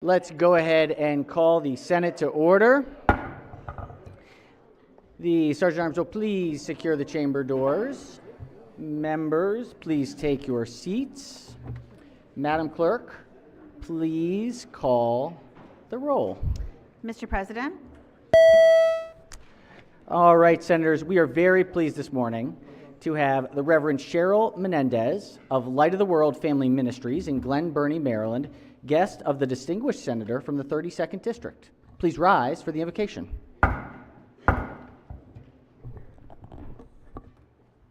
Let's go ahead and call the Senate to order. The Sergeant at Arms will please secure the chamber doors. Members, please take your seats. Madam Clerk, please call the roll. Mr. President. All right, Senators, we are very pleased this morning to have the Reverend Cheryl Menendez of Light of the World Family Ministries in Glen Burnie, Maryland, guest of the distinguished senator from the 32nd District. Please rise for the invocation.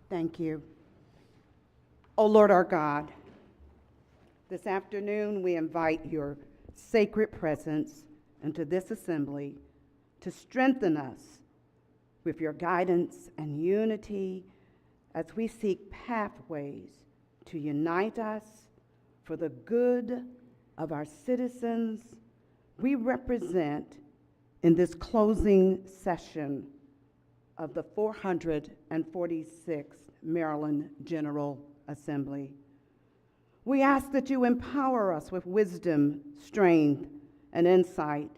Thank you. O Lord our God, this afternoon we invite your sacred presence into this assembly to strengthen us with your guidance and unity as we seek pathways to unite us for the good of our citizens we represent in this closing session of the 446th Maryland General Assembly. We ask that you empower us with wisdom, strength, and insight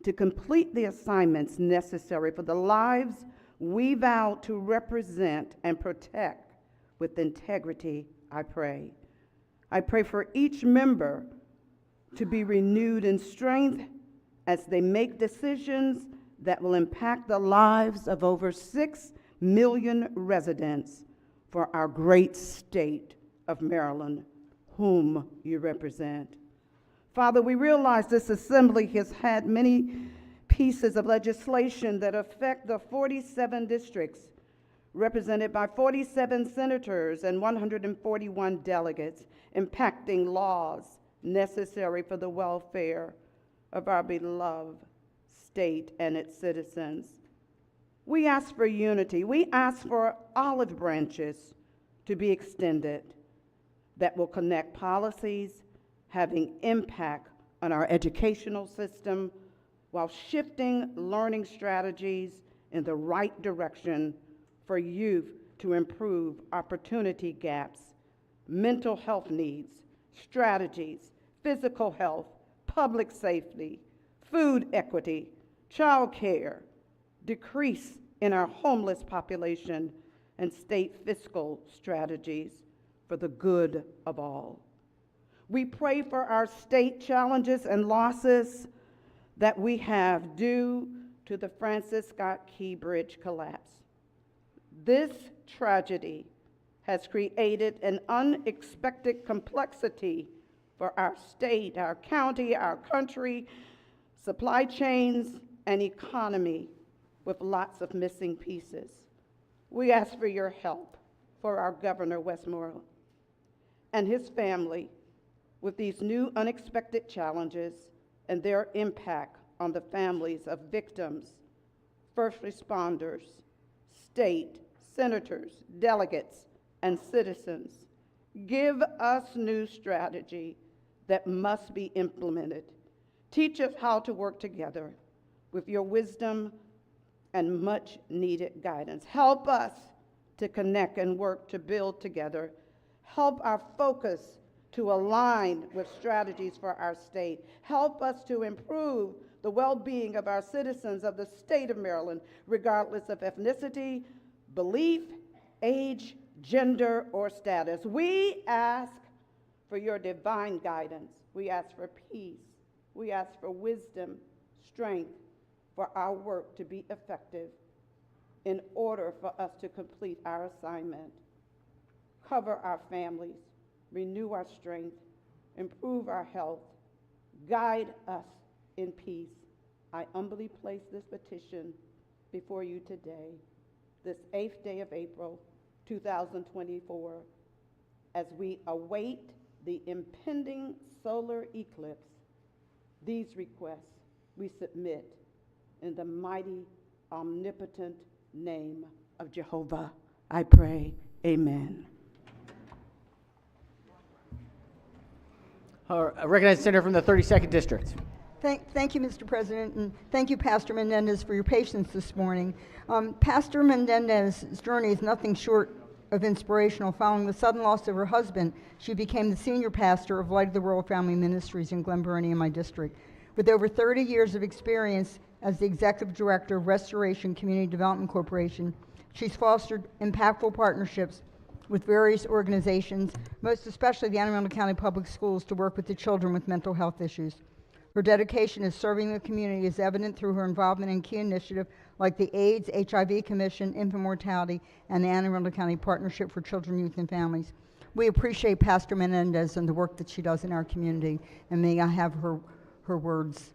to complete the assignments necessary for the lives we vow to represent and protect with integrity, I pray. I pray for each member to be renewed in strength as they make decisions that will impact the lives of over 6 million residents for our great state of Maryland, whom you represent. Father, we realize this assembly has had many pieces of legislation that affect the 47 districts represented by 47 senators and 141 delegates, impacting laws necessary for the welfare of our beloved state and its citizens. We ask for unity. We ask for olive branches to be extended that will connect policies having impact on our educational system while shifting learning strategies in the right direction for youth to improve opportunity gaps, mental health needs, strategies, physical health, public safety, food equity, child care, decrease in our homeless population, and state fiscal strategies for the good of all. We pray for our state challenges and losses that we have due to the Francis Scott Key Bridge collapse. This tragedy has created an unexpected complexity for our state, our county, our country, supply chains, and economy with lots of missing pieces. We ask for your help for our Governor Westmoreland and his family with these new unexpected challenges and their impact on the families of victims, first responders, state, senators, delegates, and citizens. Give us new strategy that must be implemented. Teach us how to work together with your wisdom and much needed guidance. Help us to connect and work to build together. Help our focus to align with strategies for our state. Help us to improve the well-being of our citizens of the state of Maryland, regardless of ethnicity, belief, age, gender, or status. We ask for your divine guidance. We ask for peace. We ask for wisdom, strength, for our work to be effective in order for us to complete our assignment. Cover our families, renew our strength, improve our health, guide us in peace. I humbly place this petition before you today, this 8th day of April, 2024, as we await the impending solar eclipse. These requests we submit in the mighty, omnipotent name of Jehovah. I pray, amen. I recognize the senator from the 32nd District. Thank you, Mr. President, and thank you, Pastor Menendez, for your patience this morning. Pastor Menendez's journey is nothing short of inspirational. Following the sudden loss of her husband, she became the senior pastor of Light of the World Family Ministries in Glen Burnie in my district. With over 30 years of experience as the executive director of Restoration Community Development Corporation, she's fostered impactful partnerships with various organizations, most especially the Anne Arundel County Public Schools, to work with the children with mental health issues. Her dedication to serving the community is evident through her involvement in key initiatives like the AIDS, HIV Commission, Infant Mortality, and the Anne Arundel County Partnership for Children, Youth, and Families. We appreciate Pastor Menendez and the work that she does in our community, and may I have her words,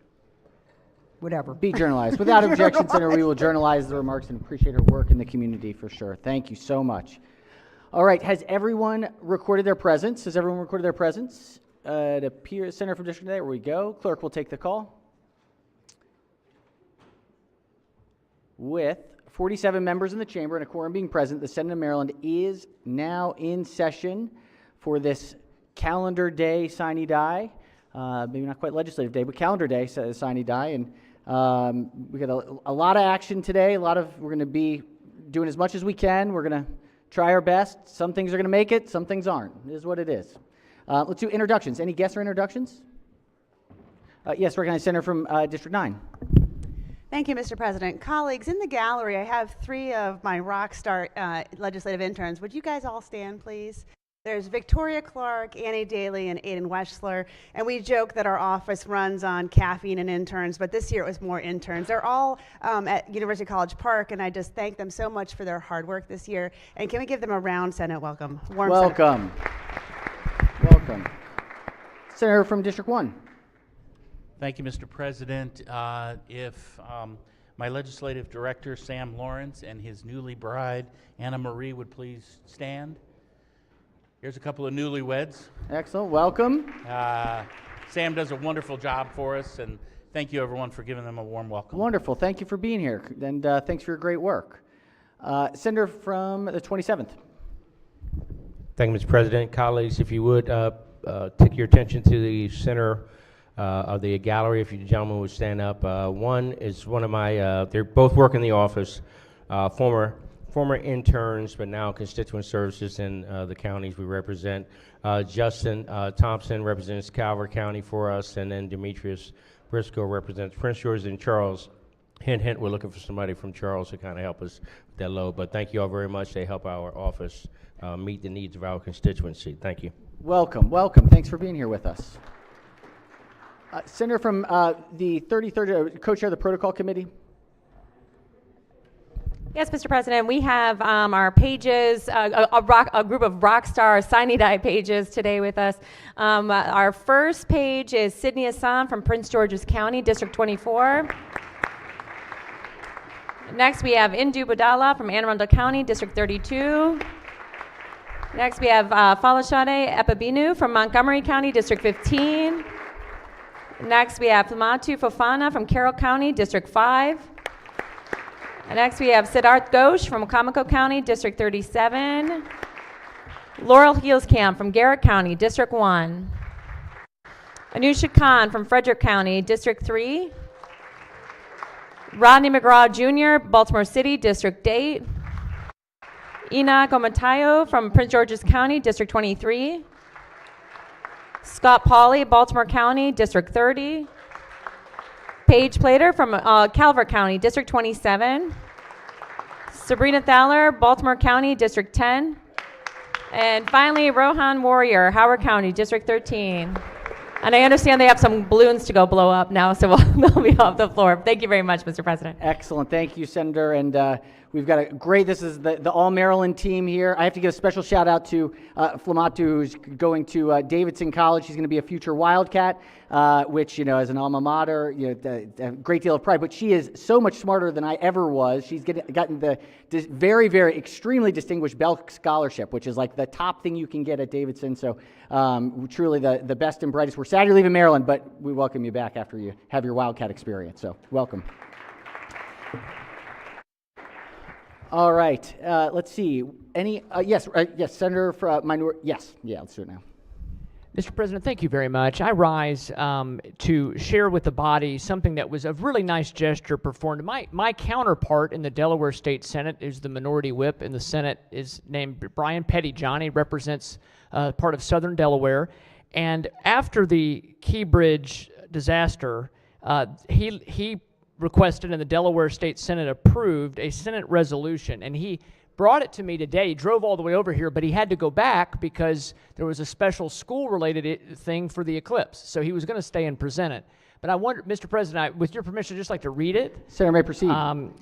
whatever. Be journalized. Without objection, Senator, we will journalize the remarks and appreciate her work in the community for sure. Thank you so much. All right, has everyone recorded their presence? Has everyone recorded their presence? It appears, Senator from District 8, there we go. Clerk will take the call. With 47 members in the chamber and a quorum being present, the Senate of Maryland is now in session for this calendar day sine die. Maybe not quite legislative day, but calendar day sine die. And we got a lot of action today. We're going to be doing as much as we can. We're going to try our best. Some things are going to make it, some things aren't. It is what it is. Let's do introductions. Any guests or introductions? Yes, recognize Senator from District 9. Thank you, Mr. President. Colleagues, in the gallery, I have 3 of my rock star legislative interns. Would you guys all stand, please? There's Victoria Clark, Annie Daly, and Aiden Weschler. And we joke that our office runs on caffeine and interns, but this year it was more interns. They're all at University College Park, and I just thank them so much for their hard work this year. And can we give them a round Senate welcome? Warm Welcome. Welcome. Senator from District 1. Thank you, Mr. President. If my legislative director, Sam Lawrence, and his newly bride, Anna Marie, would please stand. Here's a couple of newlyweds. Excellent. Welcome. Sam does a wonderful job for us, and thank you, everyone, for giving them a warm welcome. Wonderful. Thank you for being here, and thanks for your great work. Senator from the 27th. Thank you, Mr. President. Colleagues, if you would take your attention to the center of the gallery, if you gentlemen would stand up. One is one of my, they're both work in the office, former interns, but now constituent services in the counties we represent. Justin Thompson represents Calvert County for us, and then Demetrius Briscoe represents Prince George and Charles. Hint, hint, we're looking for somebody from Charles to kind of help us with that load. But thank you all very much. They help our office meet the needs of our constituency. Thank you. Welcome. Welcome. Thanks for being here with us. Senator from the 33rd, co-chair of the Protocol Committee. Yes, Mr. President, we have our pages, a group of rock star sine die pages today with us. Our first page is Sydney Hassan from Prince George's County, District 24. Next, we have Indu Budala from Anne Arundel County, District 32. Next, we have Falashade Epabinu from Montgomery County, District 15. Next, we have Flamatu Fofana from Carroll County, District 5. Next, we have Siddharth Ghosh from Comico County, District 37. Laurel Heelskamp from Garrett County, District 1. Anusha Khan from Frederick County, District 3. Rodney McGraw Jr., Baltimore City, District 8. Ina Gomatayo from Prince George's County, District 23. Scott Pauley, Baltimore County, District 30. Paige Plater from Calvert County, District 27. Sabrina Thaler, Baltimore County, District 10. And finally, Rohan Warrior, Howard County, District 13. And I understand they have some balloons to go blow up now, so they'll be off the floor. Thank you very much, Mr. President. Excellent. Thank you, Senator. And we've got a great, this is the All-Maryland team here. I have to give a special shout out to Flamatu, who's going to Davidson College. He's going to be a future Wildcat, which, as an alma mater, a great deal of pride. But she is so much smarter than I ever was. She's gotten the very, very extremely distinguished Belk Scholarship, which is like the top thing you can get at Davidson. So truly the best and brightest. We're sad you're leaving Maryland, but we welcome you back after you have your Wildcat experience. So welcome. All right. Let's see. Any? Yes. Senator for Minority. Yes. Yeah. Let's do it now. Mr. President, thank you very much. I rise to share with the body something that was a really nice gesture performed. My counterpart in the Delaware State Senate is the minority whip in the Senate, is named Brian Pettyjohn. He represents part of southern Delaware. And after the Key Bridge disaster, he requested and the Delaware State Senate approved a Senate resolution. And he brought it to me today. He drove all the way over here, but he had to go back because there was a special school-related thing for the eclipse. So he was going to stay and present it. But I wonder, Mr. President, with your permission, I'd just like to read it. Senator may proceed.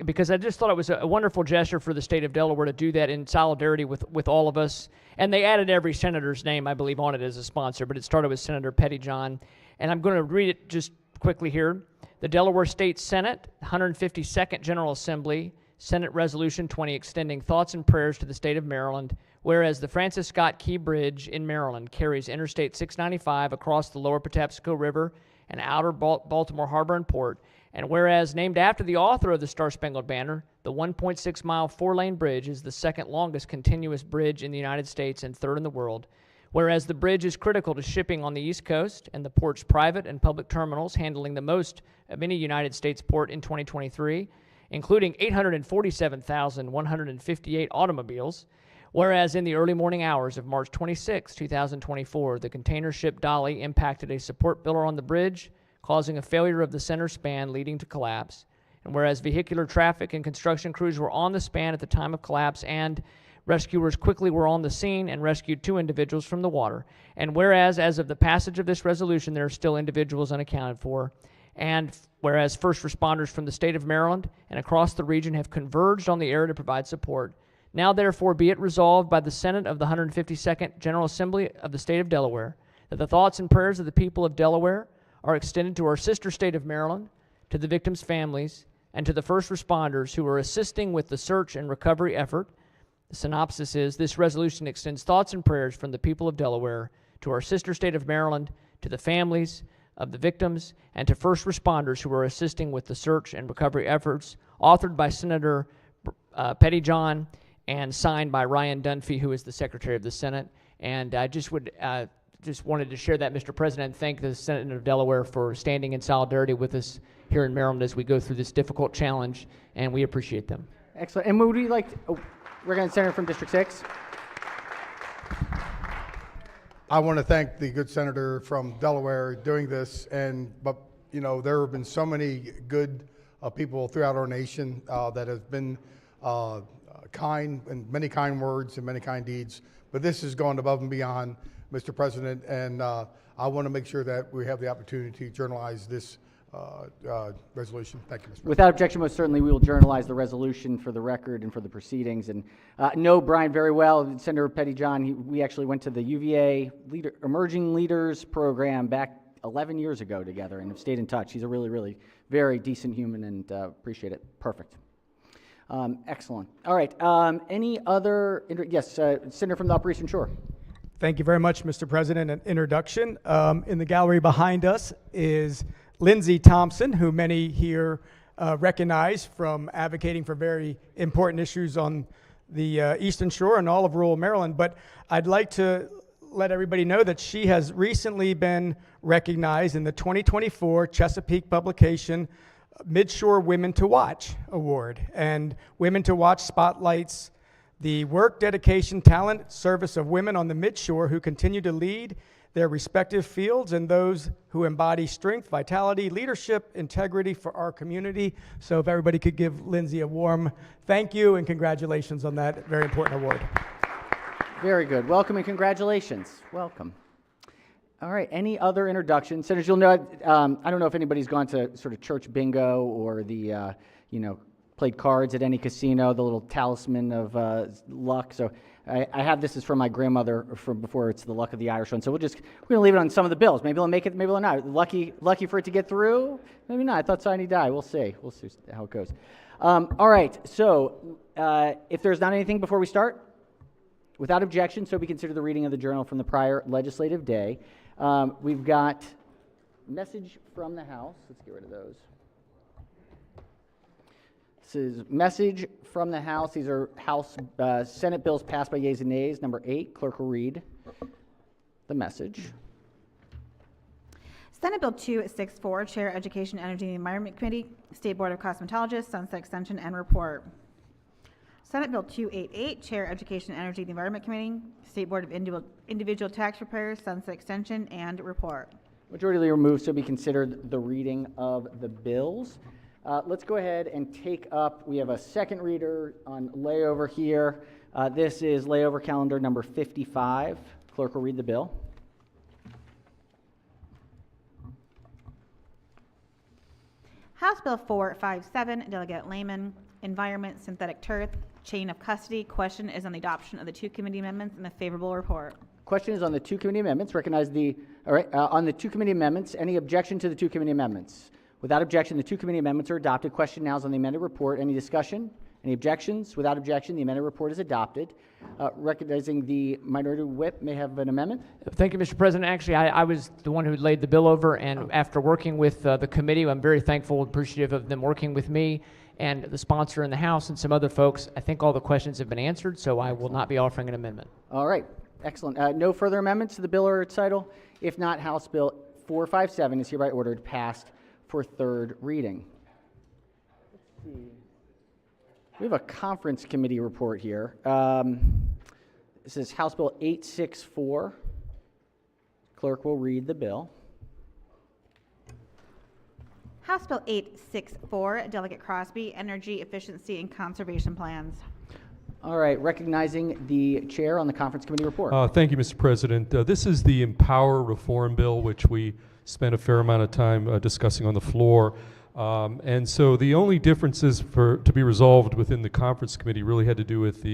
Because I just thought it was a wonderful gesture for the state of Delaware to do that in solidarity with all of us. And they added every senator's name, I believe, on it as a sponsor, but it started with Senator Pettyjohn. And I'm going to read it just quickly here. The Delaware State Senate, 152nd General Assembly, Senate Resolution 20 extending thoughts and prayers to the state of Maryland, whereas the Francis Scott Key Bridge in Maryland carries Interstate 695 across the lower Patapsco River and outer Baltimore Harbor and Port, and whereas named after the author of the Star-Spangled Banner, the 1.6-mile four-lane bridge is the second longest continuous bridge in the United States and third in the world, whereas the bridge is critical to shipping on the East Coast and the port's private and public terminals handling the most of any United States port in 2023, including 847,158 automobiles, whereas in the early morning hours of March 26, 2024, the container ship Dolly impacted a support pillar on the bridge, causing a failure of the center span leading to collapse, and whereas vehicular traffic and construction crews were on the span at the time of collapse and rescuers quickly were on the scene and rescued 2 individuals from the water, and whereas as of the passage of this resolution there are still individuals unaccounted for, and whereas first responders from the state of Maryland and across the region have converged on the area to provide support, now therefore be it resolved by the Senate of the 152nd General Assembly of the state of Delaware that the thoughts and prayers of the people of Delaware are extended to our sister state of Maryland, to the victims' families, and to the first responders who are assisting with the search and recovery effort. The synopsis is, this resolution extends thoughts and prayers from the people of Delaware to our sister state of Maryland, to the families of the victims, and to first responders who are assisting with the search and recovery efforts, authored by Senator Pettyjohn and signed by Ryan Dunphy, who is the Secretary of the Senate. And I just wanted to share that, Mr. President, and thank the Senate of Delaware for standing in solidarity with us here in Maryland as we go through this difficult challenge, and we appreciate them. Excellent. And would we like to, Recognize Senator from District 6. I want to thank the good senator from Delaware doing this, but you know, there have been so many good people throughout our nation that have been kind, and many kind words and many kind deeds, but this has gone above and beyond, Mr. President, and I want to make sure that we have the opportunity to journalize this resolution. Thank you, Mr. President. Without objection, most certainly we will journalize the resolution for the record and for the proceedings. And know Brian very well, Senator Pettyjohn. We actually went to the UVA Emerging Leaders Program back 11 years ago together and have stayed in touch. He's a really, really very decent human, and appreciate it. Perfect. Excellent. All right. Any other? Yes, Senator from the Upper Eastern Shore. Thank you very much, Mr. President. An introduction. In the gallery behind us is Lindsay Thompson, who many here recognize from advocating for very important issues on the Eastern Shore and all of rural Maryland. But I'd like to let everybody know that she has recently been recognized in the 2024 Chesapeake publication Midshore Women to Watch Award. And Women to Watch spotlights the work, dedication, talent, service of women on the Midshore who continue to lead their respective fields and those who embody strength, vitality, leadership, integrity for our community. So if everybody could give Lindsay a warm thank you and congratulations on that very important award. Very good. Welcome and congratulations. Welcome. All right. Any other introductions? Senators, you'll know, I don't know if anybody's gone to sort of church bingo or the, played cards at any casino, the little talisman of luck. So I have this is from my grandmother from before it's the luck of the Irish one. So we're going to leave it on some of the bills. Maybe they'll make it, maybe they'll not. Lucky for it to get through? Maybe not. I thought Signy died. We'll see. We'll see how it goes. All right. So if there's not anything before we start, without objection, so we consider the reading of the journal from the prior legislative day. We've got message from the House. Let's get rid of those. This is message from the House. These are House Senate bills passed by yeas and nays. Number 8, clerk will read the message. Senate Bill 264, Chair, Education, Energy, and Environment Committee, State Board of Cosmetologists, Sunset Extension, and report. Senate Bill 288, Chair, Education, Energy, and Environment Committee, State Board of Individual Tax Preparers, Sunset Extension, and report. Majority Leader moves to be considered the reading of the bills. Let's go ahead and take up, we have a second reader on layover here. This is layover calendar number 55. Clerk will read the bill. House Bill 457, Delegate Lehman, Environment, Synthetic Turf, Chain of Custody. Question is on the adoption of the two committee amendments and the favorable report. Question is on the two committee amendments. On the two committee amendments, any objection to the two committee amendments? Without objection, the two committee amendments are adopted. Question now is on the amended report. Any discussion? Any objections? Without objection, the amended report is adopted. Recognizing the minority whip may have an amendment. Thank you, Mr. President. Actually, I was the one who laid the bill over, and after working with the committee, I'm very thankful and appreciative of them working with me and the sponsor in the House and some other folks. I think all the questions have been answered, so I will not be offering an amendment. All right. Excellent. No further amendments to the bill or its title? If not, House Bill 457 is hereby ordered passed for third reading. Let's see. We have a conference committee report here. This is House Bill 864. Clerk will read the bill. House Bill 864, Delegate Crosby, Energy Efficiency and Conservation Plans. All right, recognizing the chair on the conference committee report. Thank you, Mr. President. This is the Empower Reform Bill, which we spent a fair amount of time discussing on the floor. And so the only differences to be resolved within the conference committee really had to do with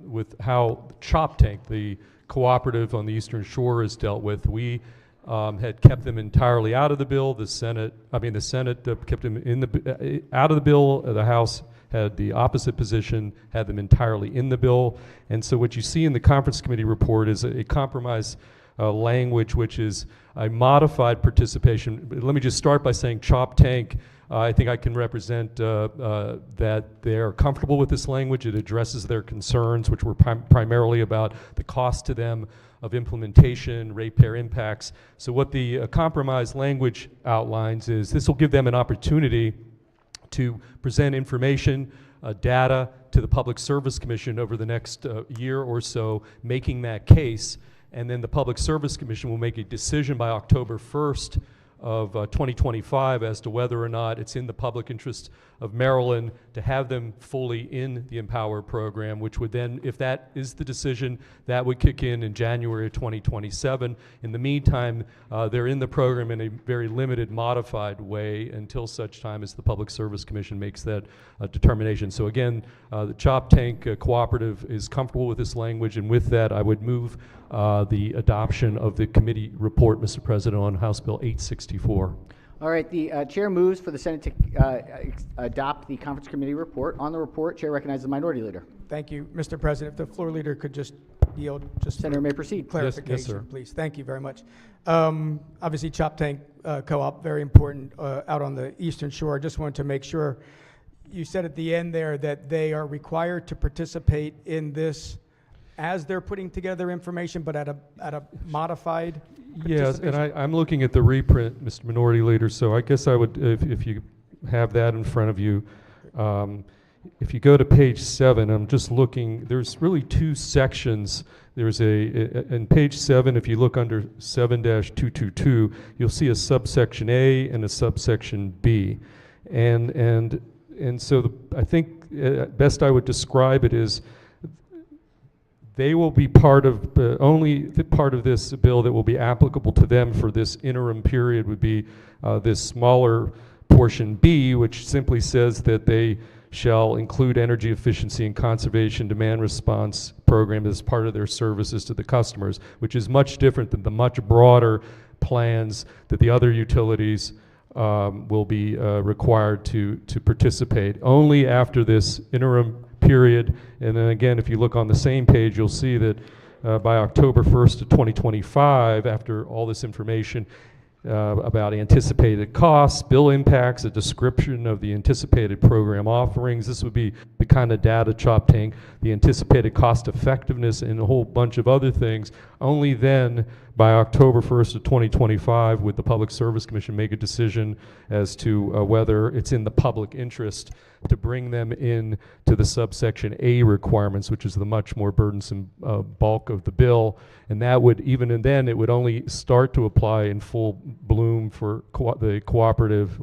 with how Chop Tank, the cooperative on the Eastern Shore, is dealt with. We had kept them entirely out of the bill. The Senate kept them out of the bill. The House had the opposite position, had them entirely in the bill. And so what you see in the conference committee report is a compromise language, which is a modified participation. Let me just start by saying Chop Tank, I think I can represent that they're comfortable with this language. It addresses their concerns, which were primarily about the cost to them of implementation, ratepayer impacts. So what the compromise language outlines is this will give them an opportunity to present information, data to the Public Service Commission over the next year or so, making that case. And then the Public Service Commission will make a decision by October 1st of 2025 as to whether or not it's in the public interest of Maryland to have them fully in the Empower program, which would then, if that is the decision, that would kick in January of 2027. In the meantime, they're in the program in a very limited, modified way until such time as the Public Service Commission makes that determination. So again, the Chop Tank Cooperative is comfortable with this language, and with that, I would move the adoption of the committee report, Mr. President, on House Bill 864. All right, the chair moves for the Senate to adopt the conference committee report. On the report, chair recognizes the minority leader. Thank you, Mr. President. If the floor leader could just yield just Senator may proceed. clarification, Yes, sir. please. Thank you very much. Obviously, Chop Tank Co-op, very important out on the Eastern Shore. I just wanted to make sure you said at the end there that they are required to participate in this as they're putting together information, but at a modified Yes, and participation? I'm looking at the reprint, Mr. Minority Leader, so I guess I would, if you have that in front of you, if you go to page 7, I'm just looking, there's really two sections. There's in page 7, if you look under 7-222, you'll see a subsection A and a subsection B. And so I think best I would describe it is they will be part of, only the part of this bill that will be applicable to them for this interim period would be this smaller portion B, which simply says that they shall include energy efficiency and conservation demand response program as part of their services to the customers, which is much different than the much broader plans that the other utilities will be required to participate. Only after this interim period, and then again, if you look on the same page, you'll see that by October 1st of 2025, after all this information about anticipated costs, bill impacts, a description of the anticipated program offerings, this would be the kind of data Chop Tank, the anticipated cost effectiveness, and a whole bunch of other things. Only then, by October 1st of 2025, would the Public Service Commission make a decision as to whether it's in the public interest to bring them in to the subsection A requirements, which is the much more burdensome bulk of the bill. And that would, even and then, it would only start to apply in full bloom for the cooperative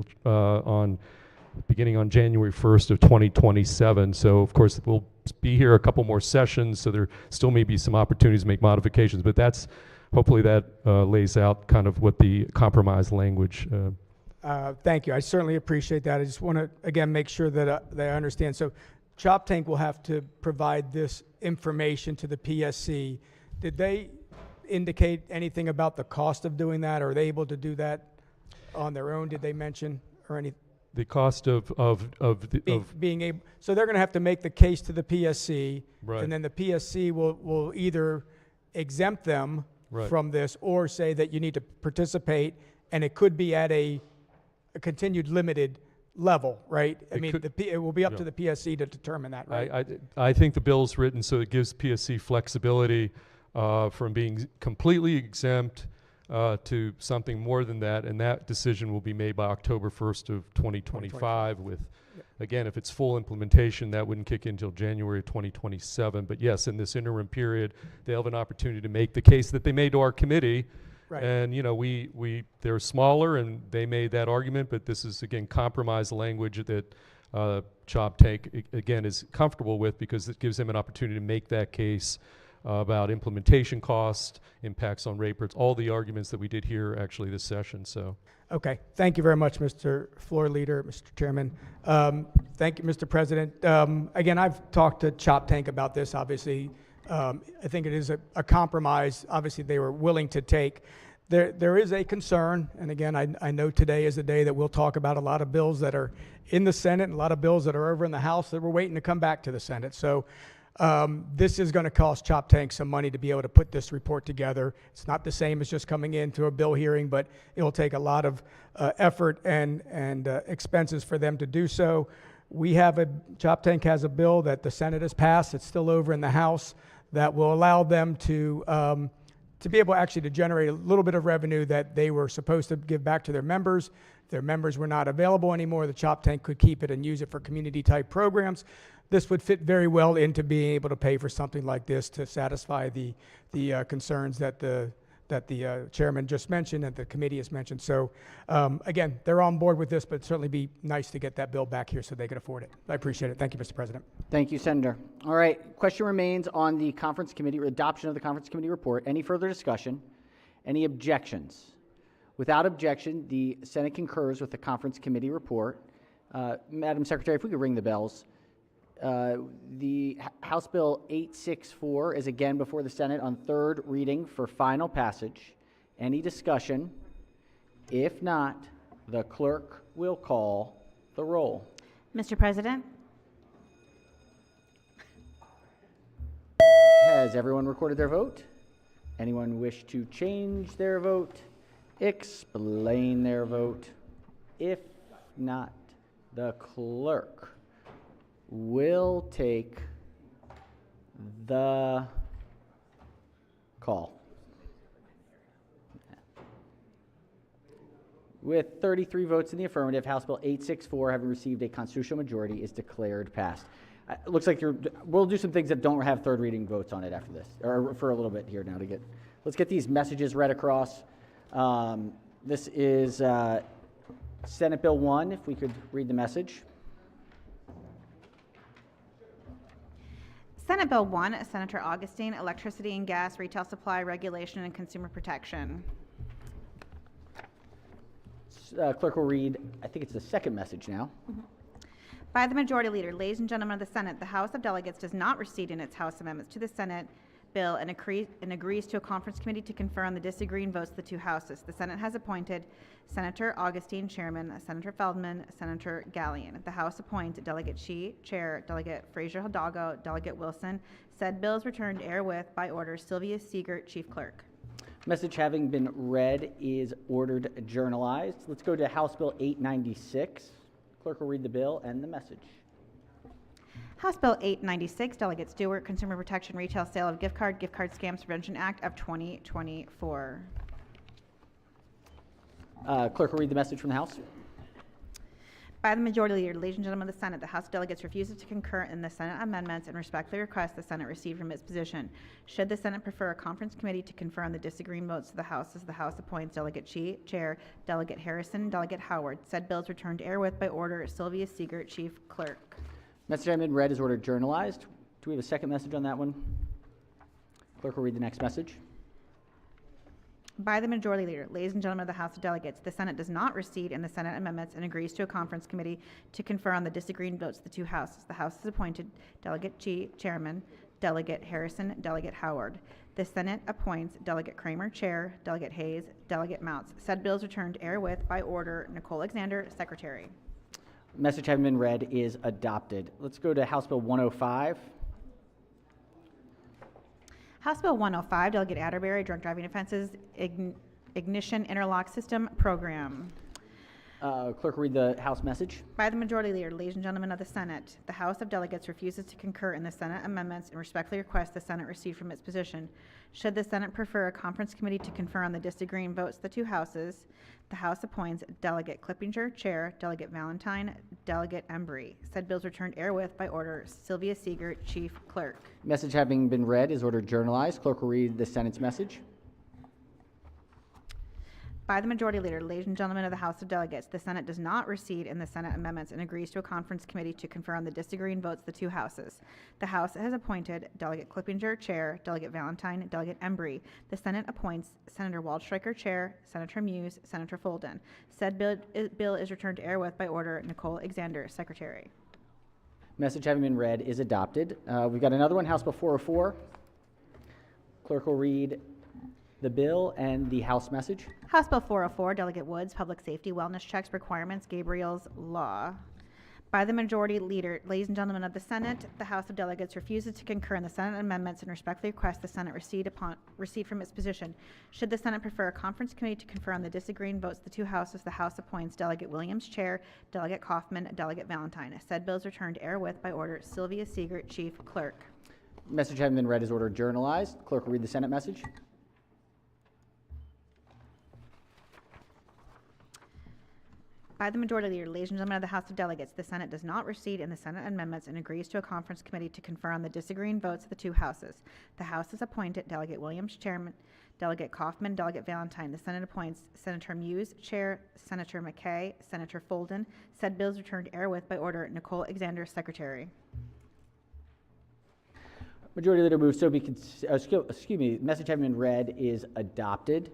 beginning on January 1st of 2027. So of course we'll be here a couple more sessions, so there still may be some opportunities to make modifications, but that's, hopefully that lays out kind of what the compromise language. Thank you. I certainly appreciate that. I just want to, again, make sure that I understand. So Chop Tank will have to provide this information to the PSC. Did they indicate anything about the cost of doing that? Or are they able to do that on their own? Did they mention or anything? The cost of Being able, so they're going to have to make the case to the PSC, Right. and then the PSC will either exempt them Right. from this or say that you need to participate, and it could be at a continued limited level, right? I It mean, could- it will be up yeah. to the PSC to determine that, right? I think the bill's written so it gives PSC flexibility from being completely exempt to something more than that, and that decision will be made by October 1st of 2025 with, again, if it's full implementation, that wouldn't kick in until January of 2027. But yes, in this interim period, they'll have an opportunity to make the case that they made to our committee. Right. And, you know, they're smaller and they made that argument, but this is, again, compromise language that Chop Tank, again, is comfortable with because it gives them an opportunity to make that case about implementation cost, impacts on rates, all the arguments that we did here actually this session. So, Okay. Thank you very much, Mr. Floor Leader, Mr. Chairman. Thank you, Mr. President. Again, I've talked to Chop Tank about this, obviously. I think it is a compromise. Obviously, they were willing to take. There is a concern, and again, I know today is the day that we'll talk about a lot of bills that are in the Senate and a lot of bills that are over in the House that we're waiting to come back to the Senate. So this is going to cost Chop Tank some money to be able to put this report together. It's not the same as just coming into a bill hearing, but it will take a lot of effort and expenses for them to do so. Chop Tank has a bill that the Senate has passed. It's still over in the House that will allow them to be able actually to generate a little bit of revenue that they were supposed to give back to their members. If their members were not available anymore, the Chop Tank could keep it and use it for community-type programs. This would fit very well into being able to pay for something like this to satisfy the concerns that the chairman just mentioned and the committee has mentioned. So again, they're on board with this, but it'd certainly be nice to get that bill back here so they could afford it. I appreciate it. Thank you, Mr. President. Thank you, Senator. All right, question remains on the conference committee, adoption of the conference committee report. Any further discussion? Any objections? Without objection, the Senate concurs with the conference committee report. Madam Secretary, if we could ring the bells. The House Bill 864 is again before the Senate on third reading for final passage. Any discussion? If not, the clerk will call the roll. Mr. President, Has everyone recorded their vote? Anyone wish to change their vote? Explain their vote? If not, the clerk will take the call. With 33 votes in the affirmative, House Bill 864, having received a constitutional majority, is declared passed. It looks like we'll do some things that don't have third reading votes on it after this, or for a little bit here now let's get these messages read across. This is Senate Bill 1, if we could read the message. Senate Bill 1, Senator Augustine, Electricity and Gas Retail Supply Regulation and Consumer Protection. Clerk will read, I think it's the second message now. By the Majority Leader, ladies and gentlemen of the Senate, the House of Delegates does not recede in its House amendments to the Senate bill and agrees to a conference committee to confer on the disagreeing votes of the two houses. The Senate has appointed Senator Augustine, Chairman, Senator Feldman, Senator Gallion. The House appoints Delegate Shi, Chair, Delegate Frazier Hidalgo, Delegate Wilson. Said bill is returned air with, by order, Sylvia Siegert, Chief Clerk. Message having been read is ordered journalized. Let's go to House Bill 896. Clerk will read the bill and the message. House Bill 896, Delegate Stewart, Consumer Protection Retail Sale of Gift Card Scams Prevention Act of 2024. Clerk will read the message from the House. By the majority leader, ladies and gentlemen of the Senate, the House of Delegates refuses to concur in the Senate amendments and respectfully requests the Senate receive from its position. Should the Senate prefer a conference committee to confer on the disagreeing votes of the House, as the House appoints Delegate Chair, Delegate Harrison, Delegate Howard. Said bills returned to air with by order Sylvia Siegert, Chief Clerk. Message having been read is ordered journalized. Do we have a second message on that one? Clerk will read the next message. By the majority leader, ladies and gentlemen of the House of Delegates, the Senate does not recede in the Senate amendments and agrees to a conference committee to confer on the disagreeing votes of the two houses. The House has appointed Delegate Chairman, Delegate Harrison, Delegate Howard. The Senate appoints Delegate Kramer, Chair, Delegate Hayes, Delegate Mounts. Said bills returned to air with, by order, Nicole Alexander, Secretary. Message having been read is adopted. Let's go to House Bill 105. House Bill 105, Delegate Atterbury, Drunk Driving Offenses Ignition Interlock System Program. Clerk will read the House message. By the majority leader, ladies and gentlemen of the Senate, the House of Delegates refuses to concur in the Senate amendments and respectfully requests the Senate recede from its position. Should the Senate prefer a conference committee to confer on the disagreeing votes of the two houses, the House appoints Delegate Clippinger, Chair, Delegate Valentine, Delegate Embry. Said bills returned air with, by order, Sylvia Siegert, Chief Clerk. Message having been read is ordered journalized. Clerk will read the Senate's message. By the majority leader, ladies and gentlemen of the House of Delegates, the Senate does not recede in the Senate amendments and agrees to a conference committee to confer on the disagreeing votes of the two houses. The House has appointed Delegate Clippinger, Chair, Delegate Valentine, Delegate Embry. The Senate appoints Senator Waldstreicher, Chair, Senator Muse, Senator Folden. Said bill is returned to air with, by order, Nicole Alexander, Secretary. Message having been read is adopted. We've got another one, House Bill 404. Clerk will read the bill and the House message. House Bill 404, Delegate Woods, Public Safety Wellness Checks Requirements, Gabriel's Law. By the majority leader, ladies and gentlemen of the Senate, the House of Delegates refuses to concur in the Senate amendments and respectfully requests the Senate recede from its position. Should the Senate prefer a conference committee to confer on the disagreeing votes of the two houses, the House appoints Delegate Williams, Chair, Delegate Kaufman, Delegate Valentine. Said bills returned to air with, by order, Sylvia Siegert, Chief Clerk. Message having been read is ordered journalized. Clerk will read the Senate message. By the majority leader, ladies and gentlemen of the House of Delegates, the Senate does not recede in the Senate amendments and agrees to a conference committee to confer on the disagreeing votes of the two houses. The House has appointed Delegate Williams, Chairman, Delegate Kaufman, Delegate Valentine. The Senate appoints Senator Muse, Chair, Senator McKay, Senator Folden. Said bills returned to air with, by order, Nicole Alexander, Secretary. Majority Leader moves so be, message having been read is adopted.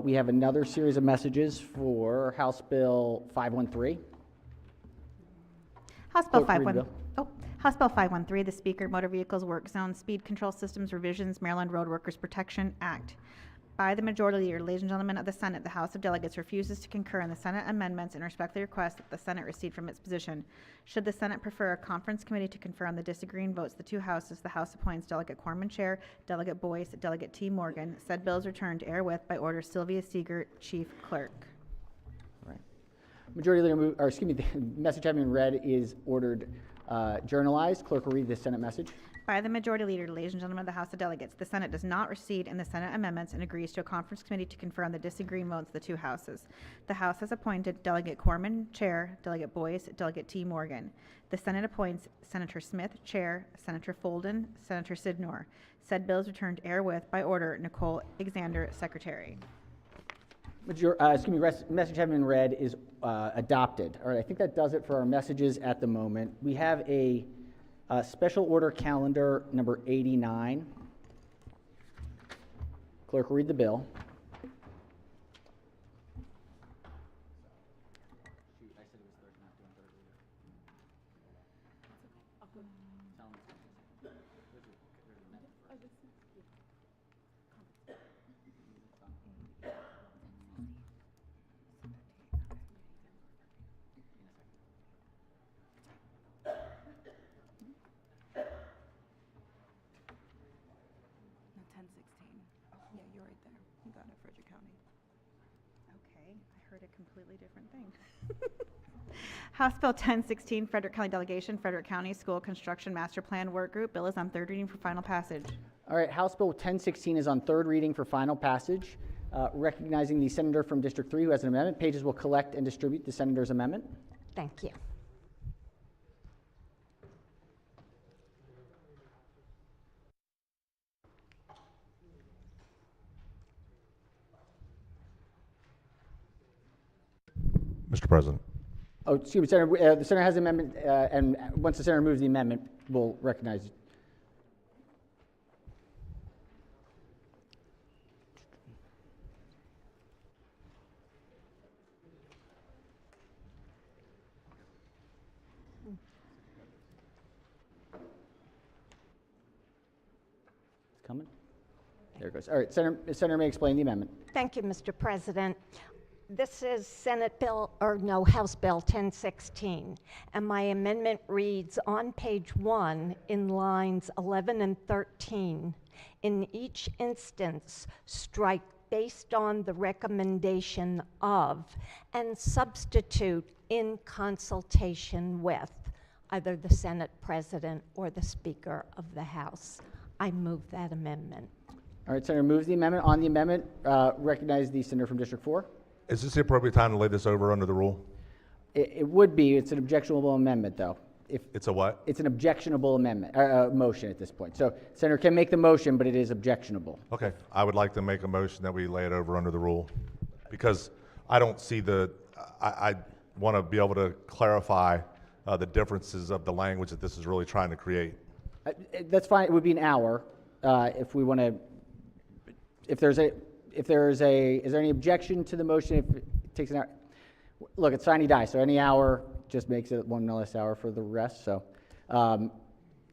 We have another series of messages for House Bill 513. House Bill Clerk, read the 513. House Bill 513, the Speaker, Motor Vehicles Work Zone Speed Control Systems Revisions, Maryland Road Workers Protection Act. By the majority leader, ladies and gentlemen of the Senate, the House of Delegates refuses to concur in the Senate amendments and respectfully requests that the Senate recede from its position. Should the Senate prefer a conference committee to confer on the disagreeing votes of the two houses, the House appoints Delegate Corman, Chair, Delegate Boyce, Delegate T. Morgan. Said bills returned to air with, by order, Sylvia Siegert, Chief Clerk. All right. Majority Leader the message having been read is ordered journalized. Clerk will read the Senate message. By the majority leader, ladies and gentlemen of the House of Delegates, the Senate does not recede in the Senate amendments and agrees to a conference committee to confer on the disagreeing votes of the two houses. The House has appointed Delegate Corman, Chair, Delegate Boyce, Delegate T. Morgan. The Senate appoints Senator Smith, Chair, Senator Folden, Senator Sidnor. Said bills returned to air with, by order, Nicole Alexander, Secretary. Message having been read is adopted. All right, I think that does it for our messages at the moment. We have a special order calendar number 89. Clerk will read the bill. Okay, I heard a completely different thing. House Bill 1016, Frederick County Delegation, Frederick County School Construction Master Plan Work Group. Bill is on third reading for final passage. All right, House Bill 1016 is on third reading for final passage. Recognizing the senator from District 3 who has an amendment, pages will collect and distribute the senator's amendment. Thank you. Mr. President. Oh, excuse me, Senator. The senator has an amendment, and once the senator moves the amendment, we'll recognize it. It's coming. There it goes. All right, Senator may explain the amendment. Thank you, Mr. President. This is House Bill 1016, and my amendment reads on page 1 in lines 11 and 13. In each instance, strike based on the recommendation of and substitute in consultation with either the Senate President or the Speaker of the House. I move that amendment. All right, Senator moves the amendment. On the amendment, recognize the senator from District 4. Is this the appropriate time to lay this over under the rule? It would be. It's an objectionable amendment, though. If It's a what? it's an objectionable amendment, motion at this point. So senator can make the motion, but it is objectionable. Okay, I would like to make a motion that we lay it over under the rule, because I don't see I want to be able to clarify the differerences of the language that this is really trying to create. That's fine. It would be an hour if we want to. Is there any objection to the motion if it takes an hour? Look, it's sine die, so any hour just makes it 1 less hour for the rest. So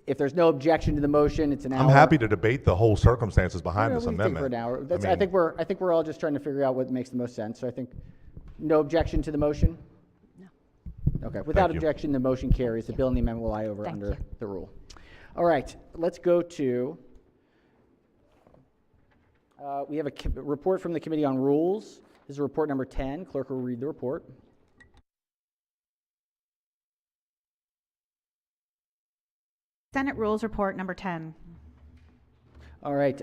if there's no objection to the motion, it's an hour. I'm happy to debate the whole circumstances behind this we can take amendment. for an hour. I think we're all just trying to figure out what makes the most sense. So I think no objection to the motion? No. Okay, without Thank you. objection, the motion carries. The bill and the amendment will lie over Thank under you. the rule. All right, let's go to, we have a report from the Committee on Rules. This is report number 10. Clerk will read the report. Senate Rules Report number 10. All right,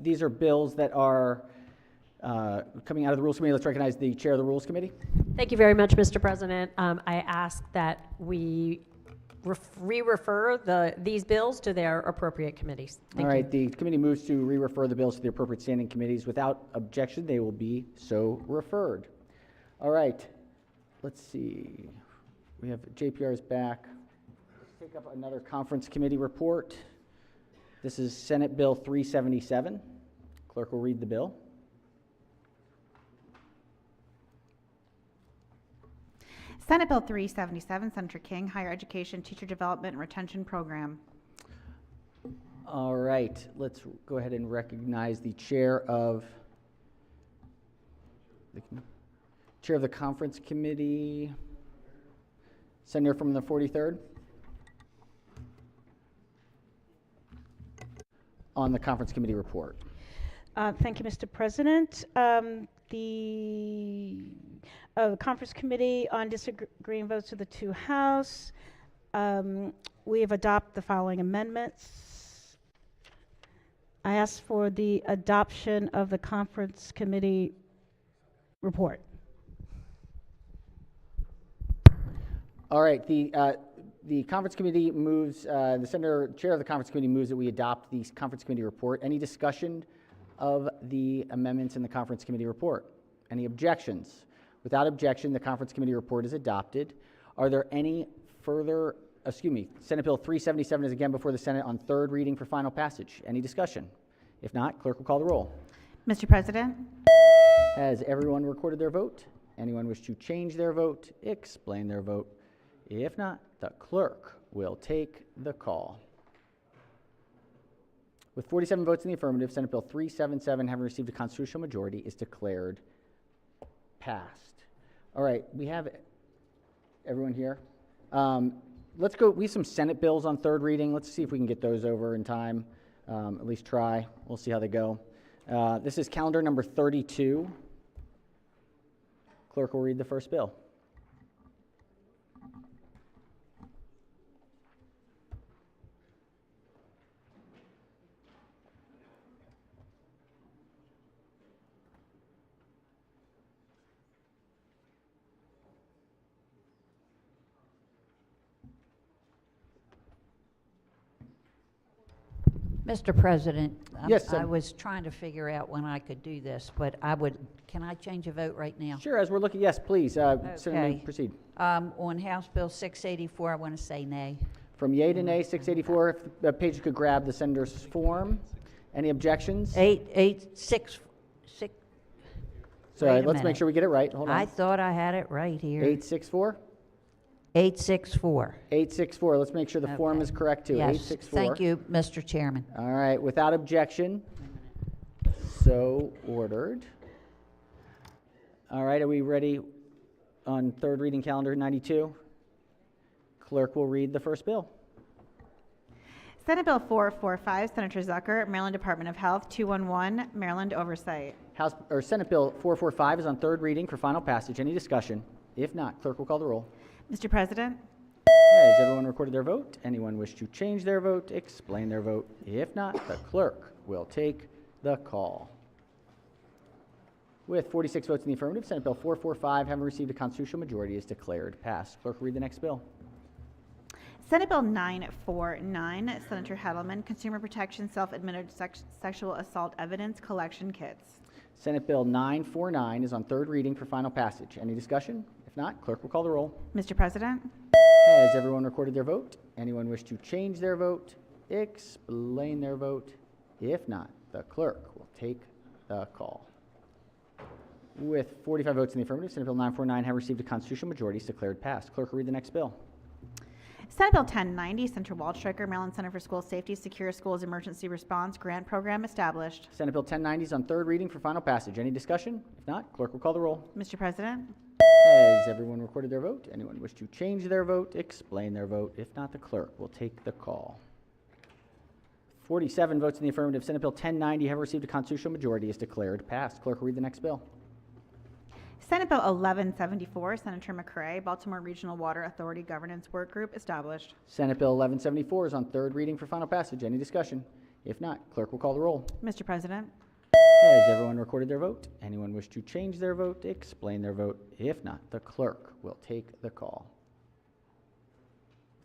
these are bills that are coming out of the Rules Committee. Let's recognize the Chair of the Rules Committee. Thank you very much, Mr. President. I ask that we re-refer these bills to their appropriate committees. Thank All right, you. the committee moves to re-refer the bills to the appropriate standing committees. Without objection, they will be so referred. All right, let's see. We have JPR's back. Let's take up another conference committee report. This is Senate Bill 377. Clerk will read the bill. Senate Bill 377, Senator King, Higher Education Teacher Development and Retention Program. All right, let's go ahead and recognize the chair of the conference committee, Senator from the 43rd. On the conference committee report. Thank you, Mr. President. The Conference Committee on Disagreeing Votes of the two House, we have adopted the following amendments. I ask for the adoption of the Conference Committee report. All right, the conference committee moves, the chair of the conference committee moves that we adopt the conference committee report. Any discussion of the amendments in the conference committee report? Any objections? Without objection, the conference committee report is adopted. Are there any further, Senate Bill 377 is again before the Senate on third reading for final passage. Any discussion? If not, clerk will call the roll. Mr. President, Has everyone recorded their vote? Anyone wish to change their vote? Explain their vote. If not, the clerk will take the call. With 47 votes in the affirmative, Senate Bill 377, having received a constitutional majority, is declared passed. All right, we have everyone here. Let's go. We have some Senate bills on third reading. Let's see if we can get those over in time. At least try. We'll see how they go. This is calendar number 32. Clerk will read the first bill. Mr. President, Yes, I was trying to figure out when I could do this, but I would, can I change a vote right now? Sure, as we're looking, yes, please, Senator May, Okay. proceed. On House Bill 684, I want to say nay. From yea to nay, 684, if the page could grab the senator's form. Any objections? 886. So let's make sure we get it right. Hold on. I thought I had it right here. 864? 864. 864. Let's make sure the form is correct too. Yes, 864. thank you, Mr. Chairman. All right, without objection, so ordered. All right, are we ready on third reading calendar 92? Clerk will read the first bill. Senate Bill 445, Senator Zucker, Maryland Department of Health, 211, Maryland Oversight. Senate Bill 445 is on third reading for final passage. Any discussion? If not, clerk will call the roll. Mr. President, Has everyone recorded their vote? Anyone wish to change their vote, explain their vote? If not, the clerk will take the call. With 46 votes in the affirmative, Senate Bill 445, having received a constitutional majority, is declared passed. Clerk will read the next bill. Senate Bill 949, Senator Hedelman, Consumer Protection Self-Administered Sexual Assault Evidence Collection Kits. Senate Bill 949 is on third reading for final passage. Any discussion? If not, clerk will call the roll. Mr. President, Has everyone recorded their vote? Anyone wish to change their vote, explain their vote? If not, the clerk will take the call. With 45 votes in the affirmative, Senate Bill 949 have received a constitutional majority, is declared passed. Clerk will read the next bill. Senate Bill 1090, Senator Waldstreicher, Maryland Center for School Safety, Secure Schools Emergency Response Grant Program established. Senate Bill 1090 is on third reading for final passage. Any discussion? If not, clerk will call the roll. Mr. President, Has everyone recorded their vote? Anyone wish to change their vote, explain their vote? If not, the clerk will take the call. 47 votes in the affirmative. Senate Bill 1090 have received a constitutional majority, is declared passed. Clerk will read the next bill. Senate Bill 1174, Senator McCray, Baltimore Regional Water Authority Governance Work Group established. Senate Bill 1174 is on third reading for final passage. Any discussion? If not, clerk will call the roll. Mr. President, Has everyone recorded their vote? Anyone wish to change their vote, explain their vote? If not, the clerk will take the call.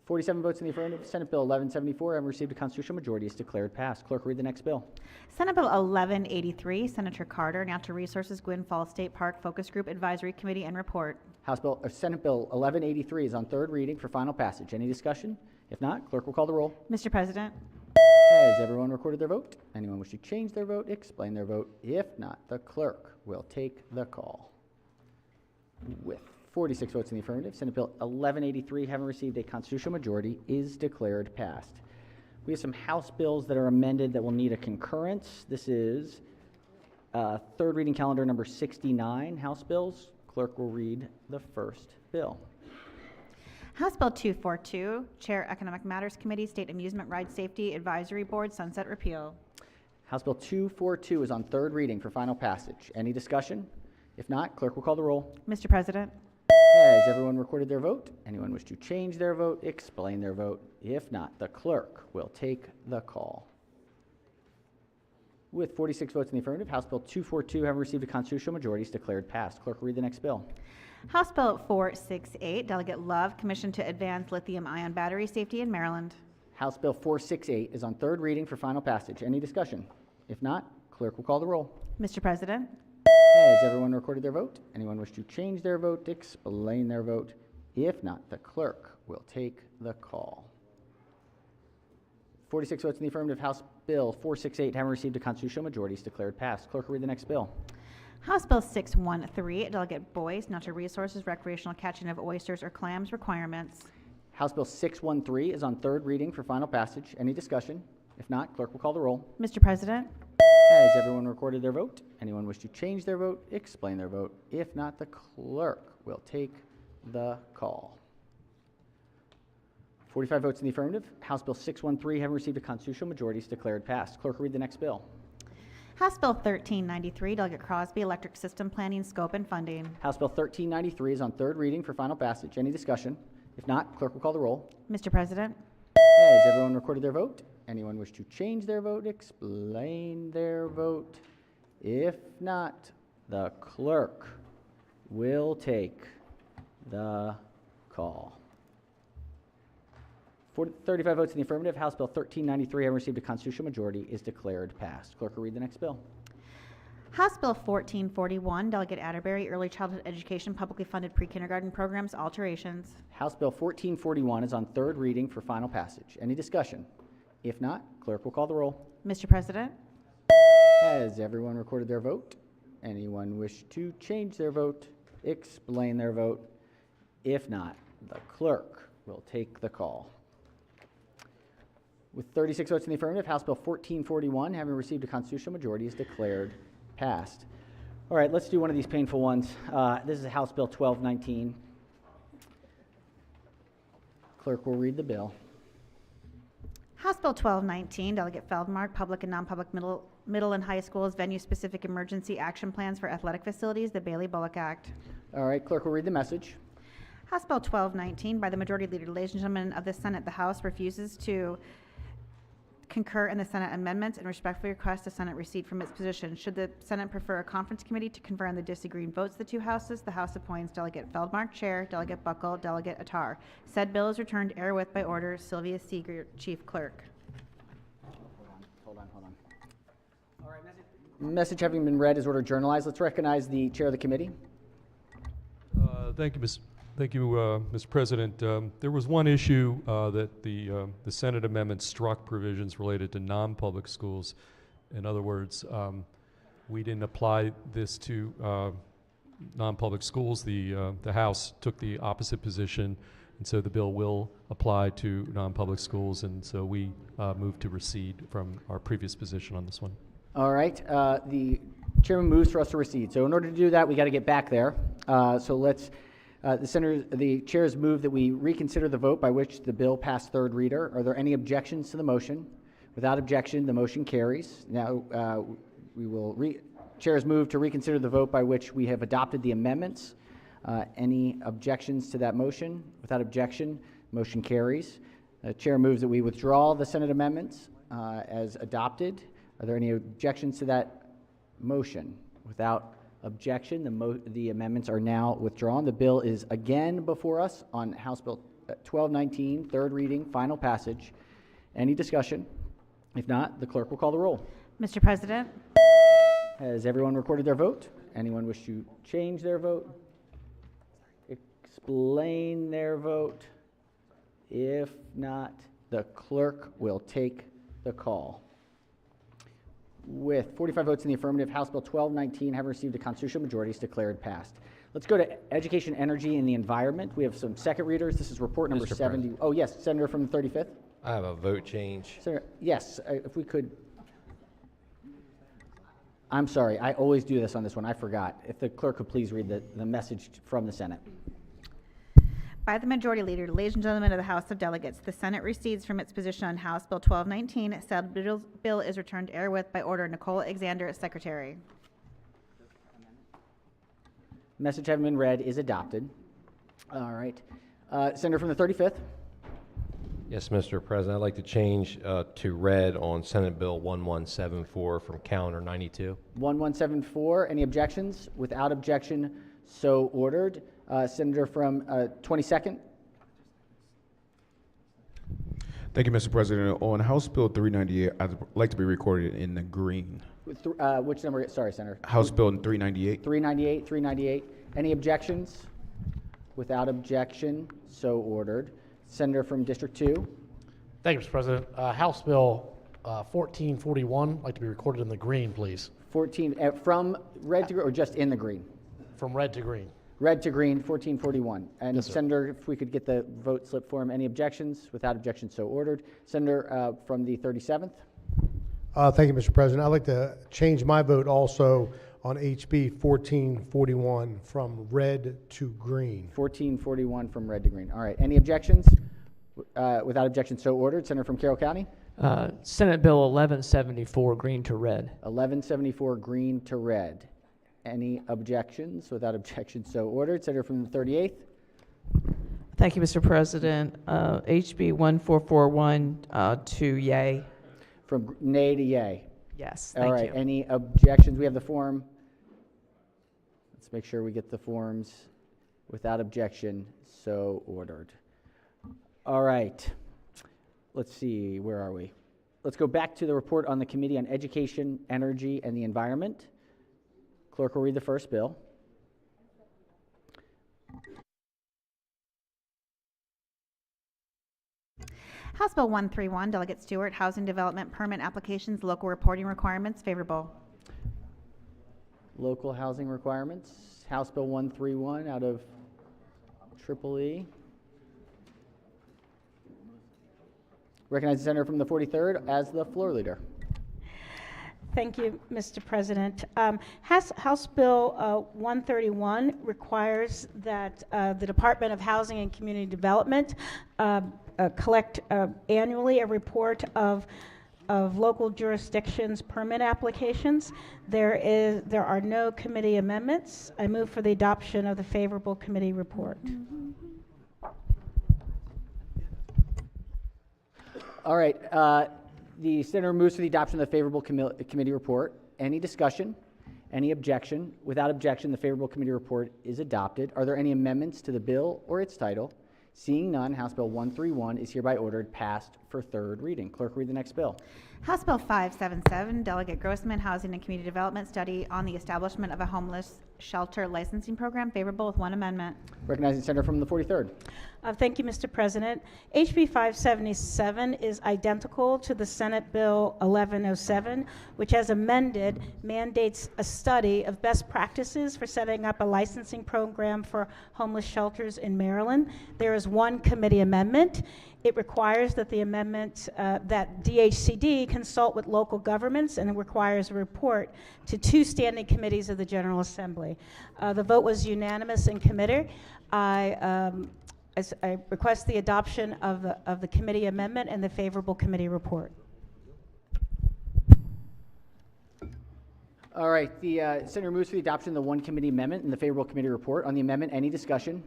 47 votes in the affirmative. Senate Bill 1174 have received a constitutional majority, is declared passed. Clerk will read the next bill. Senate Bill 1183, Senator Carter, Natural Resources Gwynn Falls State Park Focus Group Advisory Committee and Report. Senate Bill 1183 is on third reading for final passage. Any discussion? If not, clerk will call the roll. Mr. President, Has everyone recorded their vote? Anyone wish to change their vote, explain their vote? If not, the clerk will take the call. With 46 votes in the affirmative, Senate Bill 1183, having received a constitutional majority, is declared passed. We have some House bills that are amended that will need a concurrence. This is third reading calendar number 69, House bills. Clerk will read the first bill. House Bill 242, Chair Economic Matters Committee, State Amusement Ride Safety Advisory Board, sunset repeal. House Bill 242 is on third reading for final passage. Any discussion? If not, clerk will call the roll. Mr. President, Has everyone recorded their vote? Anyone wish to change their vote, explain their vote? If not, the clerk will take the call. With 46 votes in the affirmative, House Bill 242 having received a constitutional majority, is declared passed. Clerk will read the next bill. House Bill 468, Delegate Love, Commission to Advance Lithium-Ion Battery Safety in Maryland. House Bill 468 is on third reading for final passage. Any discussion? If not, clerk will call the roll. Mr. President, Has everyone recorded their vote? Anyone wish to change their vote, explain their vote? If not, the clerk will take the call. 46 votes in the affirmative. House Bill 468 having received a constitutional majority, is declared passed. Clerk will read the next bill. House Bill 613, Delegate Boyce, Natural Resources, Recreational Catching of Oysters or Clams Requirements. House Bill 613 is on third reading for final passage. Any discussion? If not, clerk will call the roll. Mr. President, Has everyone recorded their vote? Anyone wish to change their vote, explain their vote? If not, the clerk will take the call. 45 votes in the affirmative. House Bill 613 having received a constitutional majority, is declared passed. Clerk will read the next bill. House Bill 1393, Delegate Crosby, Electric System Planning, Scope and Funding. House Bill 1393 is on third reading for final passage. Any discussion? If not, clerk will call the roll. Mr. President, Has everyone recorded their vote? Anyone wish to change their vote, explain their vote? If not, the clerk will take the call. 35 votes in the affirmative, House Bill 1393, having received a constitutional majority, is declared passed. Clerk will read the next bill. House Bill 1441, Delegate Atterbury, Early Childhood Education, Publicly Funded Pre-Kindergarten Programs, alterations. House Bill 1441 is on third reading for final passage. Any discussion? If not, clerk will call the roll. Mr. President, Has everyone recorded their vote? Anyone wish to change their vote? Explain their vote? If not, the clerk will take the call. With 36 votes in the affirmative, House Bill 1441, having received a constitutional majority, is declared passed. All right, let's do one of these painful ones. This is House Bill 1219. Clerk will read the bill. House Bill 1219, Delegate Feldmark, Public and Non-Public Middle and High Schools Venue-Specific Emergency Action Plans for Athletic Facilities, the Bailey-Bullock Act. All right, clerk will read the message. House Bill 1219, by the Majority Leader, ladies and gentlemen of the Senate, the House refuses to concur in the Senate amendments and respectfully request the Senate recede from its position. Should the Senate prefer a conference committee to confirm the disagreeing votes of the two houses, the House appoints Delegate Feldmark, Chair, Delegate Buckle, Delegate Attar. Said bill is returned herewith by order. Sylvia Seeger, Chief Clerk. Hold on. All right, message having been read is ordered journalized. Let's recognize the chair of the committee. Thank you, Mr. President. There was one issue that the Senate amendment struck provisions related to non-public schools. In other words, we didn't apply this to non-public schools. The House took the opposite position, and so the bill will apply to non-public schools, and so we moved to recede from our previous position on this one. All right, the chairman moves for us to recede. So in order to do that, we got to get back there. So let's. The chair has moved that we reconsider the vote by which the bill passed third reader. Are there any objections to the motion? Without objection, the motion carries. Now, chair has moved to reconsider the vote by which we have adopted the amendments. Any objections to that motion? Without objection, motion carries. Chair moves that we withdraw the Senate amendments as adopted. Are there any objections to that motion? Without objection, the amendments are now withdrawn. The bill is again before us on House Bill 1219, third reading, final passage. Any discussion? If not, the clerk will call the roll. Mr. President, Has everyone recorded their vote? Anyone wish to change their vote? Explain their vote? If not, the clerk will take the call. With 45 votes in the affirmative, House Bill 1219 having received a constitutional majority is declared passed. Let's go to Education, Energy, and the Environment. We have some second readers. This is report number 70. Oh, yes, Senator from the 35th. I have a vote change. Senator, yes, if we could. I'm sorry, I always do this on this one. I forgot. If the clerk could please read the message from the Senate. by the Majority Leader, ladies and gentlemen of the House of Delegates, the Senate recedes from its position on House Bill 1219. Said bill is returned herewith by order Nicole Alexander, Secretary. Message having been read is adopted. All right. Senator from the 35th. Yes, Mr. President, I'd like to change to red on Senate Bill 1174 from calendar 92. 1174. Any objections? Without objection, so ordered. Senator from 22nd. Thank you, Mr. President. On House Bill 398, I'd like to be recorded in the green. Which number? Sorry, Senator. House Bill 398. 398, 398. Any objections? Without objection, so ordered. Senator from District 2. Thank you, Mr. President. House Bill 1441, I'd like to be recorded in the green, please. 14, from red to green, or just in the green? From red to green. Red to green, 1441. And Yes, sir. Senator, if we could get the vote slip for him. Any objections? Without objection, so ordered. Senator from the 37th. Thank you, Mr. President. I'd like to change my vote also on HB 1441 from red to green. 1441 from red to green. All right. Any objections? Without objection, so ordered. Senator from Carroll County. Senate Bill 1174, green to red. 1174, green to red. Any objections? Without objection, so ordered. Senator from the 38th. Thank you, Mr. President. HB 1441 to yay. From nay to yay. Yes, All thank right. you. Any objections? We have the form. Let's make sure we get the forms. Without objection, so ordered. All right. let's see, where are we? Let's go back to the report on the Committee on Education, Energy, and the Environment. Clerk will read the first bill. House Bill 131, Delegate Stewart, Housing Development Permit Applications, Local Reporting Requirements, favorable. Local housing requirements, House Bill 131 out of EEE. Recognize the senator from the 43rd as the floor leader. Thank you, Mr. President. House Bill 131 requires that the Department of Housing and Community Development collect annually a report of local jurisdictions' permit applications. There are no committee amendments. I move for the adoption of the favorable committee report. All right, the senator moves for the adoption of the favorable committee report. Any discussion? Any objection? Without objection, the favorable committee report is adopted. Are there any amendments to the bill or its title? Seeing none, House Bill 131 is hereby ordered passed for third reading. Clerk, read the next bill. House Bill 577, Delegate Grossman, Housing and Community Development Study on the Establishment of a Homeless Shelter Licensing Program, favorable with one amendment. Recognizing the senator from the 43rd. Thank you, Mr. President. HB 577 is identical to the Senate Bill 1107, which, as amended, mandates a study of best practices for setting up a licensing program for homeless shelters in Maryland. There is one committee amendment. It requires that the amendment, that DHCD consult with local governments, and it requires a report to 2 standing committees of the General Assembly. The vote was unanimous in committee. I request the adoption of the committee amendment and the favorable committee report. All right, the senator moves for the adoption of the one committee amendment and the favorable committee report. On the amendment, any discussion?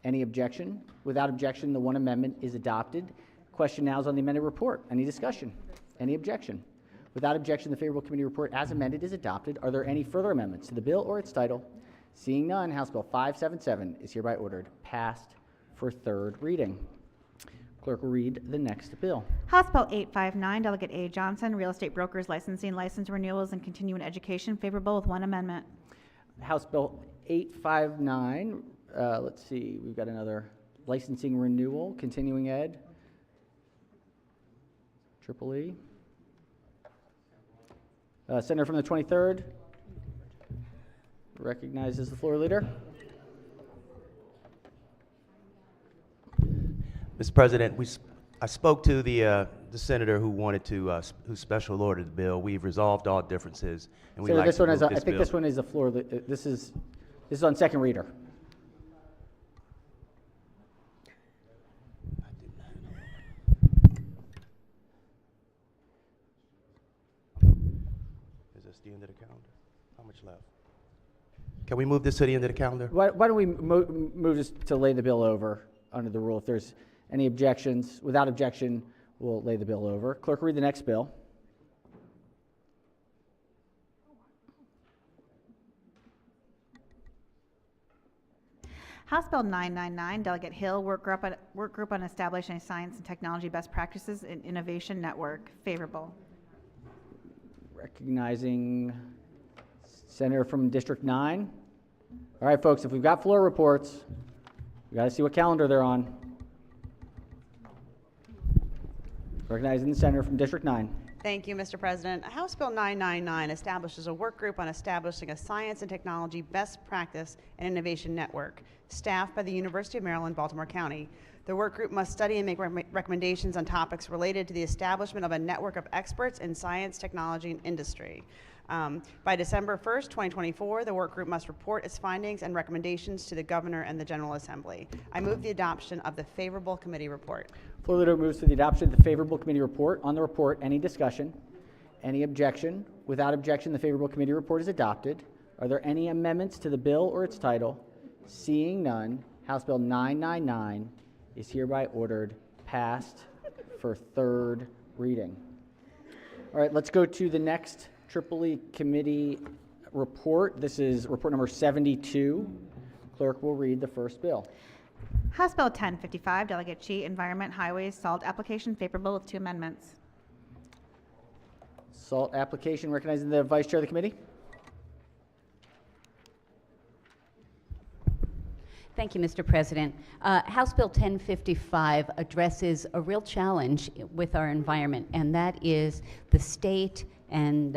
Any objection? Without objection, the one amendment is adopted. Question now is on the amended report. Any discussion? Any objection? Without objection, the favorable committee report as amended is adopted. Are there any further amendments to the bill or its title? Seeing none, House Bill 577 is hereby ordered passed for third reading. Clerk will read the next bill. House Bill 859, Delegate A. Johnson, Real Estate Brokers Licensing, License Renewals, and Continuing Education, favorable with one amendment. House Bill 859, let's see, we've got another licensing renewal, continuing ed, EEE. Senator from the 23rd recognizes the floor leader. Mr. President, I spoke to the senator who wanted to who special ordered the bill. We've resolved all differences, and we So like this to one is, move I this think bill. this one is the floor. This is on second reader. Is this the end of the calendar? How much left? Can we move this to the end of the calendar? Why don't we move this to lay the bill over under the rule? If there's any objections, without objection, we'll lay the bill over. Clerk, read the next bill. House Bill 999, Delegate Hill, Work Group on Establishing a Science and Technology Best Practices and Innovation Network, favorable. Recognizing Senator from District 9. All right, folks, if we've got floor reports, we got to see what calendar they're on. Recognizing the senator from District 9. Thank you, Mr. President. House Bill 999 establishes a work group on establishing a science and technology best practice and innovation network, staffed by the University of Maryland, Baltimore County. The work group must study and make recommendations on topics related to the establishment of a network of experts in science, technology, and industry. By December 1st, 2024, the work group must report its findings and recommendations to the Governor and the General Assembly. I move the adoption of the favorable committee report. Floor leader moves for the adoption of the favorable committee report. On the report, any discussion? Any objection? Without objection, the favorable committee report is adopted. Are there any amendments to the bill or its title? Seeing none, House Bill 999 is hereby ordered passed for third reading. All right, let's go to the next EEE committee report. This is report number 72. Clerk will read the first bill. House Bill 1055, Delegate Chi, Environment, Highways, Salt Application, favorable with 2 amendments. Salt application, recognizing the Vice Chair of the committee. Thank you, Mr. President. House Bill 1055 addresses a real challenge with our environment, and that is the state and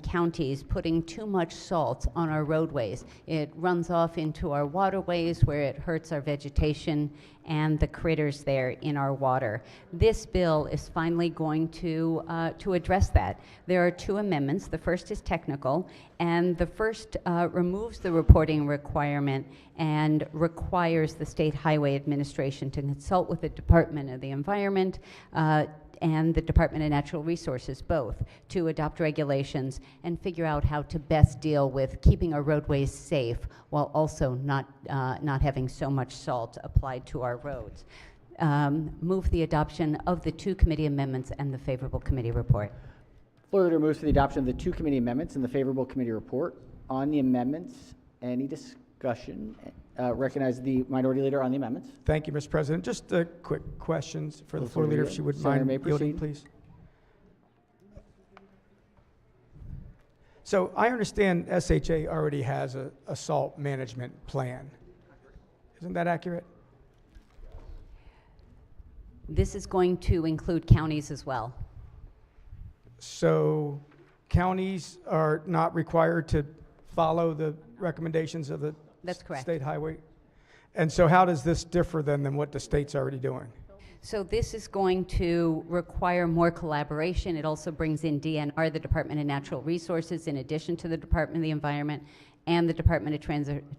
counties putting too much salt on our roadways. It runs off into our waterways where it hurts our vegetation and the critters there in our water. This bill is finally going to address that. There are 2 amendments. The first is technical, and the first removes the reporting requirement and requires the State Highway Administration to consult with the Department of the Environment and the Department of Natural Resources, both, to adopt regulations and figure out how to best deal with keeping our roadways safe while also not having so much salt applied to our roads. Move the adoption of the 2 committee amendments and the favorable committee report. Floor leader moves for the adoption of the 2 committee amendments and the favorable committee report. On the amendments, any discussion? Recognize the minority leader on the amendments. Thank you, Mr. President. Just quick questions for the Floor floor leader, leader. if she would Senator mind may yielding, proceed. please. So I understand SHA already has a salt management plan. Isn't that accurate? This is going to include counties as well. So counties are not required to follow the recommendations of the That's correct. state highway? And so how does this differ then than what the state's already doing? So this is going to require more collaboration. It also brings in DNR, the Department of Natural Resources, in addition to the Department of the Environment and the Department of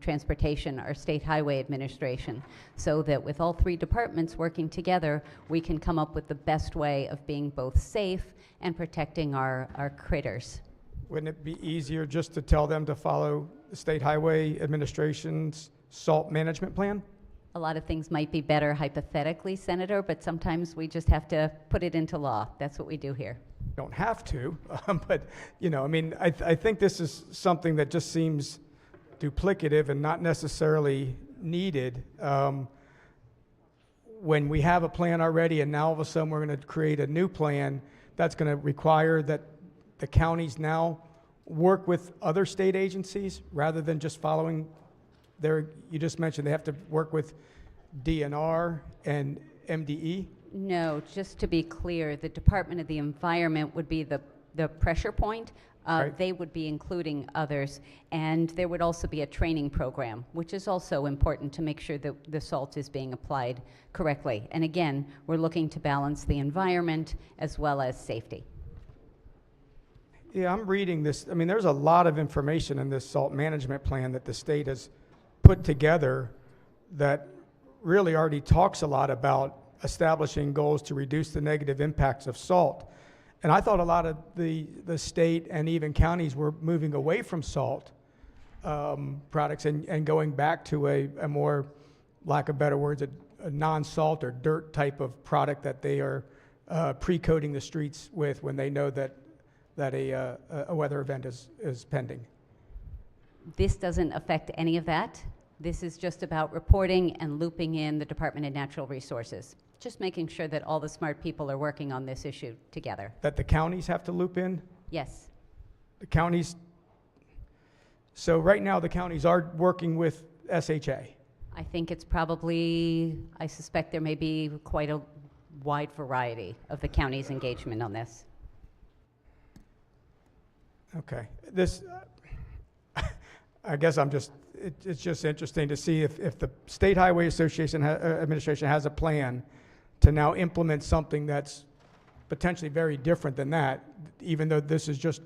Transportation, our State Highway Administration, so that with all 3 departments working together, we can come up with the best way of being both safe and protecting our critters. Wouldn't it be easier just to tell them to follow the State Highway Administration's salt management plan? A lot of things might be better hypothetically, Senator, but sometimes we just have to put it into law. That's what we do here. Don't have to, but, you know, I mean, I think this is something that just seems duplicative and not necessarily needed. When we have a plan already and now all of a sudden we're going to create a new plan, that's going to require that the counties now work with other state agencies rather than just following you just mentioned they have to work with DNR and MDE? No, just to be clear, the Department of the Environment would be the pressure point. Right. They would be including others, and there would also be a training program, which is also important to make sure that the salt is being applied correctly. And again, we're looking to balance the environment as well as safety. Yeah, I'm reading this. I mean, there's a lot of information in this salt management plan that the state has put together that really already talks a lot about establishing goals to reduce the negative impacts of salt. And I thought a lot of the state and even counties were moving away from salt products and going back to a more, lack of better words, a non-salt or dirt type of product that they are pre-coating the streets with when they know that a weather event is pending. This doesn't affect any of that. This is just about reporting and looping in the Department of Natural Resources. Just making sure that all the smart people are working on this issue together. That the counties have to loop in? Yes. The counties, so right now the counties are working with SHA. I think it's probably, I suspect there may be quite a wide variety of the county's engagement on this. Okay. This, I guess it's just interesting to see if the State Highway Association Administration has a plan to now implement something that's potentially very different than that, even though this is just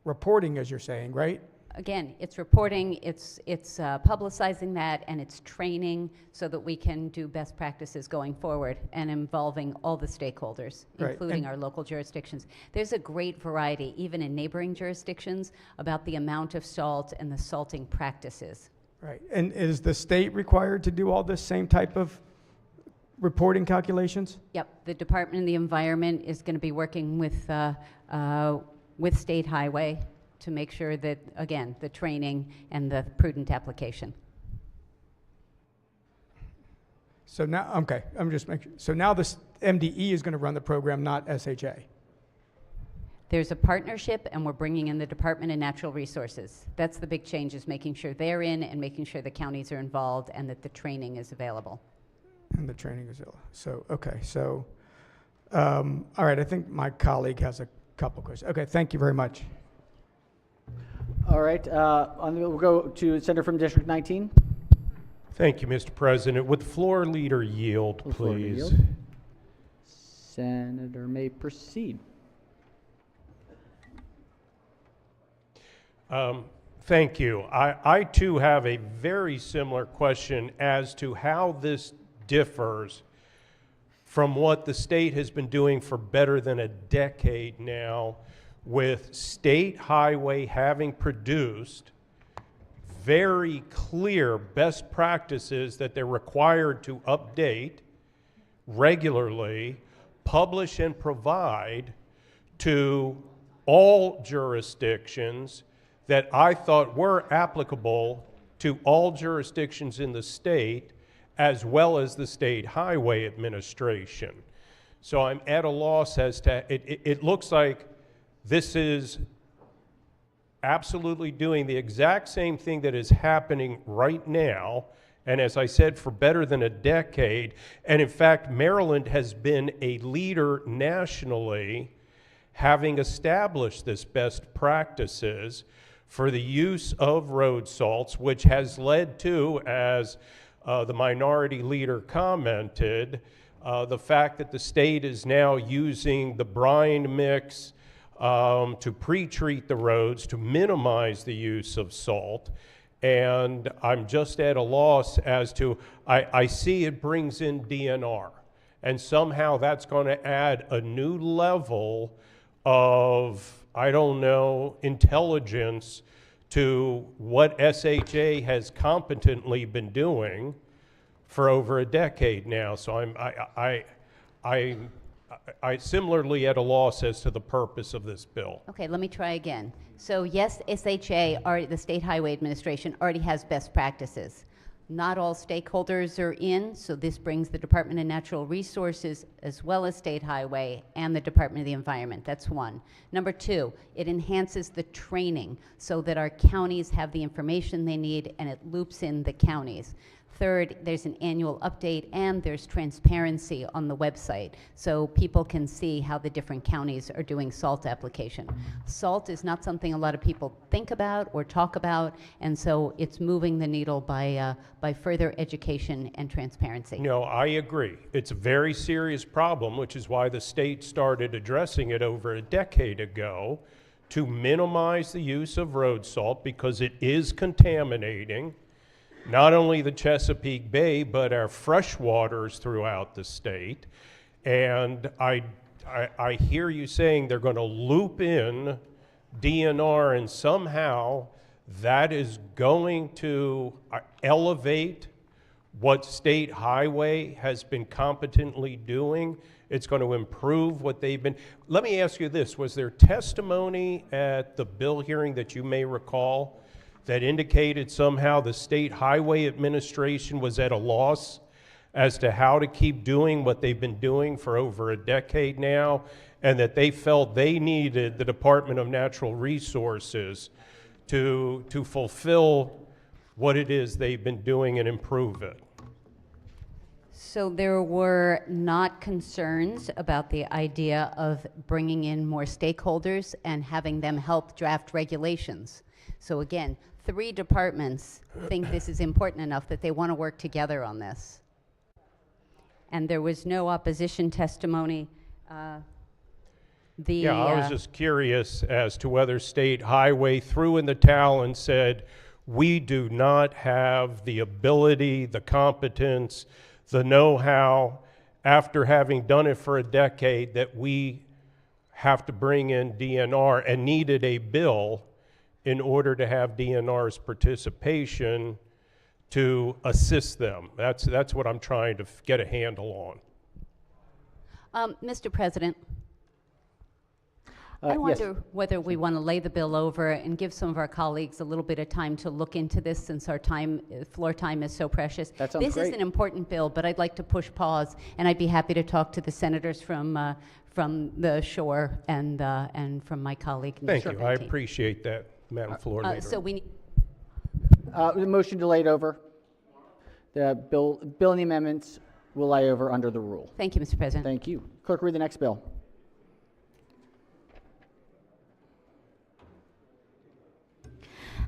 reporting, as you're saying, right? Again, it's reporting, it's publicizing that, and it's training so that we can do best practices going forward and involving all the stakeholders, Right. including And our local jurisdictions. There's a great variety, even in neighboring jurisdictions, about the amount of salt and the salting practices. Right. And is the state required to do all this same type of reporting calculations? Yep, the Department of the Environment is going to be working with State Highway to make sure that, again, the training and the prudent application. So now, okay, I'm just making, so now this MDE is going to run the program, not SHA. There's a partnership, and we're bringing in the Department of Natural Resources. That's the big change, is making sure they're in and making sure the counties are involved and that the training is available. And the training is ill. So, okay, so, all right, I think my colleague has a couple questions. Okay, thank you very much. All right, we'll go to Senator from District 19. Thank you, Mr. President. Would the floor leader yield, Floor leader please? yield. Senator may proceed. Thank you. I too have a very similar question as to how this differs from what the state has been doing for better than a decade now, with State Highway having produced very clear best practices that they're required to update regularly, publish and provide to all jurisdictions that I thought were applicable to all jurisdictions in the state, as well as the State Highway Administration. So I'm at a loss as to, it looks like this is absolutely doing the exact same thing that is happening right now, and as I said, for better than a decade. And in fact, Maryland has been a leader nationally, having established this best practices for the use of road salts, which has led to, as the minority leader commented, the fact that the state is now using the brine mix to pre-treat the roads to minimize the use of salt. And I'm just at a loss as to, I see it brings in DNR, and somehow that's going to add a new level of, I don't know, intelligence to what SHA has competently been doing for over a decade now. So I'm similarly at a loss as to the purpose of this bill. Okay, let me try again. So yes, SHA, the State Highway Administration, already has best practices. Not all stakeholders are in, so this brings the Department of Natural Resources as well as State Highway and the Department of the Environment. That's one. Number two, it enhances the training so that our counties have the information they need and it loops in the counties. Third, there's an annual update and there's transparency on the website so people can see how the different counties are doing salt application. Salt is not something a lot of people think about or talk about, and so it's moving the needle by further education and transparency. No, I agree. It's a very serious problem, which is why the state started addressing it over a decade ago to minimize the use of road salt because it is contaminating not only the Chesapeake Bay, but our freshwaters throughout the state. And I hear you saying they're going to loop in DNR, and somehow that is going to elevate what State Highway has been competently doing. It's going to improve what they've been. Let me ask you this. Was there testimony at the bill hearing that you may recall that indicated somehow the State Highway Administration was at a loss as to how to keep doing what they've been doing for over a decade now, and that they felt they needed the Department of Natural Resources to fulfill what it is they've been doing and improve it? So there were not concerns about the idea of bringing in more stakeholders and having them help draft regulations. So again, 3 departments think this is important enough that they want to work together on this. And there was no opposition testimony. I was just curious as to whether State Highway threw in the towel and said, we do not have the ability, the competence, the know-how, after having done it for a decade, that we have to bring in DNR, and needed a bill in order to have DNR's participation to assist them. That's what I'm trying to get a handle on. Mr. President. I Yes. wonder whether we want to lay the bill over and give some of our colleagues a little bit of time to look into this, since our time, floor time is so precious. That sounds This is great. an important bill, but I'd like to push pause, and I'd be happy to talk to the senators from the shore and from my colleague. Thank Mr. you. I Fenty. appreciate that, Madam Floor Leader. So we need. The motion to lay it over. The bill and the amendments will lie over under the rule. Thank you, Mr. President. Thank you. Clerk, read the next bill.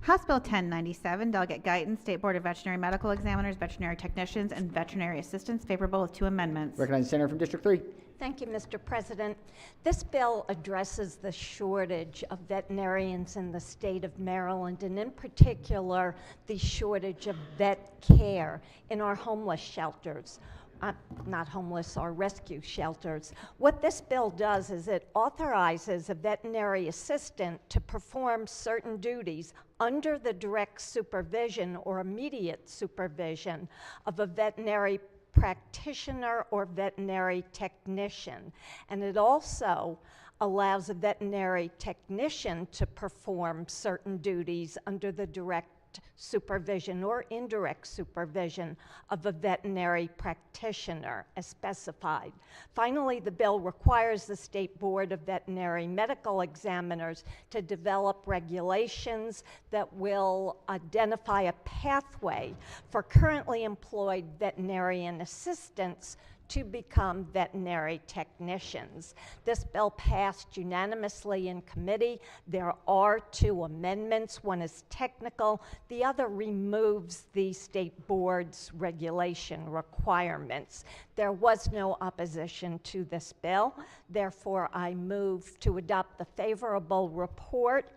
House Bill 1097, Delegate Guyton, State Board of Veterinary Medical Examiners, Veterinary Technicians, and Veterinary Assistants, favorable with 2 amendments. Recognize the senator from District 3. Thank you, Mr. President. This bill addresses the shortage of veterinarians in the state of Maryland, and in particular, the shortage of vet care in our homeless shelters. Not homeless, our rescue shelters. What this bill does is it authorizes a veterinary assistant to perform certain duties under the direct supervision or immediate supervision of a veterinary practitioner or veterinary technician. And it also allows a veterinary technician to perform certain duties under the direct supervision or indirect supervision of a veterinary practitioner as specified. Finally, the bill requires the State Board of Veterinary Medical Examiners to develop regulations that will identify a pathway for currently employed veterinarian assistants to become veterinary technicians. This bill passed unanimously in committee. There are 2 amendments. One is technical. The other removes the state board's regulation requirements. There was no opposition to this bill. Therefore, I move to adopt the favorable report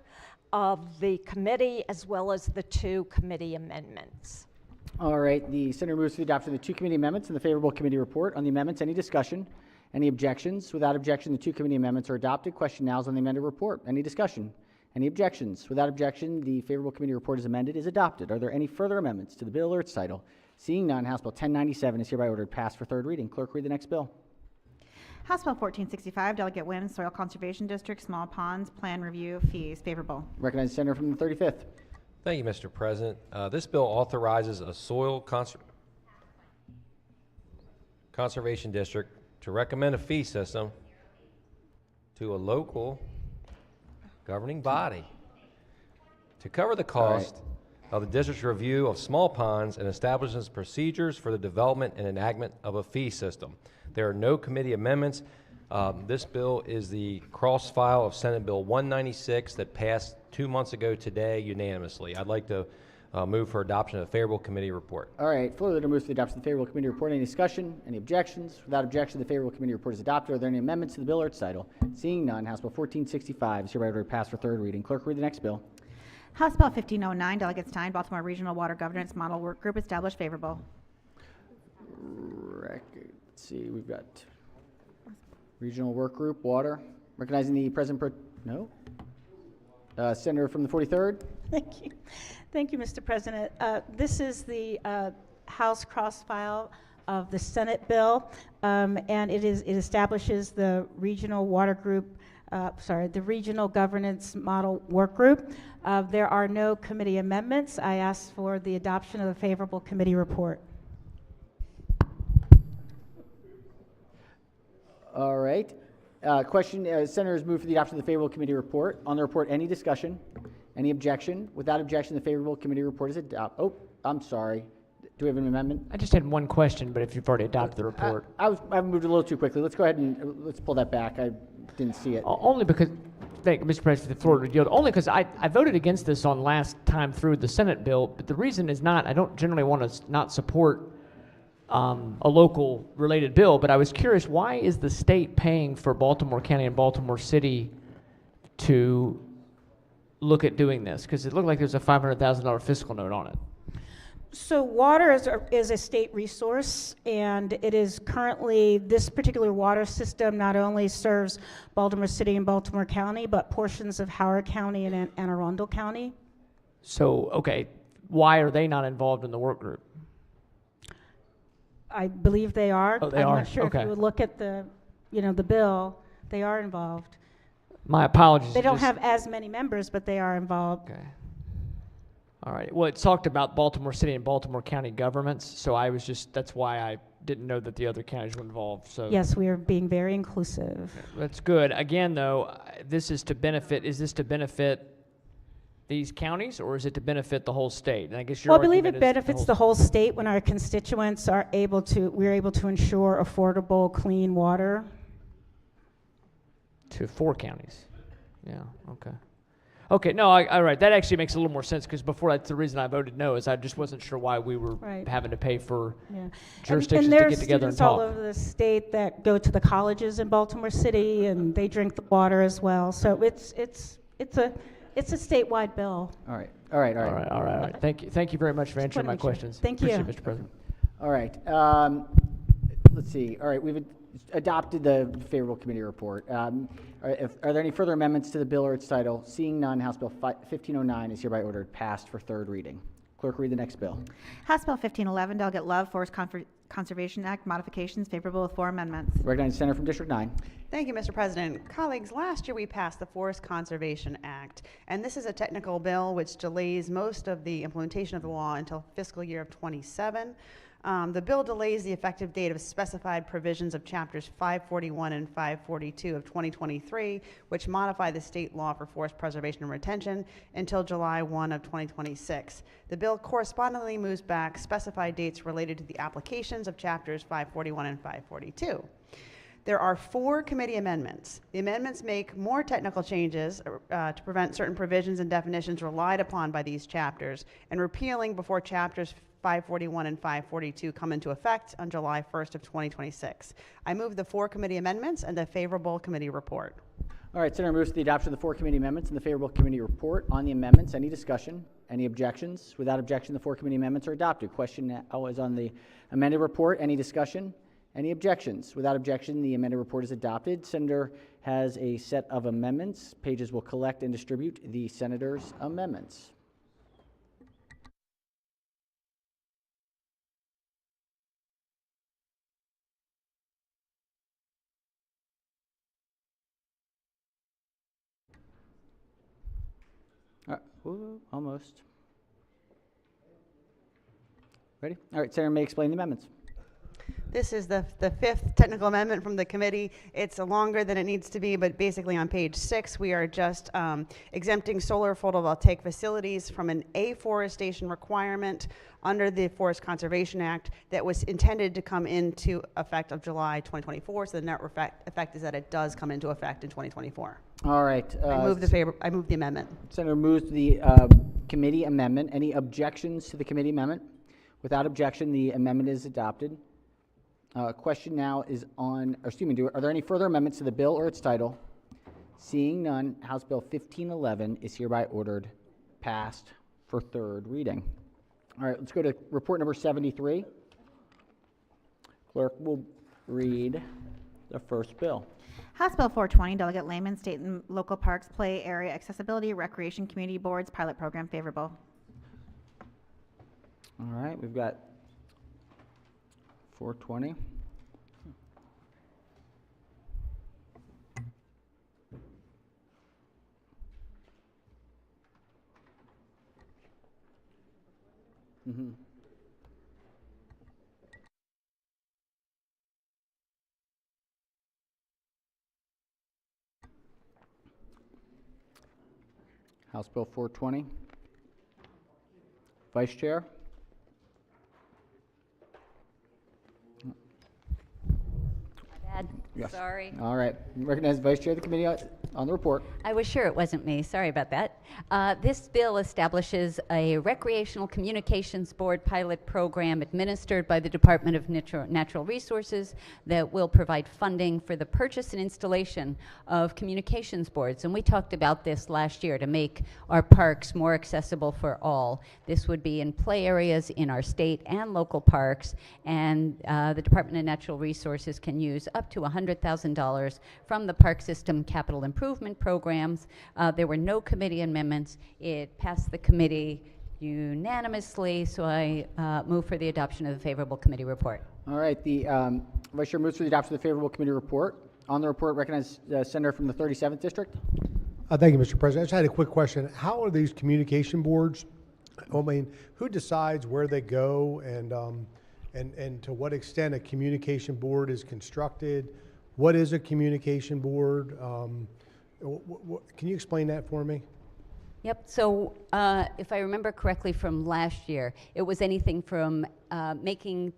of the committee as well as the 2 committee amendments. All right, the senator moves to the adoption of the 2 committee amendments and the favorable committee report. On the amendments, any discussion? Any objections? Without objection, the 2 committee amendments are adopted. Question now is on the amended report. Any discussion? Any objections? Without objection, the favorable committee report as amended is adopted. Are there any further amendments to the bill or its title? Seeing none, House Bill 1097 is hereby ordered passed for 3rd reading. Clerk, read the next bill. House Bill 1465, Delegate Wynn, Soil Conservation District, Small Ponds, Plan Review, Fees, favorable. Recognize the senator from the 35th. Thank you, Mr. President. This bill authorizes a soil conservation district to recommend a fee system to a local governing body to cover the cost of the district's review of small ponds and establishes procedures for the development and enactment of a fee system. There are no committee amendments. This bill is the cross file of Senate Bill 196 that passed 2 months ago today unanimously. I'd like to move for adoption of the favorable committee report. All right, floor leader moves to the adoption of the favorable committee report. Any discussion? Any objections? Without objection, the favorable committee report is adopted. Are there any amendments to the bill or its title? Seeing none, House Bill 1465 is hereby ordered passed for 3rd reading. Clerk, read the next bill. House Bill 1509, Delegate Stein, Baltimore Regional Water Governance Model Work Group, established, favorable. Let's see, we've got regional work group, water. Recognizing the President no? Senator from the 43rd. Thank you. Thank you, Mr. President. This is the House cross file of the Senate bill, and it establishes the regional water group, the regional governance model work group. There are no committee amendments. I ask for the adoption of the favorable committee report. All right. Question, senators move for the adoption of the favorable committee report. On the report, any discussion? Any objection? Without objection, the favorable committee report is adopted. Oh, I'm sorry. Do we have an amendment? I just had one question, but if you've already adopted the report. I moved a little too quickly. Let's go ahead and let's pull that back. I didn't see it. Only because, thank you, Mr. President, for the floor to yield. Only because I voted against this on last time through the Senate bill, but the reason is not, I don't generally want to not support a local related bill, but I was curious, why is the state paying for Baltimore County and Baltimore City to look at doing this? Because it looked like there's a $500,000 fiscal note on it. So water is a state resource, and it is currently, this particular water system not only serves Baltimore City and Baltimore County, but portions of Howard County and Anne Arundel County. So, okay, why are they not involved in the work group? I believe they are. Oh, they I'm are? not sure Okay. if you would look at the, the bill, they are involved. My apologies. They don't just- have as many members, but they are involved. Okay. All right. Well, it talked about Baltimore City and Baltimore County governments, so that's why I didn't know that the other counties were involved. So Yes, we are being very inclusive. that's good. Again, though, is this to benefit these counties, or is it to benefit the whole state? And I guess your Well, I believe argument it is benefits the whole state when our constituents we're able to ensure affordable, clean water. to 4 counties. Yeah, okay. Okay, no, all right, that actually makes a little more sense, because before, that's the reason I voted no, is I just wasn't sure why we were Right. having to pay for Yeah. jurisdictions and to there's get together and students all talk. over the state that go to the colleges in Baltimore City, and they drink the water as well. So it's a statewide bill. All right. All right. Thank you very much for answering wanted my to make sure. questions. Thank you. Appreciate it, Mr. President. All right. Let's see. All right, we've adopted the favorable committee report. Are there any further amendments to the bill or its title? Seeing none, House Bill 1509 is hereby ordered passed for third reading. Clerk, read the next bill. House Bill 1511, Delegate Love, Forest Conservation Act modifications, favorable with 4 amendments. Recognize the senator from District 9. Thank you, Mr. President. Colleagues, last year we passed the Forest Conservation Act, and this is a technical bill which delays most of the implementation of the law until fiscal year of '27. The bill delays the effective date of specified provisions of chapters 541 and 542 of 2023, which modify the state law for forest preservation and retention, until July 1 of 2026. The bill correspondingly moves back specified dates related to the applications of chapters 541 and 542. There are 4 committee amendments. The amendments make more technical changes to prevent certain provisions and definitions relied upon by these chapters, and repealing before chapters 541 and 542 come into effect on July 1st of 2026. I move the 4 committee amendments and the favorable committee report. All right, Senator moves to the adoption of the 4 committee amendments and the favorable committee report. On the amendments, any discussion? Any objections? Without objection, the 4 committee amendments are adopted. Question now is on the amended report. Any discussion? Any objections? Without objection, the amended report is adopted. Senator has a set of amendments. Pages will collect and distribute the senator's amendments. Ooh, almost. Ready? All right, Senator may explain the amendments. This is the 5th technical amendment from the committee. It's longer than it needs to be, but basically on page 6, we are just exempting solar photovoltaic facilities from an afforestation requirement under the Forest Conservation Act that was intended to come into effect of July 2024. So the net effect is that it does come into effect in 2024. All right. I move the amendment. Senator moves the committee amendment. Any objections to the committee amendment? Without objection, the amendment is adopted. Question now is on, or excuse me, are there any further amendments to the bill or its title? Seeing none, House Bill 1511 is hereby ordered passed for third reading. All right, let's go to report number 73. Clerk will read the first bill. House Bill 420, Delegate Lehman, State and Local Parks, Play Area Accessibility, Recreation Community Boards, Pilot Program, favorable. All right, we've got 420. Mm-hmm. House Bill 420. Vice Chair. Bad. Yes. Sorry. All right. Recognize Vice Chair of the committee on the report. I was sure it wasn't me. Sorry about that. This bill establishes a Recreational Communications Board pilot program administered by the Department of Natural Resources that will provide funding for the purchase and installation of communications boards. And we talked about this last year to make our parks more accessible for all. This would be in play areas in our state and local parks, and the Department of Natural Resources can use up to $100,000 from the Park System Capital Improvement Programs. There were no committee amendments. It passed the committee unanimously, so I move for the adoption of the favorable committee report. All right. The Vice Chair moves for the adoption of the favorable committee report. On the report, recognize Senator from the 37th District. Thank you, Mr. President. I just had a quick question. How are these communication boards? I mean, who decides where they go, and to what extent a communication board is constructed? What is a communication board? Can you explain that for me? Yep, so if I remember correctly from last year, it was anything from making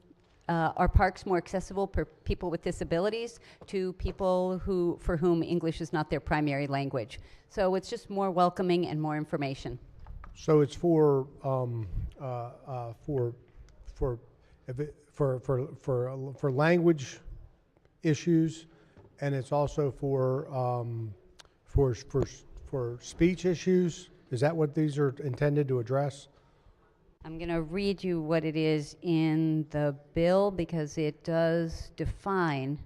our parks more accessible for people with disabilities to people for whom English is not their primary language. So it's just more welcoming and more information. So it's for language issues, and it's also for speech issues. Is that what these are intended to address? I'm going to read you what it is in the bill because it does define.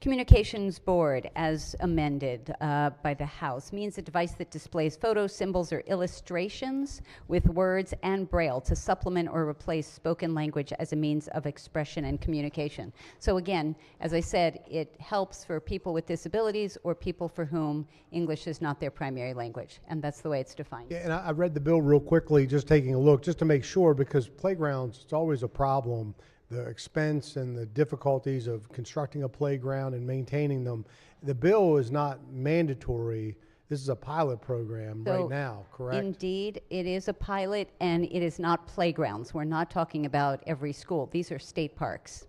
Communications Board, as amended by the House, means a device that displays photos, symbols, or illustrations with words and Braille to supplement or replace spoken language as a means of expression and communication. So again, as I said, it helps for people with disabilities or people for whom English is not their primary language, and that's the way it's defined. Yeah, and I read the bill real quickly, just taking a look, just to make sure, because playgrounds, it's always a problem. The expense and the difficulties of constructing a playground and maintaining them. The bill is not mandatory. This is a pilot program right now, correct? Indeed, it is a pilot, and it is not playgrounds. We're not talking about every school. These are state parks.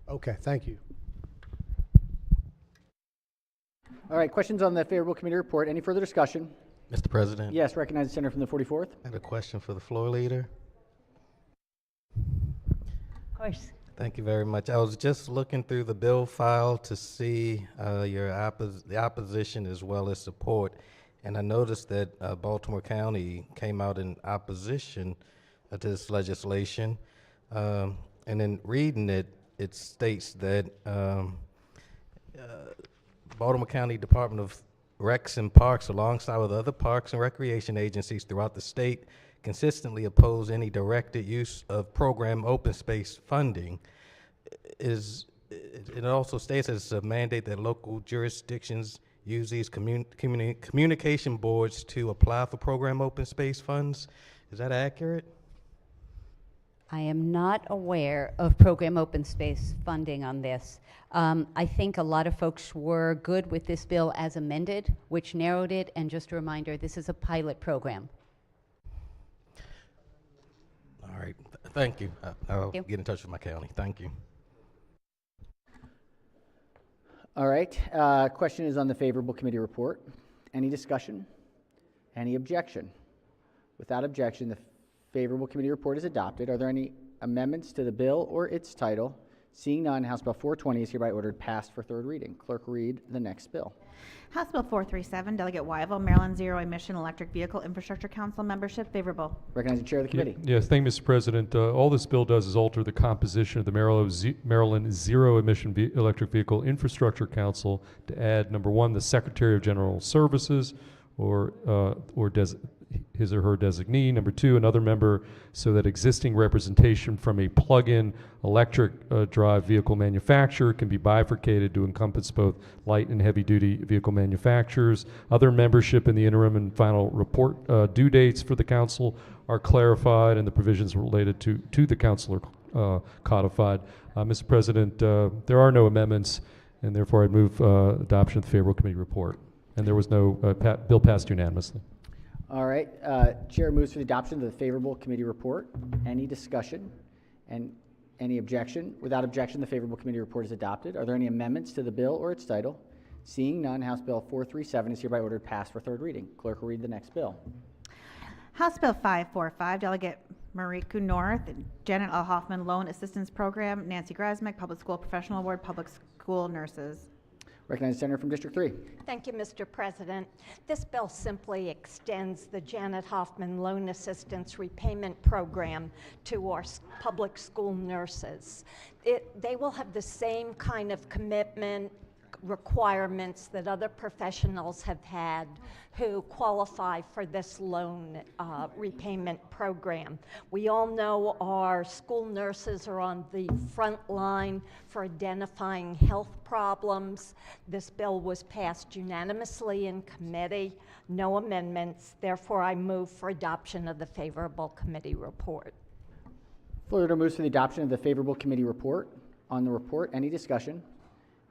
Okay, thank you. All right, questions on the favorable committee report. Any further discussion? Mr. President? Yes, recognize the senator from the 44th. I have a question for the floor leader. Of course. Thank you very much. I was just looking through the bill file to see the opposition as well as support, and I noticed that Baltimore County came out in opposition to this legislation. And in reading it, it states that Baltimore County Department of Recs and Parks, alongside with other parks and recreation agencies throughout the state, consistently oppose any directed use of program open space funding. It also states it's a mandate that local jurisdictions use these communication boards to apply for program open space funds. Is that accurate? I am not aware of program open space funding on this. I think a lot of folks were good with this bill as amended, which narrowed it, and just a reminder, this is a pilot program. All right, thank you. I'll get in touch with my county. Thank you. All right, question is on the favorable committee report. Any discussion? Any objection? Without objection, the favorable committee report is adopted. Are there any amendments to the bill or its title? Seeing none, House Bill 420 is hereby ordered passed for third reading. Clerk, read the next bill. House Bill 437, Delegate Wyville, Maryland Zero Emission Electric Vehicle Infrastructure Council membership, favorable. Recognize the chair of the committee. Yes, thank you, Mr. President. All this bill does is alter the composition of the Maryland Zero Emission Electric Vehicle Infrastructure Council to add, number one, the Secretary of General Services, or his or her designee. Number two, another member, so that existing representation from a plug-in electric drive vehicle manufacturer can be bifurcated to encompass both light and heavy-duty vehicle manufacturers. Other membership in the interim and final report due dates for the council are clarified, and the provisions related to the council are codified. Mr. President, there are no amendments, and therefore I move adoption of the favorable committee report. And there was no bill passed unanimously. All right, chair moves for the adoption of the favorable committee report. Any discussion and any objection? Without objection, the favorable committee report is adopted. Are there any amendments to the bill or its title? Seeing none, House Bill 437 is hereby ordered passed for third reading. Clerk will read the next bill. House Bill 545, Delegate Mariku North, Janet L. Hoffman Loan Assistance Program, Nancy Grasmick, Public School Professional Award, Public School Nurses. Recognize the senator from District 3. Thank you, Mr. President. This bill simply extends the Janet Hoffman Loan Assistance Repayment Program to our public school nurses. They will have the same kind of commitment requirements that other professionals have had who qualify for this loan repayment program. We all know our school nurses are on the front line for identifying health problems. This bill was passed unanimously in committee, no amendments. Therefore, I move for adoption of the favorable committee report. Floor leader moves for the adoption of the favorable committee report. On the report, any discussion?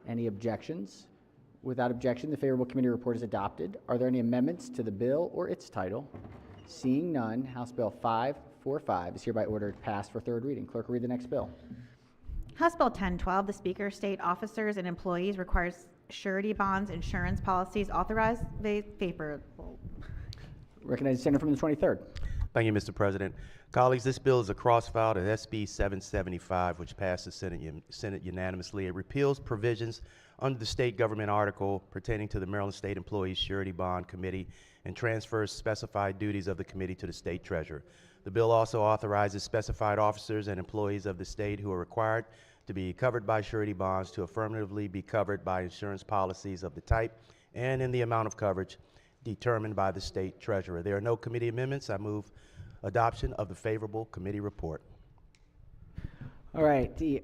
Any objections? Without objection, the favorable committee report is adopted. Are there any amendments to the bill or its title? Seeing none, House Bill 545 is hereby ordered passed for third reading. Clerk will read the next bill. House Bill 1012, the Speaker, state officers and employees requires surety bonds, insurance policies authorized favorable. Recognize the senator from the 23rd. Thank you, Mr. President. Colleagues, this bill is a cross-file to SB 775, which passed the Senate unanimously. It repeals provisions under the state government article pertaining to the Maryland State Employees Surety Bond Committee and transfers specified duties of the committee to the state treasurer. The bill also authorizes specified officers and employees of the state who are required to be covered by surety bonds to affirmatively be covered by insurance policies of the type and in the amount of coverage determined by the state treasurer. There are no committee amendments. I move adoption of the favorable committee report. All right, the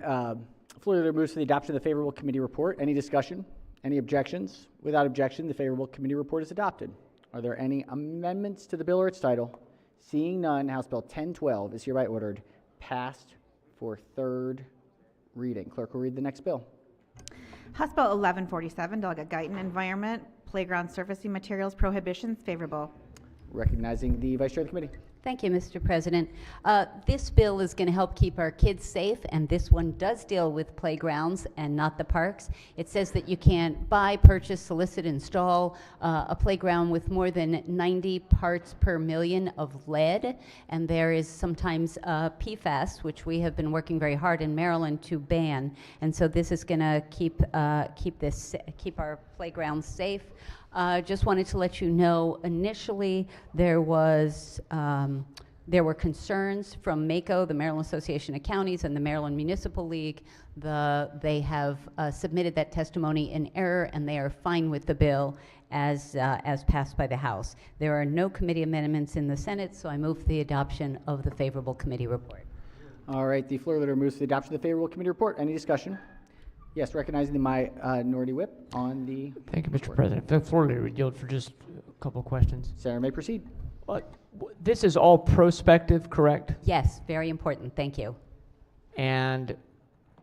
floor leader moves for the adoption of the favorable committee report. Any discussion? Any objections? Without objection, the favorable committee report is adopted. Are there any amendments to the bill or its title? Seeing none, House Bill 1012 is hereby ordered passed for third reading. Clerk will read the next bill. House Bill 1147, Delegate Guyton, Environment, Playground Surfacing Materials Prohibitions, favorable. Recognizing the Vice Chair of the Committee. Thank you, Mr. President. This bill is going to help keep our kids safe, and this one does deal with playgrounds and not the parks. It says that you can't buy, purchase, solicit, install a playground with more than 90 parts per million of lead, and there is sometimes PFAS, which we have been working very hard in Maryland to ban, and so this is going to keep our playgrounds safe. Just wanted to let you know, initially there were concerns from MACO, the Maryland Association of Counties, and the Maryland Municipal League. They have submitted that testimony in error, and they are fine with the bill as passed by the House. There are no committee amendments in the Senate, so I move for the adoption of the favorable committee report. All right, the floor leader moves for the adoption of the favorable committee report. Any discussion? Yes, recognizing the minority whip on the. Thank you, Mr. President. The floor leader would yield for just a couple of questions. Senator may proceed. This is all prospective, correct? Yes, very important. Thank you. And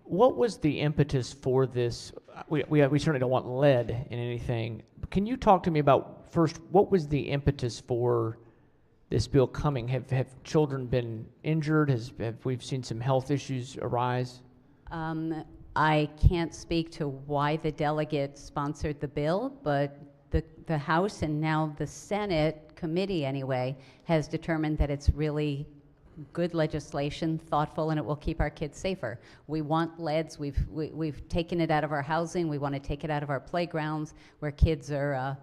what was the impetus for this? We certainly don't want lead in anything. Can you talk to me about, first, what was the impetus for this bill coming? Have children been injured? Have we seen some health issues arise? I can't speak to why the delegate sponsored the bill, but the House and now the Senate committee anyway has determined that it's really good legislation, thoughtful, and it will keep our kids safer. We want leads. We've taken it out of our housing. We want to take it out of our playgrounds where kids are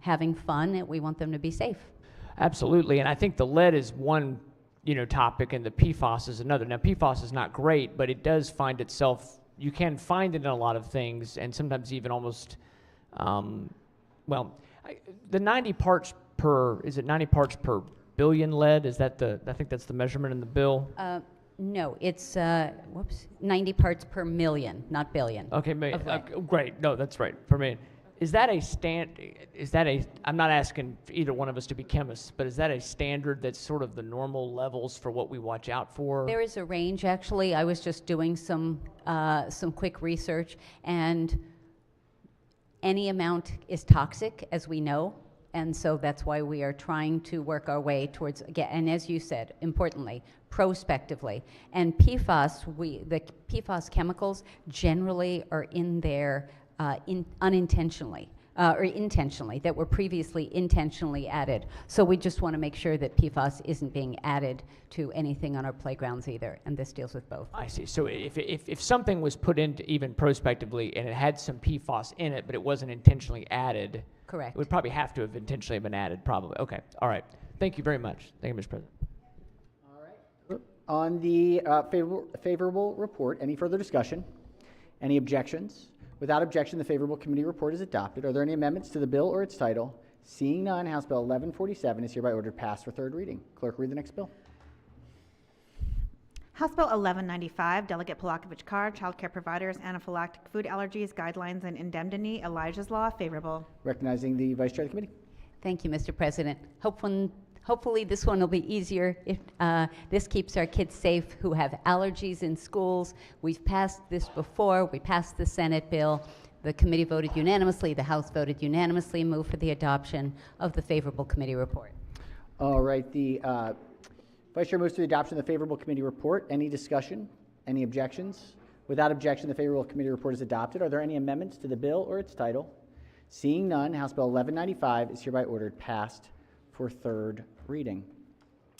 having fun, and we want them to be safe. Absolutely, and I think the lead is one topic, and the PFAS is another. Now, PFAS is not great, but it does find itself, you can find it in a lot of things, and sometimes even almost, the 90 parts per, is it 90 parts per billion lead? Is that I think that's the measurement in the bill? No, it's, 90 parts per million, not billion. Okay, great, no, that's right, per million. Is that I'm not asking for either one of us to be chemists, but is that a standard that's sort of the normal levels for what we watch out for? There is a range, actually. I was just doing some quick research, and any amount is toxic, as we know, and so that's why we are trying to work our way towards, again, and as you said, importantly, prospectively. And PFAS, the PFAS chemicals generally are in there unintentionally or intentionally, that were previously intentionally added. So we just want to make sure that PFAS isn't being added to anything on our playgrounds either, and this deals with both. I see. So if something was put into even prospectively and it had some PFAS in it, but it wasn't intentionally added, correct, it would probably have to have intentionally been added, probably. Okay, all right. Thank you very much. Thank you, Mr. President. All right. On the favorable report, any further discussion? Any objections? Without objection, the favorable committee report is adopted. Are there any amendments to the bill or its title? Seeing none, House Bill 1147 is hereby ordered passed for third reading. Clerk, read the next bill. House Bill 1195, Delegate Palakovich Carr, Child Care Providers, Anaphylactic Food Allergies, Guidelines and Indemnity, Elijah's Law, favorable. Recognizing the Vice Chair of the committee. Thank you, Mr. President. Hopefully this one will be easier. If this keeps our kids safe who have allergies in schools. We've passed this before. We passed the Senate bill. The committee voted unanimously. The House voted unanimously. Move for the adoption of the favorable committee report. All right, the Vice Chair moves to the adoption of the favorable committee report. Any discussion? Any objections? Without objection, the favorable committee report is adopted. Are there any amendments to the bill or its title? Seeing none, House Bill 1195 is hereby ordered passed for third reading.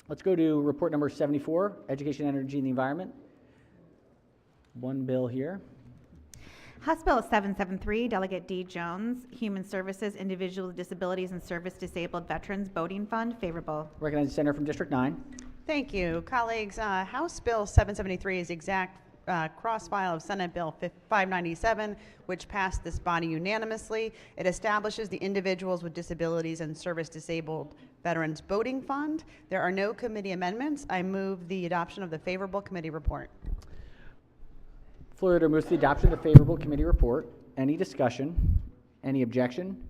Let's go to report number 74, Education, Energy, and the Environment. One bill here. House Bill 773, Delegate D. Jones, Human Services, Individuals with Disabilities and Service Disabled Veterans Voting Fund, favorable. Recognize the senator from District 9. Thank you. Colleagues, House Bill 773 is the exact cross-file of Senate Bill 597, which passed this body unanimously. It establishes the Individuals with Disabilities and Service Disabled Veterans Voting Fund. There are no committee amendments. I move the adoption of the favorable committee report. Floor leader moves to the adoption of the favorable committee report. Any discussion? Any objection?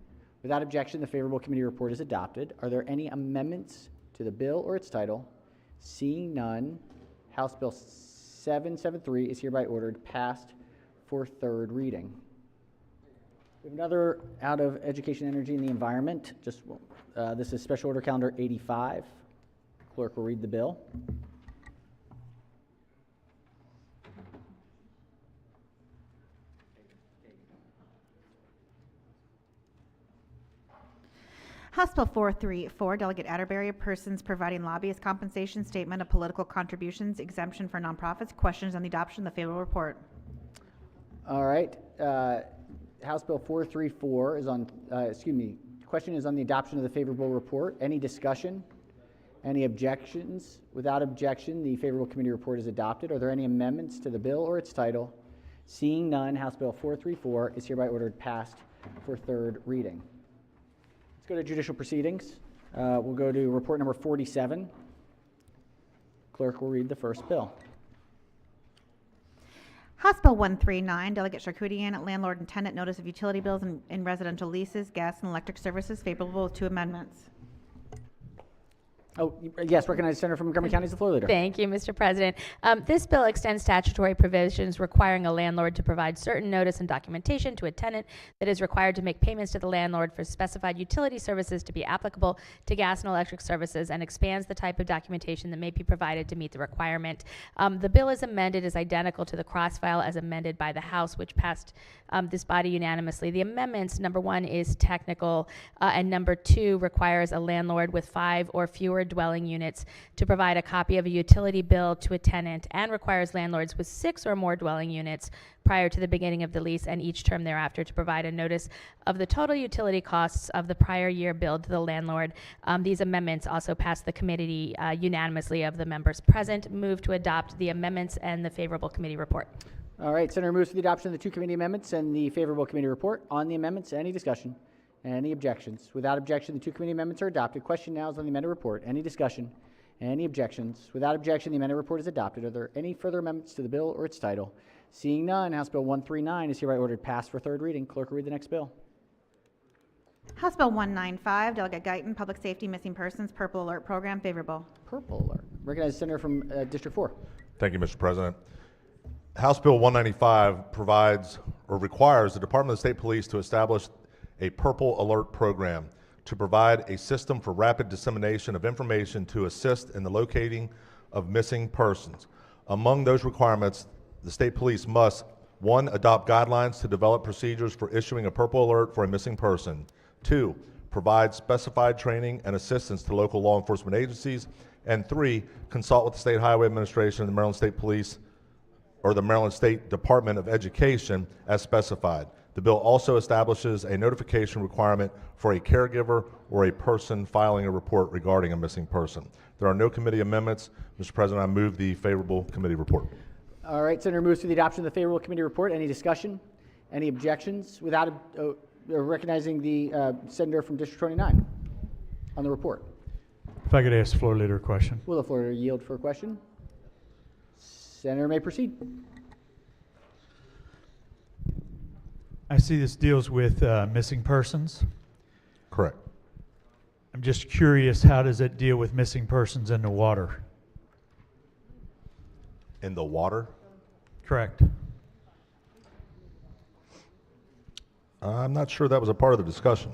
Without objection, the favorable committee report is adopted. Are there any amendments to the bill or its title? Seeing none, House Bill 773 is hereby ordered passed for third reading. We have another out of Education, Energy, and the Environment. This is Special Order Calendar 85. Clerk will read the bill. House Bill 434, Delegate Atterbury, Persons Providing Lobbyist Compensation, Statement of Political Contributions, Exemption for Nonprofits. Questions on the adoption of the favorable report. All right. House Bill 434 is on, question is on the adoption of the favorable report. Any discussion? Any objections? Without objection, the favorable committee report is adopted. Are there any amendments to the bill or its title? Seeing none, House Bill 434 is hereby ordered passed for third reading. Let's go to judicial proceedings. We'll go to report number 47. Clerk will read the first bill. House Bill 139, Delegate Charcudian, Landlord and Tenant Notice of Utility Bills and Residential Leases, Gas and Electric Services, favorable with two amendments. Oh, yes, recognize the senator from Montgomery County as the floor leader. Thank you, Mr. President. This bill extends statutory provisions requiring a landlord to provide certain notice and documentation to a tenant that is required to make payments to the landlord for specified utility services to be applicable to gas and electric services, and expands the type of documentation that may be provided to meet the requirement. The bill is amended, is identical to the cross-file as amended by the House, which passed this body unanimously. The amendments, number one, is technical, and number two requires a landlord with 5 or fewer dwelling units to provide a copy of a utility bill to a tenant, and requires landlords with 6 or more dwelling units prior to the beginning of the lease and each term thereafter to provide a notice of the total utility costs of the prior year billed to the landlord. These amendments also passed the committee unanimously of the members present. Move to adopt the amendments and the favorable committee report. All right, Senator moves to the adoption of the two committee amendments and the favorable committee report. On the amendments, any discussion? Any objections? Without objection, the two committee amendments are adopted. Question now is on the amended report. Any discussion? Any objections? Without objection, the amended report is adopted. Are there any further amendments to the bill or its title? Seeing none, House Bill 139 is hereby ordered passed for third reading. Clerk will read the next bill. House Bill 195, Delegate Guyton, Public Safety Missing Persons Purple Alert Program, favorable. Purple Alert. Recognize the senator from District 4. Thank you, Mr. President. House Bill 195 provides or requires the Department of State Police to establish a Purple Alert program to provide a system for rapid dissemination of information to assist in the locating of missing persons. Among those requirements, the state police must, 1, adopt guidelines to develop procedures for issuing a Purple Alert for a missing person. 2, provide specified training and assistance to local law enforcement agencies. And 3, consult with the State Highway Administration and the Maryland State Police or the Maryland State Department of Education as specified. The bill also establishes a notification requirement for a caregiver or a person filing a report regarding a missing person. There are no committee amendments. Mr. President, I move the favorable committee report. All right, Senator moves to the adoption of the favorable committee report. Any discussion? Any objections? Without recognizing the senator from District 29 on the report. If I could ask the floor leader a question. Will the floor leader yield for a question? Senator may proceed. I see this deals with missing persons. Correct. I'm just curious, how does it deal with missing persons in the water? In the water? Correct. I'm not sure that was a part of the discussion.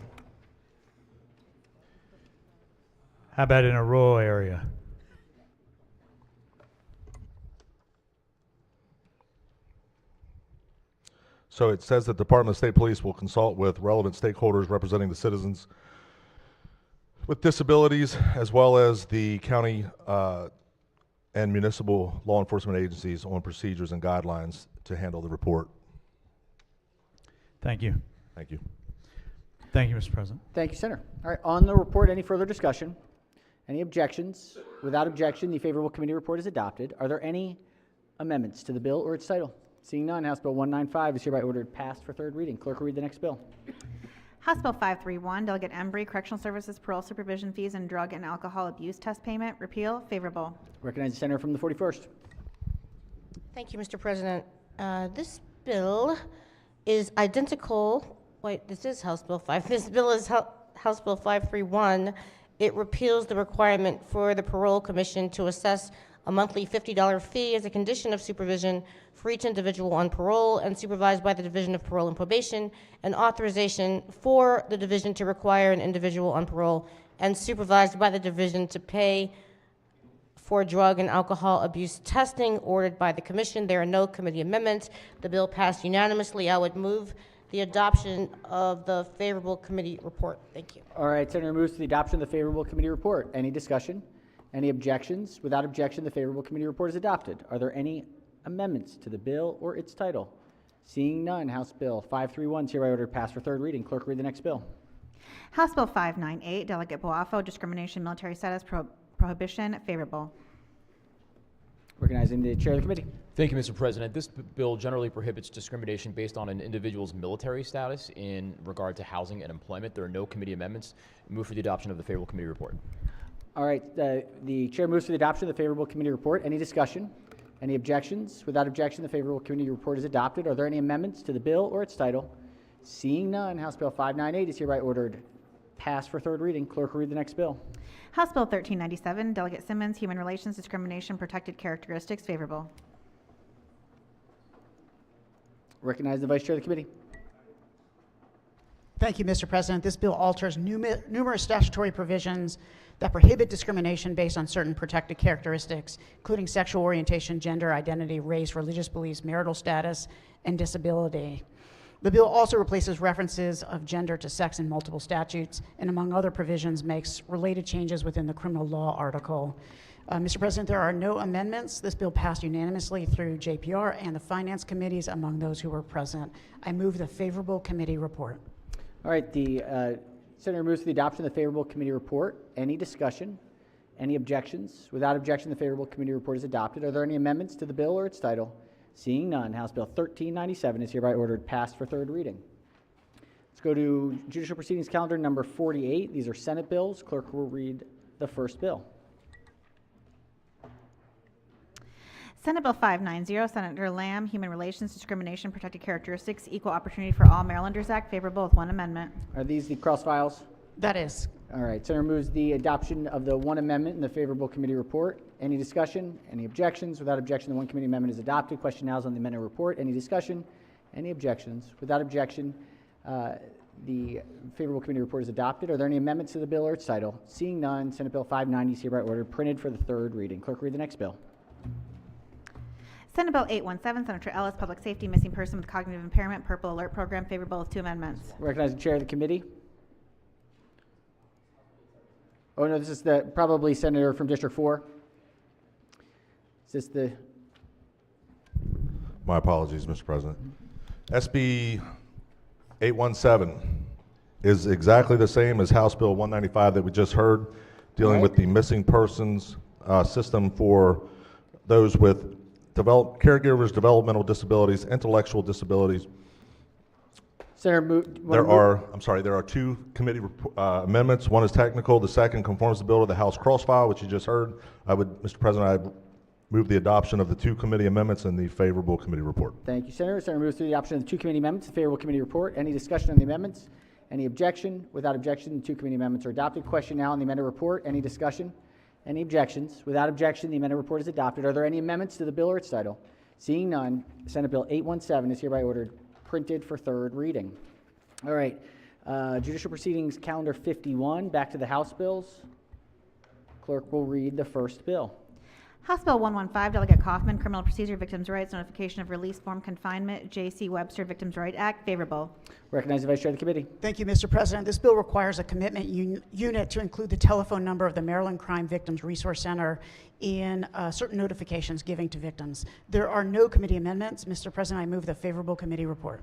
How about in a rural area? So it says that the Department of State Police will consult with relevant stakeholders representing the citizens with disabilities, as well as the county and municipal law enforcement agencies on procedures and guidelines to handle the report. Thank you. Thank you. Thank you, Mr. President. Thank you, Senator. All right, on the report, any further discussion? Any objections? Without objection, the favorable committee report is adopted. Are there any amendments to the bill or its title? Seeing none, House Bill 195 is hereby ordered passed for third reading. Clerk will read the next bill. House Bill 531, Delegate Embry, Correctional Services, Parole Supervision Fees, and Drug and Alcohol Abuse Test Payment, repeal, favorable. Recognize the senator from the 41st. Thank you, Mr. President. This bill is identical. Wait, this is House Bill 5. This bill is House Bill 531. It repeals the requirement for the Parole Commission to assess a monthly $50 fee as a condition of supervision for each individual on parole and supervised by the Division of Parole and Probation, and authorization for the division to require an individual on parole and supervised by the division to pay for drug and alcohol abuse testing ordered by the commission. There are no committee amendments. The bill passed unanimously. I would move the adoption of the favorable committee report. Thank you. All right, Senator moves to the adoption of the favorable committee report. Any discussion? Any objections? Without objection, the favorable committee report is adopted. Are there any amendments to the bill or its title? Seeing none, House Bill 531 is hereby ordered passed for third reading. Clerk, read the next bill. House Bill 598, Delegate Boafo, Discrimination, Military Status, Prohibition, favorable. Recognizing the chair of the committee. Thank you, Mr. President. This bill generally prohibits discrimination based on an individual's military status in regard to housing and employment. There are no committee amendments. Move for the adoption of the favorable committee report. All right, the chair moves for the adoption of the favorable committee report. Any discussion? Any objections? Without objection, the favorable committee report is adopted. Are there any amendments to the bill or its title? Seeing none, House Bill 598 is hereby ordered passed for third reading. Clerk will read the next bill. House Bill 1397, Delegate Simmons, Human Relations, Discrimination, Protected Characteristics, favorable. Recognize the vice chair of the committee. Thank you, Mr. President. This bill alters numerous statutory provisions that prohibit discrimination based on certain protected characteristics, including sexual orientation, gender identity, race, religious beliefs, marital status, and disability. The bill also replaces references of gender to sex in multiple statutes, and among other provisions, makes related changes within the criminal law article. Mr. President, there are no amendments. This bill passed unanimously through JPR and the Finance Committees among those who were present. I move the favorable committee report. All right, the senator moves to the adoption of the favorable committee report. Any discussion? Any objections? Without objection, the favorable committee report is adopted. Are there any amendments to the bill or its title? Seeing none, House Bill 1397 is hereby ordered passed for third reading. Let's go to Judicial Proceedings Calendar number 48. These are Senate bills. Clerk will read the first bill. Senate Bill 590, Senator Lamb, Human Relations, Discrimination, Protected Characteristics, Equal Opportunity for All Marylanders Act, favorable with one amendment. Are these the cross files? That is. All right, Senator moves the adoption of the one amendment in the favorable committee report. Any discussion? Any objections? Without objection, the one committee amendment is adopted. Question now is on the amendment report. Any discussion? Any objections? Without objection, the favorable committee report is adopted. Are there any amendments to the bill or its title? Seeing none, Senate Bill 590 is hereby ordered printed for the third reading. Clerk, read the next bill. Senate Bill 817, Senator Ellis, Public Safety, Missing Person with Cognitive Impairment, Purple Alert Program, favorable with two amendments. Recognize the chair of the committee. Oh no, this is the probably senator from District 4. Is this the? My apologies, Mr. President. SB 817 is exactly the same as House Bill 195 that we just heard, dealing with the missing persons system for those with caregivers, developmental disabilities, intellectual disabilities, Senator There are two committee amendments. One is technical. The second conforms the bill to the House cross file, which you just heard. Mr. President, I move the adoption of the two committee amendments and the favorable committee report. Thank you, Senator. Senator moves through the adoption of the two committee amendments, the favorable committee report. Any discussion on the amendments? Any objection? Without objection, the two committee amendments are adopted. Question now on the amended report. Any discussion? Any objections? Without objection, the amended report is adopted. Are there any amendments to the bill or its title? Seeing none, Senate Bill 817 is hereby ordered printed for third reading. All right, judicial proceedings calendar 51, back to the House bills. Clerk will read the first bill. House Bill 115, Delegate Kaufman, Criminal Procedure, Victims' Rights, Notification of Release Form Confinement, J.C. Webster Victims' Right Act, favorable. Recognize the Vice Chair of the Committee. Thank you, Mr. President. This bill requires a commitment unit to include the telephone number of the Maryland Crime Victims Resource Center in certain notifications given to victims. There are no committee amendments. Mr. President, I move the favorable committee report.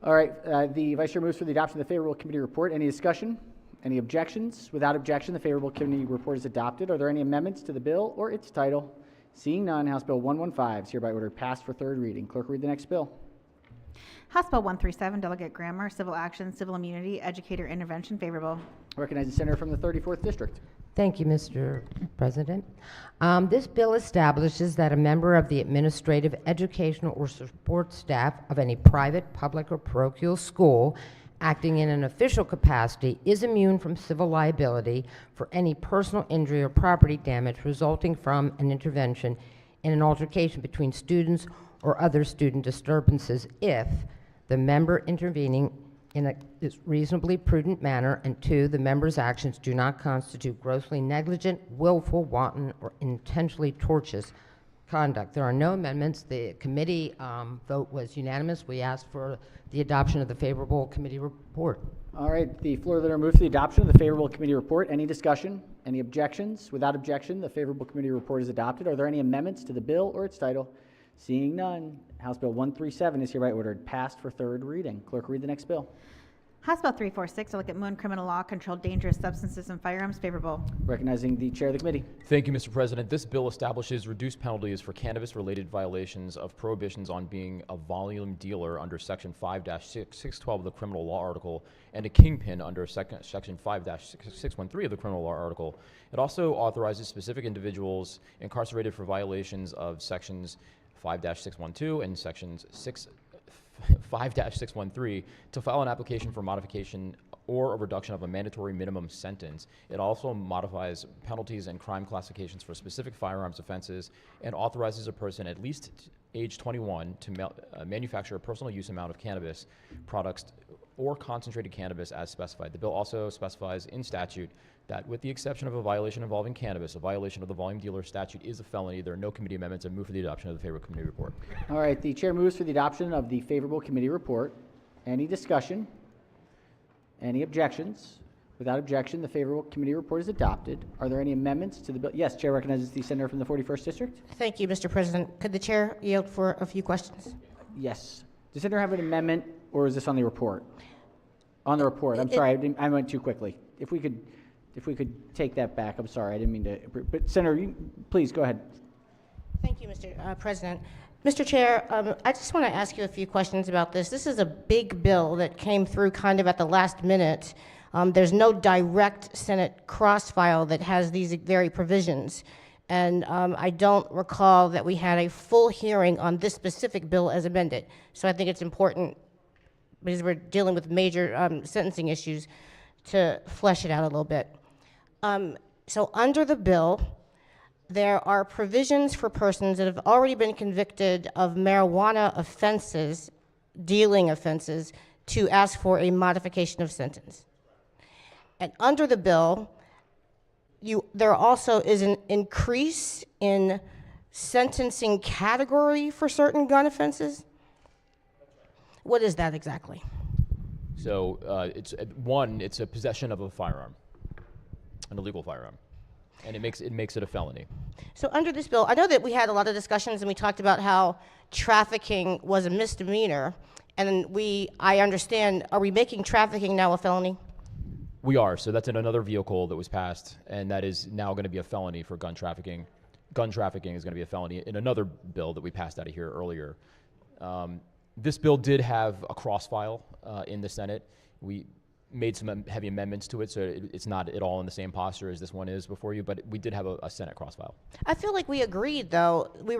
All right, the Vice Chair moves for the adoption of the favorable committee report. Any discussion? Any objections? Without objection, the favorable committee report is adopted. Are there any amendments to the bill or its title? Seeing none, House Bill 115 is hereby ordered passed for third reading. Clerk, read the next bill. House Bill 137, Delegate Grammar, Civil Action, Civil Immunity, Educator Intervention, favorable. Recognize the senator from the 34th District. Thank you, Mr. President. This bill establishes that a member of the administrative, educational, or support staff of any private, public, or parochial school acting in an official capacity is immune from civil liability for any personal injury or property damage resulting from an intervention in an altercation between students or other student disturbances if the member intervening in a reasonably prudent manner, and two, the member's actions do not constitute grossly negligent, willful, wanton, or intentionally tortious conduct. There are no amendments. The committee vote was unanimous. We ask for the adoption of the favorable committee report. All right, the floor leader moves to the adoption of the favorable committee report. Any discussion? Any objections? Without objection, the favorable committee report is adopted. Are there any amendments to the bill or its title? Seeing none, House Bill 137 is hereby ordered passed for third reading. Clerk, read the next bill. House Bill 346, Delegate Moon, Criminal Law, Controlled Dangerous Substances and Firearms, favorable. Recognizing the chair of the committee. Thank you, Mr. President. This bill establishes reduced penalties for cannabis-related violations of prohibitions on being a volume dealer under Section 5-612 of the Criminal Law Article and a kingpin under Section 5-613 of the Criminal Law Article. It also authorizes specific individuals incarcerated for violations of Sections 5-612 and Sections 5-613 to file an application for modification or a reduction of a mandatory minimum sentence. It also modifies penalties and crime classifications for specific firearms offenses and authorizes a person at least age 21 to manufacture a personal use amount of cannabis products or concentrated cannabis as specified. The bill also specifies in statute that with the exception of a violation involving cannabis, a violation of the volume dealer statute is a felony. There are no committee amendments. I move for the adoption of the favorable committee report. All right, the chair moves for the adoption of the favorable committee report. Any discussion? Any objections? Without objection, the favorable committee report is adopted. Are there any amendments to the bill? Yes, chair recognizes the senator from the 41st District. Thank you, Mr. President. Could the chair yield for a few questions? Yes. Does the senator have an amendment, or is this on the report? On the report. I'm sorry, I went too quickly. If we could take that back. I'm sorry, I didn't mean to. But Senator, please go ahead. Thank you, Mr. President. Mr. Chair, I just want to ask you a few questions about this. This is a big bill that came through kind of at the last minute. There's no direct Senate cross-file that has these very provisions. And I don't recall that we had a full hearing on this specific bill as amended. So I think it's important, because we're dealing with major sentencing issues, to flesh it out a little bit. So under the bill, there are provisions for persons that have already been convicted of marijuana offenses, dealing offenses, to ask for a modification of sentence. And under the bill, there also is an increase in sentencing category for certain gun offenses. What is that exactly? So it's a possession of a firearm, an illegal firearm, and it makes it a felony. So under this bill, I know that we had a lot of discussions and we talked about how trafficking was a misdemeanor, and I understand, are we making trafficking now a felony? We are. So that's in another vehicle that was passed, and that is now going to be a felony for gun trafficking. Gun trafficking is going to be a felony in another bill that we passed out of here earlier. This bill did have a cross-file in the Senate. We made some heavy amendments to it, so it's not at all in the same posture as this one is before you, but we did have a Senate cross-file. I feel like we agreed, though. We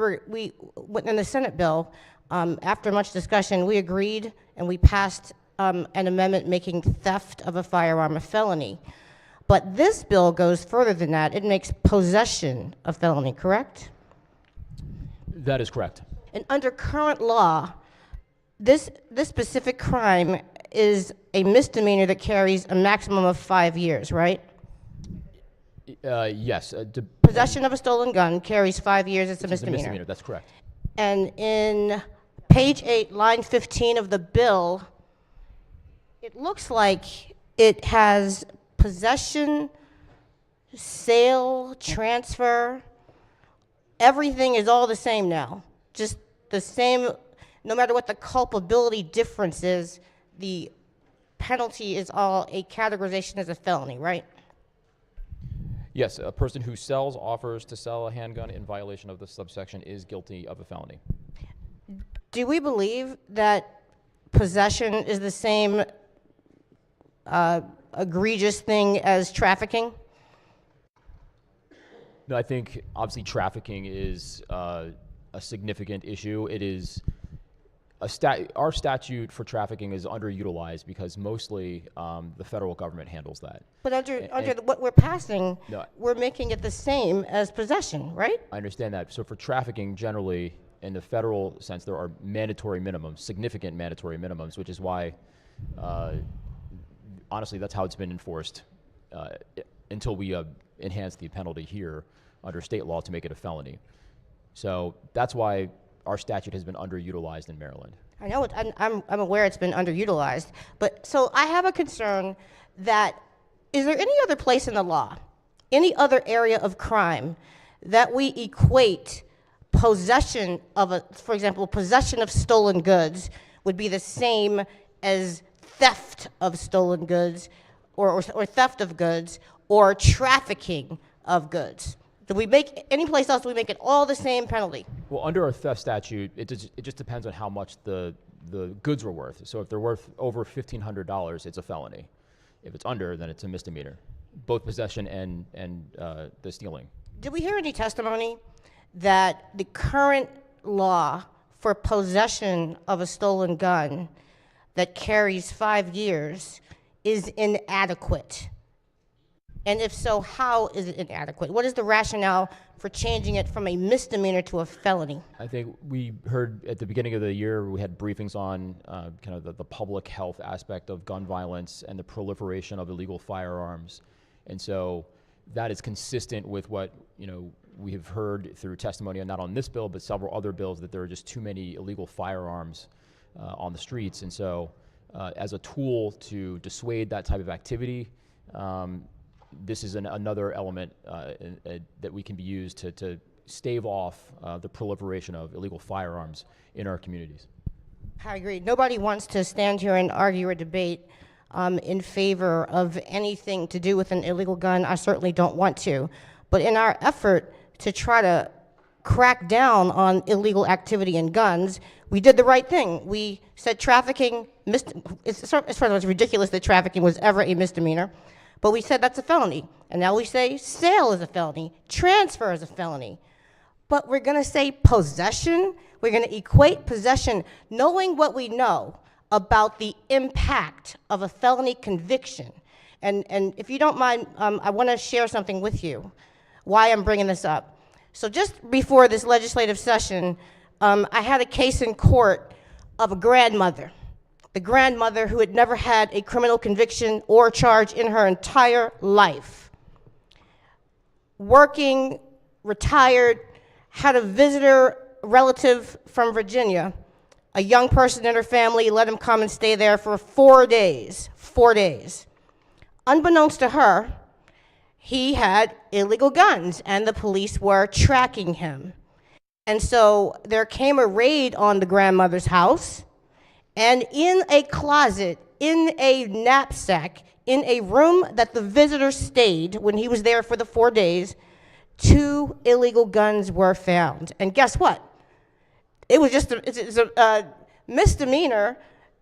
in the Senate bill, after much discussion, we agreed and we passed an amendment making theft of a firearm a felony. But this bill goes further than that. It makes possession a felony, correct? That is correct. And under current law, this specific crime is a misdemeanor that carries a maximum of 5 years, right? Yes. Possession of a stolen gun carries 5 years. It's a misdemeanor. That's correct. And in page 8, line 15 of the bill, it looks like it has possession, sale, transfer. Everything is all the same now. Just the same, no matter what the culpability difference is, the penalty is all a categorization as a felony, right? Yes, a person who sells, offers to sell a handgun in violation of this subsection is guilty of a felony. Do we believe that possession is the same egregious thing as trafficking? No, I think obviously trafficking is a significant issue. It is our statute for trafficking is underutilized because mostly the federal government handles that. But under what we're passing, No. we're making it the same as possession, right? I understand that. So for trafficking, generally, in the federal sense, there are mandatory minimums, significant mandatory minimums, which is why, honestly, that's how it's been enforced until we enhance the penalty here under state law to make it a felony. So that's why our statute has been underutilized in Maryland. I know I'm aware it's been underutilized, but so I have a concern that is there any other place in the law, any other area of crime that we equate possession of for example, possession of stolen goods would be the same as theft of stolen goods or theft of goods or trafficking of goods? Do we make any place else? Do we make it all the same penalty? Well, under our theft statute, it just depends on how much the goods were worth. So if they're worth over $1,500, it's a felony. If it's under, then it's a misdemeanor, both possession and the stealing. Did we hear any testimony that the current law for possession of a stolen gun that carries 5 years is inadequate? And if so, how is it inadequate? What is the rationale for changing it from a misdemeanor to a felony? I think we heard at the beginning of the year, we had briefings on kind of the public health aspect of gun violence and the proliferation of illegal firearms. And so that is consistent with what we have heard through testimony, not on this bill, but several other bills, that there are just too many illegal firearms on the streets. And so as a tool to dissuade that type of activity, this is another element that we can be used to stave off the proliferation of illegal firearms in our communities. I agree. Nobody wants to stand here and argue or debate in favor of anything to do with an illegal gun. I certainly don't want to. But in our effort to try to crack down on illegal activity in guns, we did the right thing. We said trafficking, as far as it's ridiculous that trafficking was ever a misdemeanor, but we said that's a felony. And now we say sale is a felony, transfer is a felony. But we're going to say possession, we're going to equate possession, knowing what we know about the impact of a felony conviction. And if you don't mind, I want to share something with you, why I'm bringing this up. So just before this legislative session, I had a case in court of a grandmother. The grandmother who had never had a criminal conviction or charge in her entire life. Working, retired, had a visitor relative from Virginia, a young person in her family, let him come and stay there for 4 days. 4 days. Unbeknownst to her, he had illegal guns and the police were tracking him. And so there came a raid on the grandmother's house, and in a closet, in a knapsack, in a room that the visitor stayed when he was there for the 4 days, 2 illegal guns were found. And guess what? It was just a misdemeanor,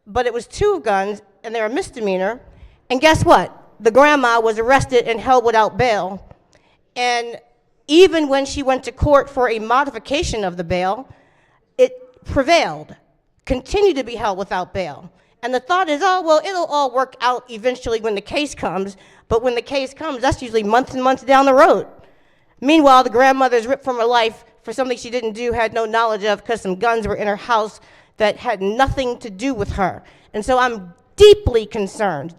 but it was 2 guns, and they were misdemeanor. And guess what? The grandma was arrested and held without bail. And even when she went to court for a modification of the bail, it prevailed, continued to be held without bail. And the thought is, oh, well, it'll all work out eventually when the case comes. But when the case comes, that's usually months and months down the road. Meanwhile, the grandmother is ripped from her life for something she didn't do, had no knowledge of, because some guns were in her house that had nothing to do with her. And so I'm deeply concerned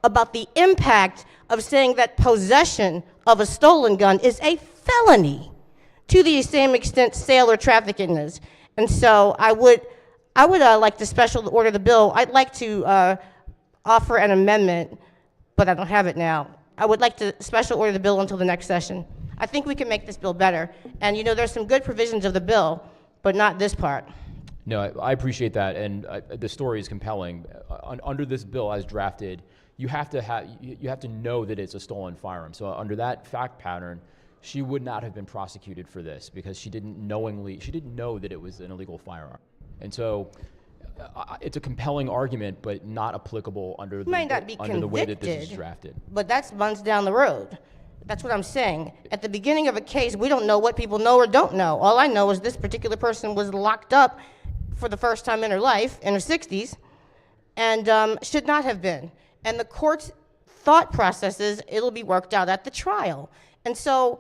about the impact of saying that possession of a stolen gun is a felony to the same extent sale or trafficking is. And so I would like to special order the bill. I'd like to offer an amendment, but I don't have it now. I would like to special order the bill until the next session. I think we can make this bill better. And you know, there's some good provisions of the bill, but not this part. No, I appreciate that, and the story is compelling. Under this bill as drafted, you have to know that it's a stolen firearm. So under that fact pattern, she would not have been prosecuted for this because she didn't know that it was an illegal firearm. And so it's a compelling argument, but not applicable under the way that this is drafted. But that's months down the road. That's what I'm saying. At the beginning of a case, we don't know what people know or don't know. All I know is this particular person was locked up for the first time in her life, in her 60s, and should not have been. And the court's thought processes, it'll be worked out at the trial. And so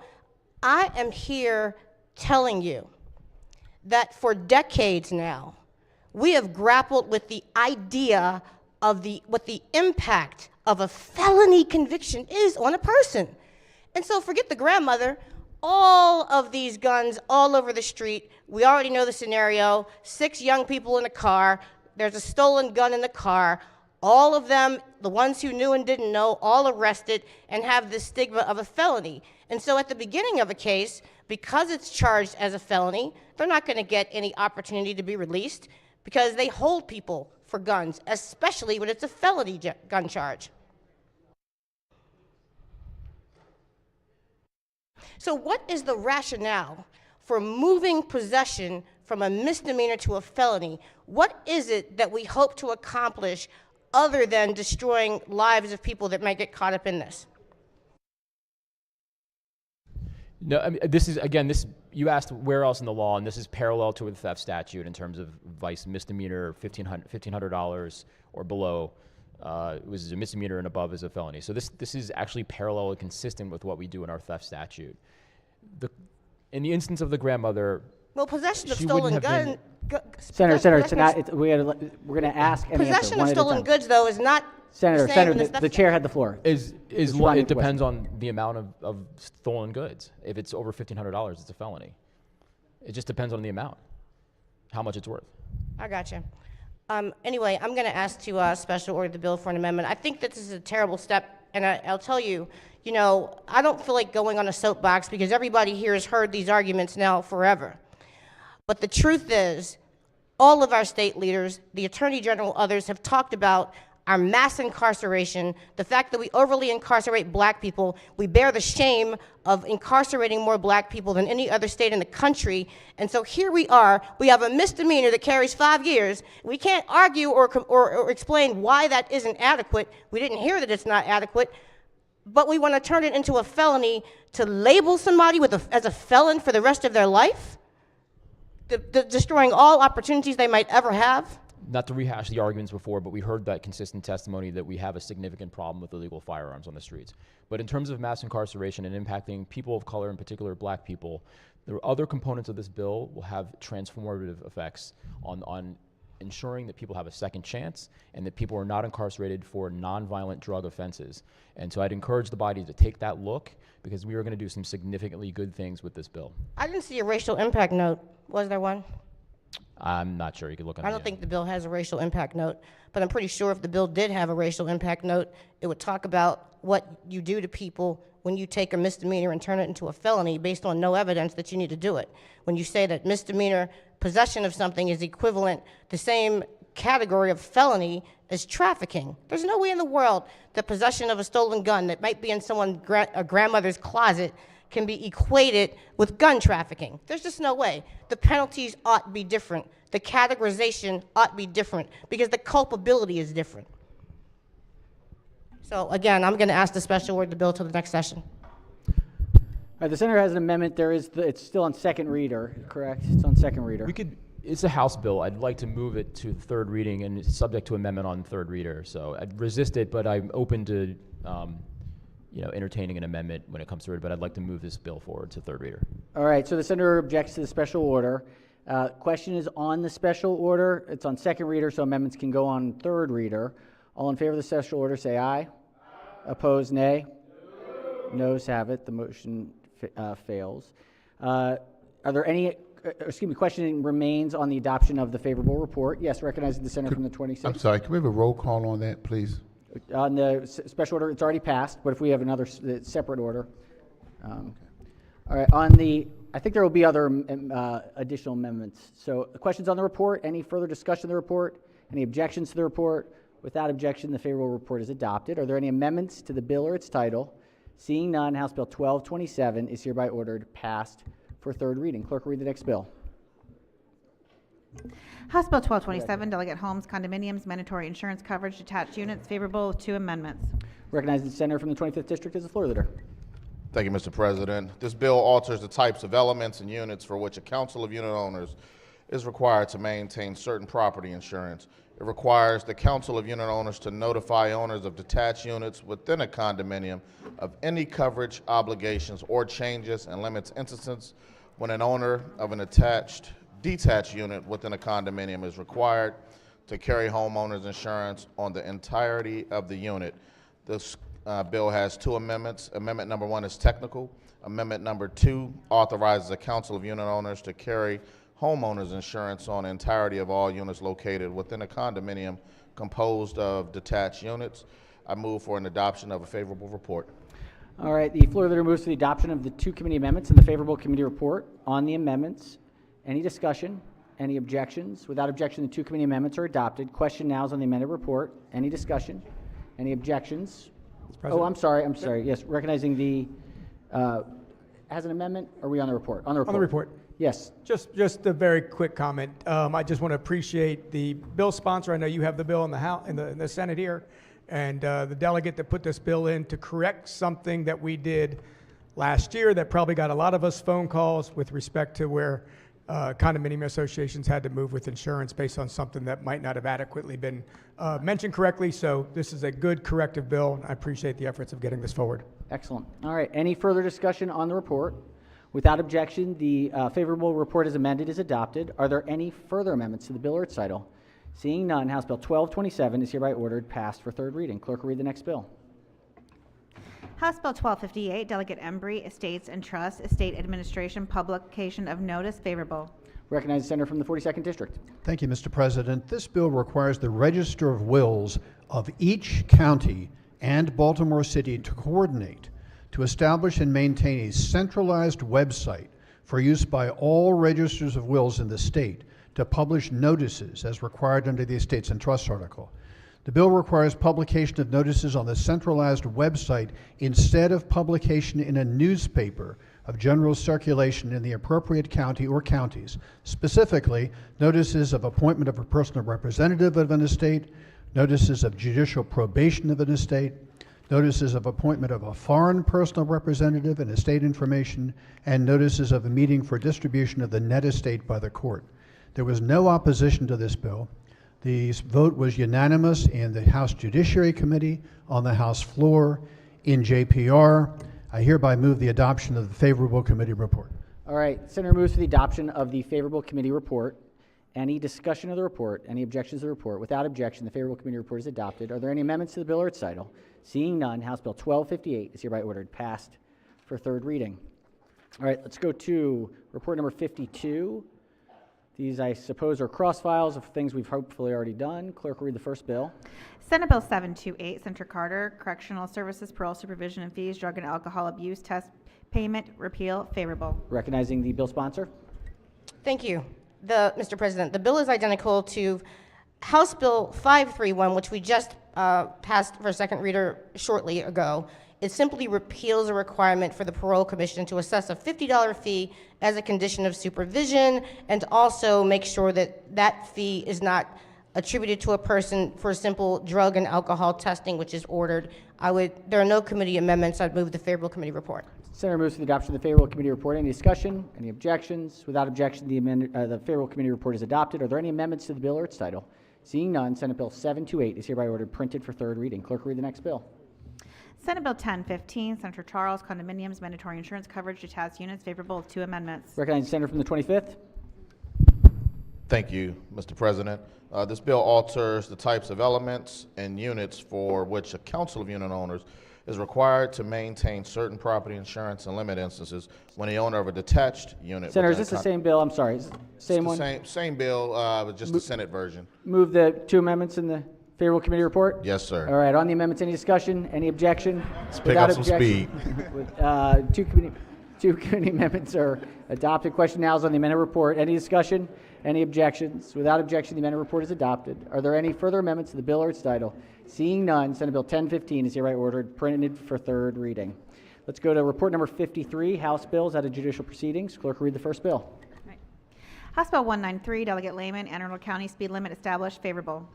I am here telling you that for decades now, we have grappled with the idea of what the impact of a felony conviction is on a person. And so forget the grandmother, all of these guns all over the street. We already know the scenario. 6 young people in a car. There's a stolen gun in the car. All of them, the ones who knew and didn't know, all arrested and have the stigma of a felony. And so at the beginning of a case, because it's charged as a felony, they're not going to get any opportunity to be released because they hold people for guns, especially when it's a felony gun charge. So what is the rationale for moving possession from a misdemeanor to a felony? What is it that we hope to accomplish other than destroying lives of people that might get caught up in this? No, I mean, this is, again, you asked where else in the law, and this is parallel to the theft statute in terms of vice misdemeanor, $1,500 or below. It was a misdemeanor and above is a felony. So this is actually parallel and consistent with what we do in our theft statute. In the instance of the grandmother, well, possession of stolen guns. Senator, we're going to ask and answer possession one of at a stolen time. goods, though, is not. Senator, the chair had the floor. It depends on the amount of stolen goods. If it's over $1,500, it's a felony. It just depends on the amount, how much it's worth. I got you. Anyway, I'm going to ask to special order the bill for an amendment. I think that this is a terrible step, and I'll tell you, you know, I don't feel like going on a soapbox because everybody here has heard these arguments now forever. But the truth is, all of our state leaders, the Attorney General, others have talked about our mass incarceration, the fact that we overly incarcerate black people. We bear the shame of incarcerating more black people than any other state in the country. And so here we are, we have a misdemeanor that carries 5 years. We can't argue or explain why that isn't adequate. We didn't hear that it's not adequate, but we want to turn it into a felony to label somebody as a felon for the rest of their life, destroying all opportunities they might ever have. Not to rehash the arguments before, but we heard that consistent testimony that we have a significant problem with illegal firearms on the streets. But in terms of mass incarceration and impacting people of color, in particular black people, there are other components of this bill will have transformative effects on ensuring that people have a second chance and that people are not incarcerated for nonviolent drug offenses. And so I'd encourage the body to take that look because we are going to do some significantly good things with this bill. I didn't see a racial impact note. Was there one? I'm not sure. You could look at it. I don't think the bill has a racial impact note, but I'm pretty sure if the bill did have a racial impact note, it would talk about what you do to people when you take a misdemeanor and turn it into a felony based on no evidence that you need to do it. When you say that misdemeanor possession of something is equivalent, the same category of felony as trafficking. There's no way in the world that possession of a stolen gun that might be in a grandmother's closet can be equated with gun trafficking. There's just no way. The penalties ought to be different. The categorization ought to be different because the culpability is different. So again, I'm going to ask the special order the bill to the next session. All right, the senator has an amendment. It's still on second reader, correct? It's on second reader. It's a House bill. I'd like to move it to third reading, and it's subject to amendment on third reader. So I'd resist it, but I'm open to entertaining an amendment when it comes to it. But I'd like to move this bill forward to third reader. All right, so the senator objects to the special order. Question is on the special order. It's on second reader, so amendments can go on third reader. All in favor of the special order, say aye. Opposed, nay. Noes have it. The motion fails. Are there any? Question remains on the adoption of the favorable report. Yes, recognizing the senator from the 26th. I'm sorry, can we have a roll call on that, please? On the special order, it's already passed, but if we have another separate order. All right, I think there will be other additional amendments. So the questions on the report, any further discussion of the report, any objections to the report? Without objection, the favorable report is adopted. Are there any amendments to the bill or its title? Seeing none, House Bill 1227 is hereby ordered passed for third reading. Clerk will read the next bill. House Bill 1227, Delegate Holmes, Condominiums, Mandatory Insurance Coverage, Detached Units, favorable with 2 amendments. Recognize the senator from the 25th District as the floor leader. Thank you, Mr. President. This bill alters the types of elements and units for which a council of unit owners is required to maintain certain property insurance. It requires the council of unit owners to notify owners of detached units within a condominium of any coverage obligations or changes, and limits instances when an owner of an detached unit within a condominium is required to carry homeowners insurance on the entirety of the unit. This bill has 2 amendments. Amendment number 1 is technical. Amendment number 2 authorizes the council of unit owners to carry homeowners insurance on the entirety of all units located within a condominium composed of detached units. I move for an adoption of a favorable report. All right, the floor leader moves to the adoption of the 2 committee amendments and the favorable committee report. On the amendments, any discussion? Any objections? Without objection, the 2 committee amendments are adopted. Question now is on the amended report. Any discussion? Any objections? Oh, I'm sorry. Yes, recognizing the, has an amendment? Are we on the report? On the report. On the report. Yes. Just a very quick comment. I just want to appreciate the bill sponsor. I know you have the bill in the House, in the Senate here, and the delegate that put this bill in to correct something that we did last year that probably got a lot of us phone calls with respect to where condominium associations had to move with insurance based on something that might not have adequately been mentioned correctly. So this is a good corrective bill. I appreciate the efforts of getting this forward. Excellent. All right. Any further discussion on the report? Without objection, the favorable report as amended is adopted. Are there any further amendments to the bill or its title? Seeing none, House Bill 1227 is hereby ordered passed for third reading. Clerk will read the next bill. House Bill 1258, Delegate Embry, Estates and Trusts, Estate Administration, Publication of Notice, favorable. Recognize the senator from the 42nd District. Thank you, Mr. President. This bill requires the Register of Wills of each county and Baltimore City to coordinate to establish and maintain a centralized website for use by all registers of wills in the state to publish notices as required under the Estates and Trusts article. The bill requires publication of notices on the centralized website instead of publication in a newspaper of general circulation in the appropriate county or counties. Specifically, notices of appointment of a personal representative of an estate, notices of judicial probation of an estate, notices of appointment of a foreign personal representative and estate information, and notices of a meeting for distribution of the net estate by the court. There was no opposition to this bill. The vote was unanimous in the House Judiciary Committee, on the House floor, in JPR. I hereby move the adoption of the favorable committee report. All right, Senator moves to the adoption of the favorable committee report. Any discussion of the report? Any objections to the report? Without objection, the favorable committee report is adopted. Are there any amendments to the bill or its title? Seeing none, House Bill 1258 is hereby ordered passed for third reading. All right, let's go to report number 52. These, I suppose, are cross files of things we've hopefully already done. Clerk will read the first bill. Senate Bill 728, Senator Carter, Correctional Services, Parole Supervision and Fees, Drug and Alcohol Abuse Test Payment, repeal, favorable. Recognizing the bill sponsor. Thank you. Mr. President, the bill is identical to House Bill 531, which we just passed for second reader shortly ago. It simply repeals a requirement for the Parole Commission to assess a $50 fee as a condition of supervision, and also make sure that that fee is not attributed to a person for simple drug and alcohol testing, which is ordered. There are no committee amendments. I'd move the favorable committee report. Senator moves for the adoption of the favorable committee report. Any discussion? Any objections? Without objection, the favorable committee report is adopted. Are there any amendments to the bill or its title? Seeing none, Senate Bill 728 is hereby ordered printed for third reading. Clerk, read the next bill. Senate Bill 1015, Senator Charles, condominiums, mandatory insurance coverage, detached units, favorable with 2 amendments. Recognize the senator from the 25th. Thank you, Mr. President. This bill alters the types of elements and units for which a council of unit owners is required to maintain certain property insurance in limited instances when the owner of a detached unit. Senator, is this the same bill? I'm sorry. Is it the same one? Same bill, but just the Senate version. Move the 2 amendments in the favorable committee report? Yes, sir. All right, on the amendments, any discussion? Any objection? Let's pick up some speed. Two committee amendments are adopted. Question now is on the amendment report. Any discussion? Any objections? Without objection, the amendment report is adopted. Are there any further amendments to the bill or its title? Seeing none, Senate Bill 1015 is hereby ordered printed for third reading. Let's go to report number 53, House Bills out of judicial proceedings. Clerk, read the first bill. House Bill 193, Delegate Lehman, Anne Arundel County speed limit established, favorable.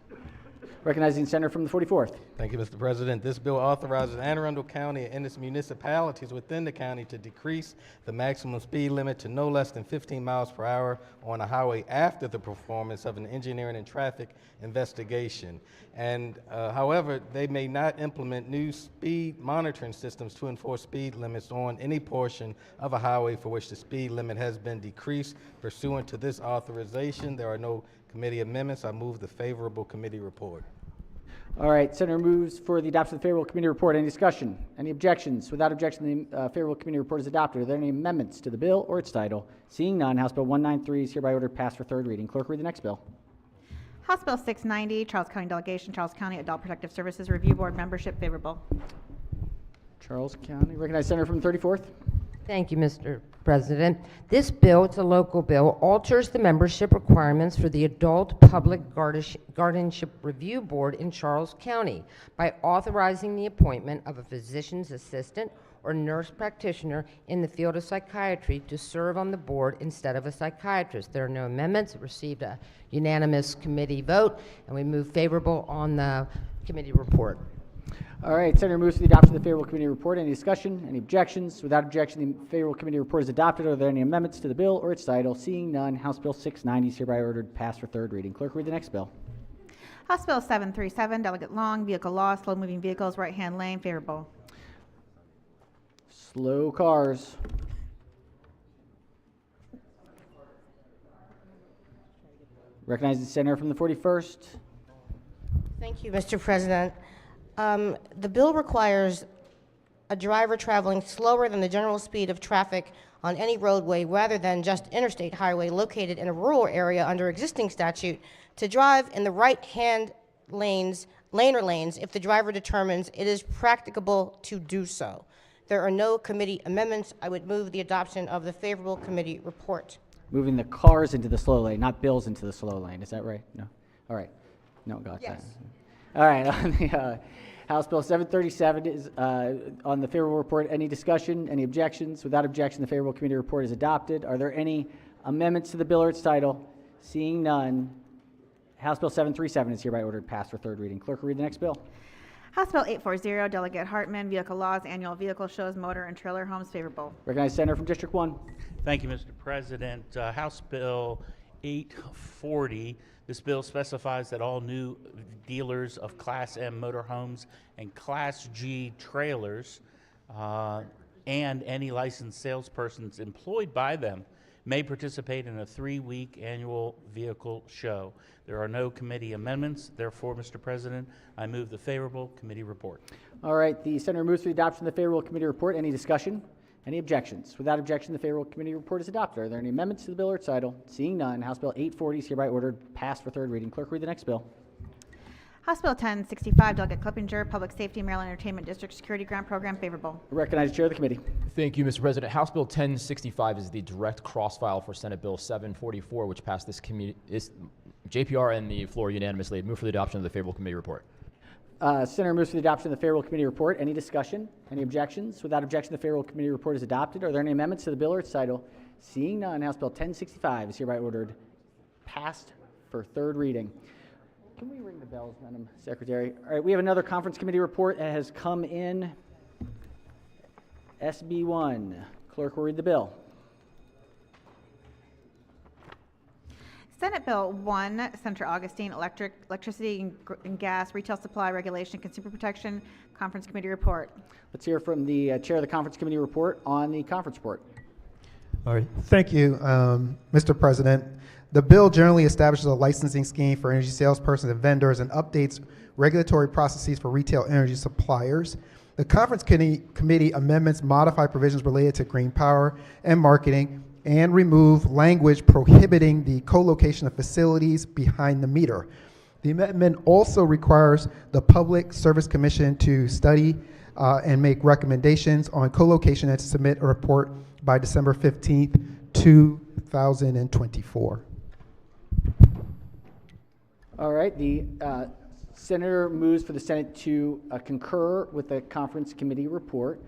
Recognizing the senator from the 44th. Thank you, Mr. President. This bill authorizes Anne Arundel County and its municipalities within the county to decrease the maximum speed limit to no less than 15 miles per hour on a highway after the performance of an engineering and traffic investigation. And however, they may not implement new speed monitoring systems to enforce speed limits on any portion of a highway for which the speed limit has been decreased pursuant to this authorization. There are no committee amendments. I move the favorable committee report. All right, senator moves for the adoption of the favorable committee report. Any discussion? Any objections? Without objection, the favorable committee report is adopted. Are there any amendments to the bill or its title? Seeing none, House Bill 193 is hereby ordered passed for third reading. Clerk, read the next bill. House Bill 690, Charles County Delegation, Charles County Adult Protective Services Review Board membership, favorable. Charles County. Recognize senator from the 34th. Thank you, Mr. President. This bill, it's a local bill, alters the membership requirements for the Adult Public Guardianship Review Board in Charles County by authorizing the appointment of a physician's assistant or nurse practitioner in the field of psychiatry to serve on the board instead of a psychiatrist. There are no amendments. It received a unanimous committee vote, and we move favorable on the committee report. All right, senator moves for the adoption of the favorable committee report. Any discussion? Any objections? Without objection, the favorable committee report is adopted. Are there any amendments to the bill or its title? Seeing none, House Bill 690 is hereby ordered passed for third reading. Clerk, read the next bill. House Bill 737, Delegate Long, vehicle law, slow-moving vehicles, right-hand lane, favorable. Slow cars. Recognize the senator from the 41st. Thank you, Mr. President. The bill requires a driver traveling slower than the general speed of traffic on any roadway rather than just interstate highway located in a rural area under existing statute to drive in the right-hand lane or lanes if the driver determines it is practicable to do so. There are no committee amendments. I would move the adoption of the favorable committee report. Moving the cars into the slow lane, not bills into the slow lane. Is that right? No. All right. No, got Yes. that. All right. On the House Bill 737 is on the favorable report. Any discussion? Any objections? Without objection, the favorable committee report is adopted. Are there any amendments to the bill or its title? Seeing none, House Bill 737 is hereby ordered passed for third reading. Clerk will read the next bill. House Bill 840, Delegate Hartman, vehicle laws, annual vehicle shows, motor and trailer homes, favorable. Recognize senator from District 1. Thank you, Mr. President. House Bill 840. This bill specifies that all new dealers of Class M motorhomes and Class G trailers and any licensed salespersons employed by them may participate in a 3-week annual vehicle show. There are no committee amendments. Therefore, Mr. President, I move the favorable committee report. All right, the senator moves for the adoption of the favorable committee report. Any discussion? Any objections? Without objection, the favorable committee report is adopted. Are there any amendments to the bill or its title? Seeing none, House Bill 840 is hereby ordered passed for third reading. Clerk, read the next bill. House Bill 1065, Delegate Clippinger, Public Safety Maryland Entertainment District Security Grant Program, favorable. I recognize the chair of the committee. Thank you, Mr. President. House Bill 1065 is the direct cross-file for Senate Bill 744, which passed this JPR and the floor unanimously. Move for the adoption of the favorable committee report. Senator moves for the adoption of the Fair Will Committee report. Any discussion? Any objections? Without objection, the Fair Will Committee report is adopted. Are there any amendments to the bill or its title? Seeing none, House Bill 1065 is hereby ordered passed for third reading. Can we ring the bells, Madam Secretary? All right, we have another conference committee report that has come in. SB1. Clerk will read the bill. Senate Bill 1, Senator Augustine, Electricity and Gas, Retail Supply Regulation, Consumer Protection, Conference Committee report. Let's hear from the chair of the conference committee report on the conference report. All right, thank you, Mr. President. The bill generally establishes a licensing scheme for energy salespersons and vendors and updates regulatory processes for retail energy suppliers. The conference committee amendments modify provisions related to green power and marketing and remove language prohibiting the co-location of facilities behind the meter. The amendment also requires the Public Service Commission to study and make recommendations on co-location and to submit a report by December 15th, 2024. All right, the senator moves for the Senate to concur with the conference committee report,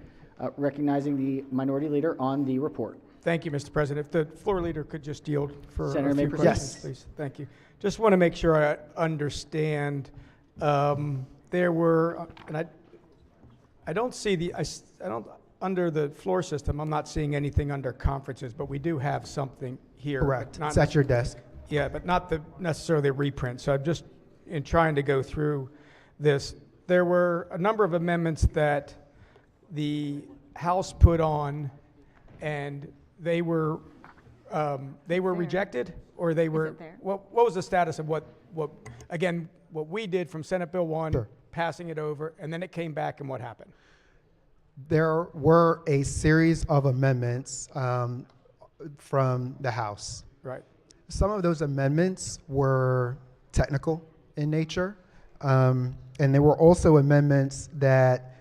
recognizing the minority leader on the report. Thank you, Mr. President. If the floor leader could just yield for Senator a few may proceed. questions, please. Thank you. Just want to make sure I understand. There were, and I don't see I don't, under the floor system, I'm not seeing anything under conferences, but we do have something here. Correct. Not It's at your desk. Yeah, but not necessarily a reprint. So I'm just in trying to go through this. There were a number of amendments that the House put on, and they were rejected, or they were. What was the status of what again what we did from Senate Bill 1, Sure. passing it over, and then it came back, and what happened? There were a series of amendments from the House. Right. Some of those amendments were technical in nature, and there were also amendments that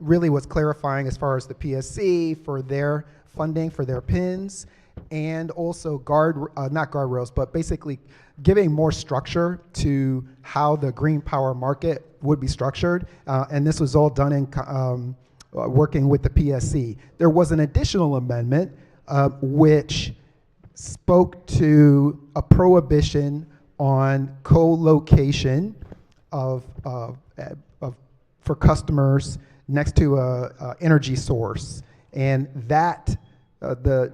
really was clarifying as far as the PSC for their funding for their PINs, and also not guardrails, but basically giving more structure to how the green power market would be structured, and this was all done in working with the PSC. There was an additional amendment which spoke to a prohibition on co-location for customers next to a energy source, and that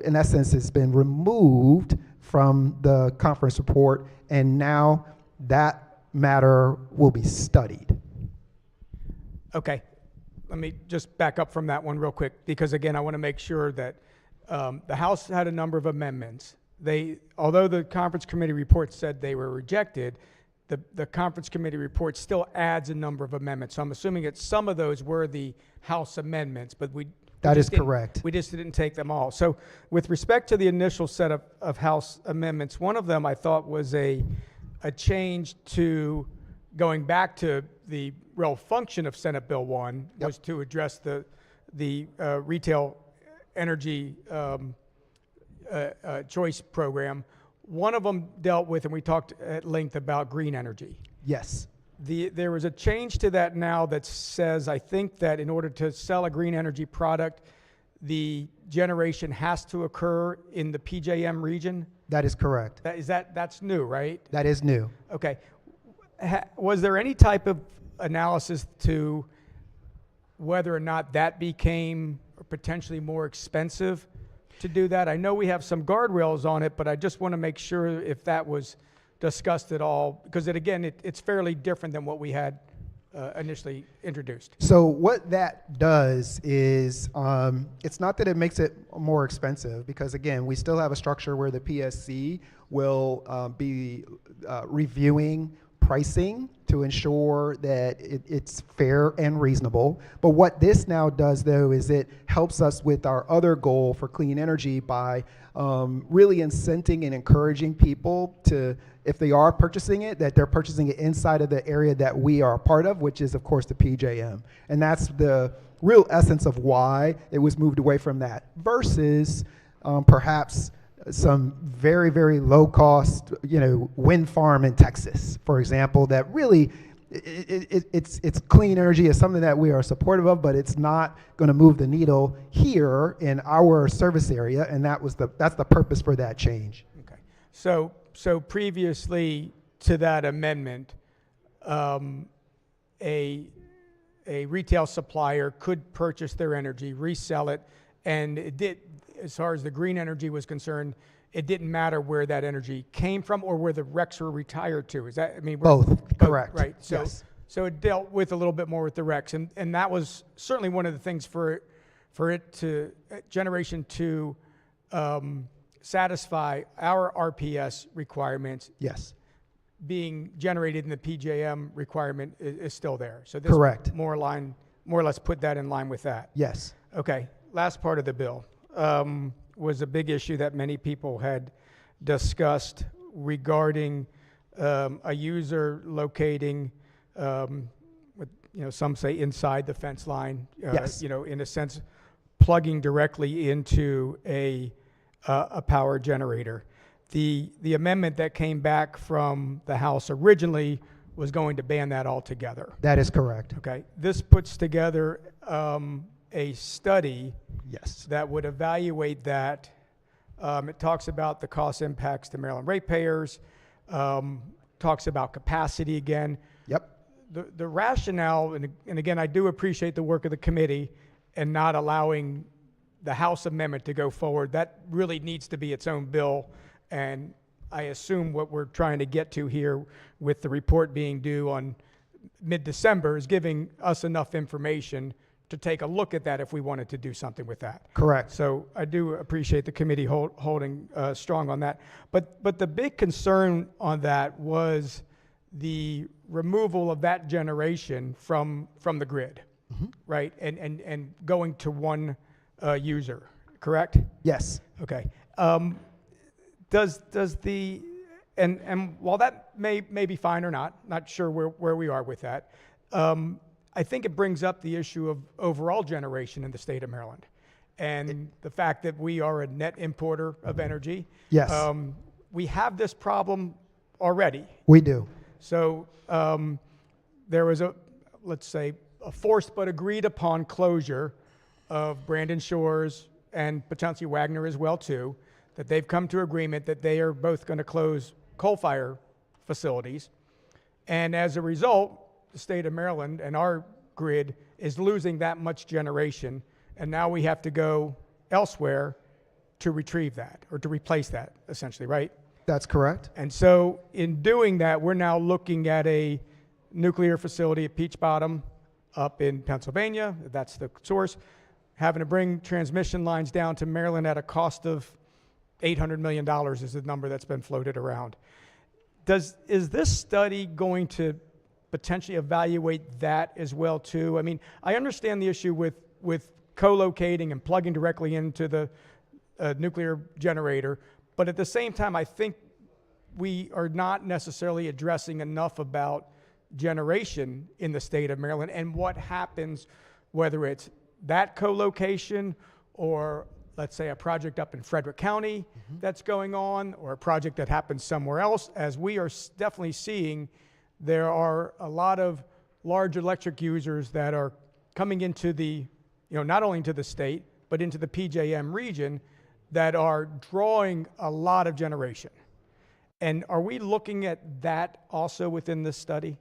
in essence has been removed from the conference report, and now that matter will be studied. Okay. Let me just back up from that one real quick, because again, I want to make sure that the House had a number of amendments. Although the conference committee report said they were rejected, the conference committee report still adds a number of amendments. So I'm assuming that some of those were the House amendments, but That is correct. We just didn't take them all. So with respect to the initial set of House amendments, one of them I thought was a change to going back to the real function of Senate Bill 1 was to address the retail energy choice program. One of them dealt with, and we talked at length about green energy. Yes. There was a change to that now that says, I think that in order to sell a green energy product, the generation has to occur in the PJM region. That is correct. That's new, right? That is new. Okay. Was there any type of analysis to whether or not that became potentially more expensive to do that? I know we have some guardrails on it, but I just want to make sure if that was discussed at all, because it's fairly different than what we had initially introduced. So what that does is, it's not that it makes it more expensive, because again, we still have a structure where the PSC will be reviewing pricing to ensure that it's fair and reasonable. But what this now does, though, is it helps us with our other goal for clean energy by really incenting and encouraging people to, if they are purchasing it, that they're purchasing it inside of the area that we are a part of, which is, of course, the PJM. And that's the real essence of why it was moved away from that versus perhaps some very, very low cost, wind farm in Texas, for example, that really it's clean energy. It's something that we are supportive of, but it's not going to move the needle here in our service area, and that's the purpose for that change. Okay. So previously to that amendment, a retail supplier could purchase their energy, resell it, and it did, as far as the green energy was concerned, it didn't matter where that energy came from or where the RECs were retired to. Is that, I mean, both, correct. Right. So, yes. So it dealt with a little bit more with the RECs, and that was certainly one of the things for it to generation to satisfay our RPS requirements. Yes. Being generated in the PJM requirement is still there. So this correct. more or less put that in line with that. Yes. Okay. Last part of the bill was a big issue that many people had discussed regarding a user locating, some say inside the fence line. Yes. In a sense, plugging directly into a power generator. The amendment that came back from the House originally was going to ban that altogether. That is correct. Okay. This puts together a study yes. that would evaluate that. It talks about the cost impacts to Maryland ratepayers, talks about capacity again. Yep. The rationale, and again, I do appreciate the work of the committee and not allowing the House amendment to go forward. That really needs to be its own bill. And I assume what we're trying to get to here with the report being due on mid-December is giving us enough information to take a look at that if we wanted to do something with that. Correct. So I do appreciate the committee holding strong on that. But the big concern on that was the removal of that generation from the grid, right? And going to one user, correct? Yes. Okay. Does the and while that may be fine or not sure where we are with that, I think it brings up the issue of overall generation in the state of Maryland, and the fact that we are a net importer of energy. Yes. We have this problem already. We do. So there was let's say, a forced but agreed upon closure of Brandon Shores and potentially Wagner as well too, that they've come to agreement that they are both going to close coal fire facilities. And as a result, the state of Maryland and our grid is losing that much generation. And now we have to go elsewhere to retrieve that or to replace that essentially, right? That's correct. And so in doing that, we're now looking at a nuclear facility at Peach Bottom up in Pennsylvania. That's the source. Having to bring transmission lines down to Maryland at a cost of $800 million is the number that's been floated around. Is this study going to potentially evaluate that as well too? I mean, I understand the issue with co-locating and plugging directly into the nuclear generator, but at the same time, I think we are not necessarily addressing enough about generation in the state of Maryland and what happens, whether it's that co-location or let's say a project up in Frederick County that's going on, or a project that happens somewhere else. As we are definitely seeing, there are a lot of large electric users that are coming into the, not only into the state, but into the PJM region that are drawing a lot of generation. And are we looking at that also within this study?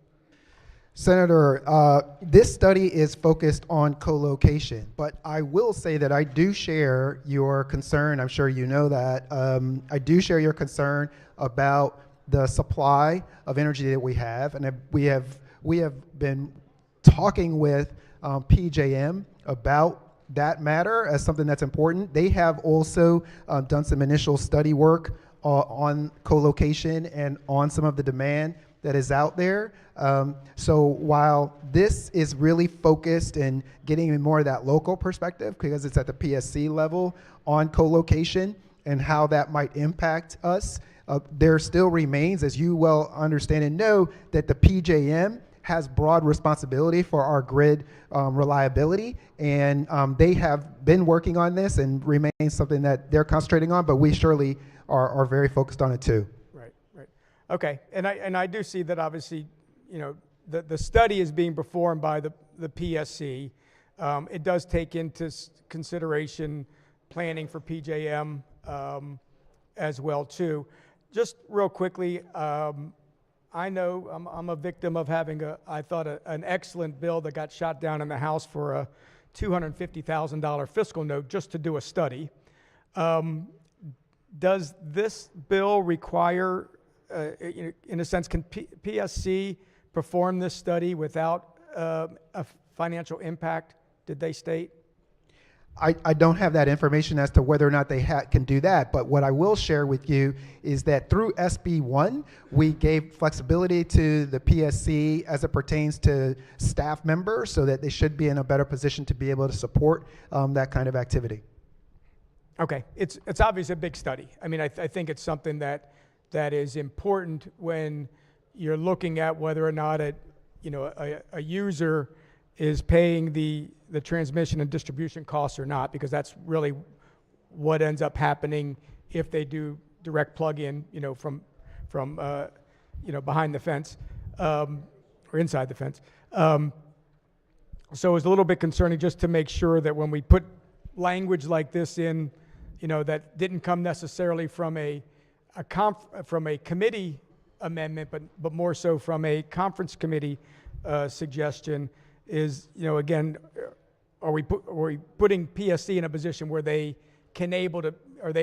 Senator, this study is focused on co-location, but I will say that I do share your concern. I'm sure you know that. I do share your concern about the supply of energy that we have, and we have been talking with PJM about that matter as something that's important. They have also done some initial study work on co-location and on some of the demand that is out there. So while this is really focused in getting more of that local perspective, because it's at the PSC level on co-location and how that might impact us, there still remains, as you well understand and know, that the PJM has broad responsibility for our grid reliability, and they have been working on this and remains something that they're concentrating on, but we surely are very focused on it too. Right. Okay, and I do see that obviously, the study is being performed by the PSC. It does take into consideration planning for PJM as well too. Just real quickly, I know I'm a victim of having I thought an excellent bill that got shot down in the House for a $250,000 fiscal note just to do a study. Does this bill require, in a sense, can PSC perform this study without a financial impact, did they state? I don't have that information as to whether or not they can do that, but what I will share with you is that through SB 1, we gave flexibility to the PSC as it pertains to staff members so that they should be in a better position to be able to support that kind of activity. Okay, it's obviously a big study. I mean, I think it's something that is important when you're looking at whether or not a user is paying the transmission and distribution costs or not, because that's really what ends up happening if they do direct plug-in, from behind the fence or inside the fence. So it's a little bit concerning just to make sure that when we put language like this in, that didn't come necessarily from a committee amendment, but more so from a conference committee suggestion, is, again, are we putting PSC in a position where are they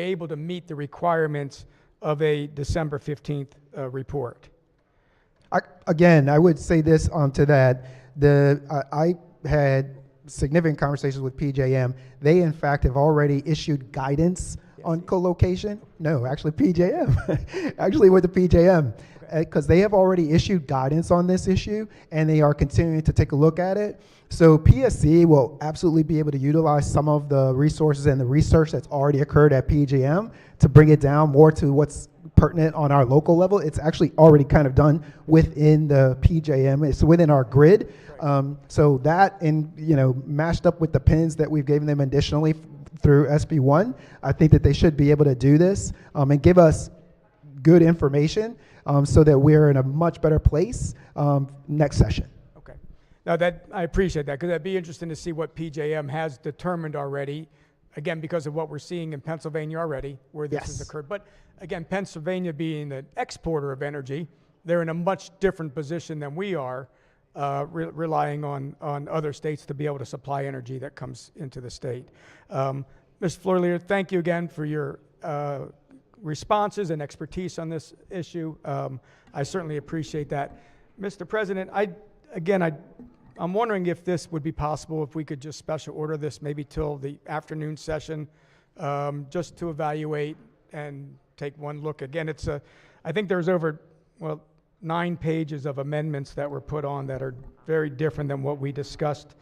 able to meet the requirements of a December 15th report? I would say this to that. I had significant conversations with PJM. They, in fact, have already issued guidance on co-location. No, actually PJM. Actually with the PJM. Because they have already issued guidance on this issue, and they are continuing to take a look at it. So PSC will absolutely be able to utilize some of the resources and the research that's already occurred at PJM to bring it down more to what's pertinent on our local level. It's actually already kind of done within the PJM. It's within our grid. So that, mashed up with the pins that we've given them additionally through SB 1, I think that they should be able to do this and give us good information so that we're in a much better place next session. Okay. Now I appreciate that, because that'd be interesting to see what PJM has determined already, again, because of what we're seeing in Pennsylvania already, where this has occurred. But again, Pennsylvania being an exporter of energy, they're in a much different position than we are, relying on other states to be able to supply energy that comes into the state. Ms. Floor Leader, thank you again for your responses and expertise on this issue. I certainly appreciate that. Mr. President, I'm wondering if this would be possible, if we could just special order this maybe till the afternoon session, just to evaluate and take one look. Again, I think there's over 9 pages of amendments that were put on that are very different than what we discussed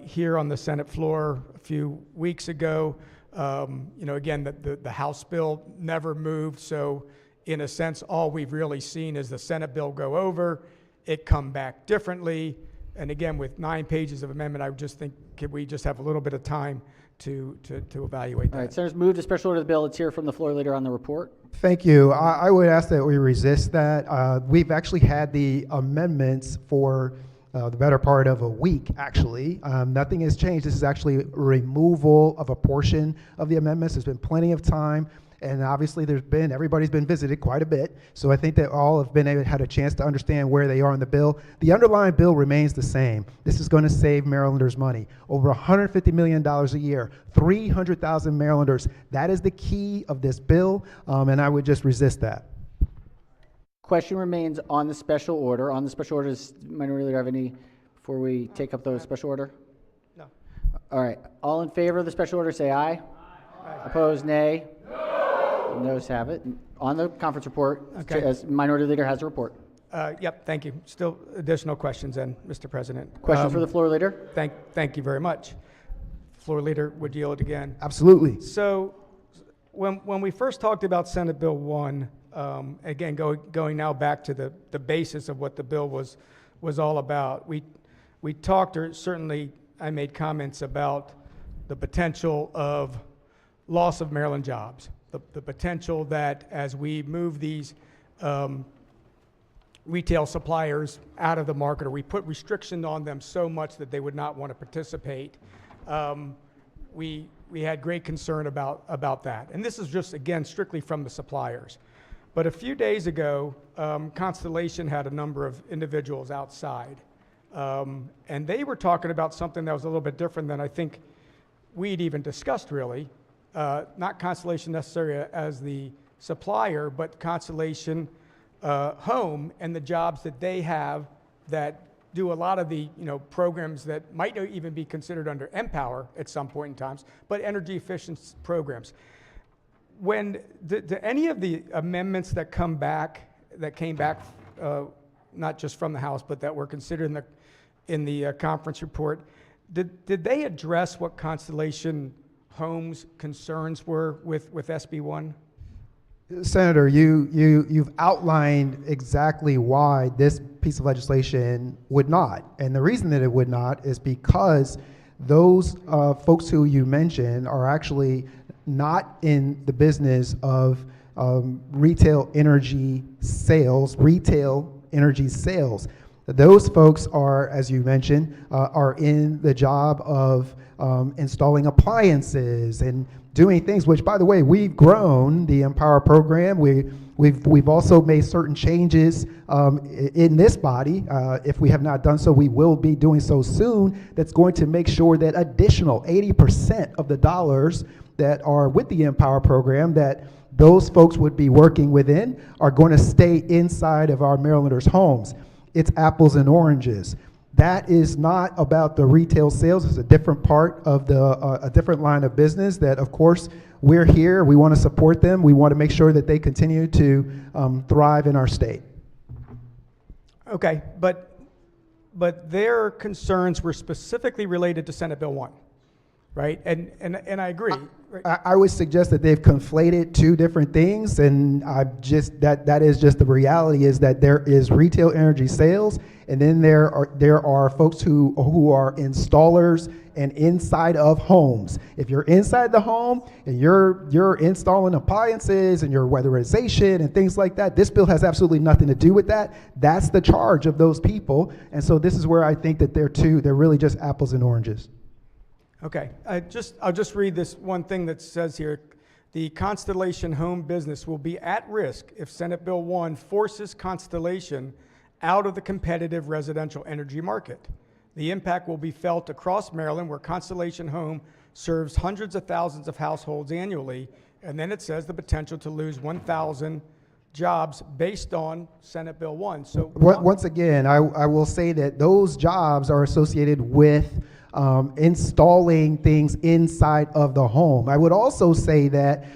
here on the Senate floor a few weeks ago. Again, the House bill never moved, so in a sense, all we've really seen is the Senate bill go over, it come back differently, and again, with 9 pages of amendment, I would just think, could we just have a little bit of time to evaluate that? All right, Senators, move to special order the bill. Let's hear from the floor leader on the report. Thank you. I would ask that we resist that. We've actually had the amendments for the better part of a week, actually. Nothing has changed. This is actually removal of a portion of the amendments. There's been plenty of time, and obviously everybody's been visited quite a bit, so I think that all have had a chance to understand where they are in the bill. The underlying bill remains the same. This is going to save Marylanders money. Over $150 million a year, 300,000 Marylanders. That is the key of this bill, and I would just resist that. Question remains on the special order. On the special order, does Minority Leader have any before we take up the special order? No. All right. All in favor of the special order, say aye. Aye. Opposed, nay. No. Noes have it. On the conference report, as Minority Leader has a report. Yep, thank you. Still additional questions then, Mr. President. Question for the floor leader? Thank you very much. Floor leader would yield again. Absolutely. So when we first talked about Senate Bill 1, again, going now back to the basis of what the bill was all about, we talked, or certainly I made comments about the potential of loss of Maryland jobs, the potential that as we move these retail suppliers out of the market, or we put restriction on them so much that they would not want to participate. We had great concern about that. And this is just, again, strictly from the suppliers. But a few days ago, Constellation had a number of individuals outside. And they were talking about something that was a little bit different than I think we'd even discussed, really. Not Constellation necessarily as the supplier, but Constellation Home and the jobs that they have that do a lot of the programs that might not even be considered under Empower at some point in times, but energy efficient programs. When any of the amendments that came back, not just from the House, but that were considered in the conference report, did they address what Constellation Home's concerns were with SB 1? Senator, you've outlined exactly why this piece of legislation would not. And the reason that it would not is because those folks who you mentioned are actually not in the business of retail energy sales. Those folks are, as you mentioned, are in the job of installing appliances and doing things, which, by the way, we've grown the Empower program. We've also made certain changes in this body. If we have not done so, we will be doing so soon. That's going to make sure that additional 80% of the dollars that are with the Empower program that those folks would be working within are going to stay inside of our Marylanders' homes. It's apples and oranges. That is not about the retail sales. It's a different part of a different line of business that, of course, we're here. We want to support them. We want to make sure that they continue to thrive in our state. Okay, but their concerns were specifically related to Senate Bill 1, right? And I agree. I would suggest that they've conflated two different things, and that is just the reality is that there is retail energy sales, and then there are folks who are installers and inside of homes. If you're inside the home and you're installing appliances and your weatherization and things like that, this bill has absolutely nothing to do with that. That's the charge of those people, and so this is where I think that they're really just apples and oranges. Okay, I'll just read this one thing that says here. The Constellation Home business will be at risk if Senate Bill 1 forces Constellation out of the competitive residential energy market. The impact will be felt across Maryland, where Constellation Home serves hundreds of thousands of households annually, and then it says the potential to lose 1,000 jobs based on Senate Bill 1. So once again, I will say that those jobs are associated with installing things inside of the home. I would also say that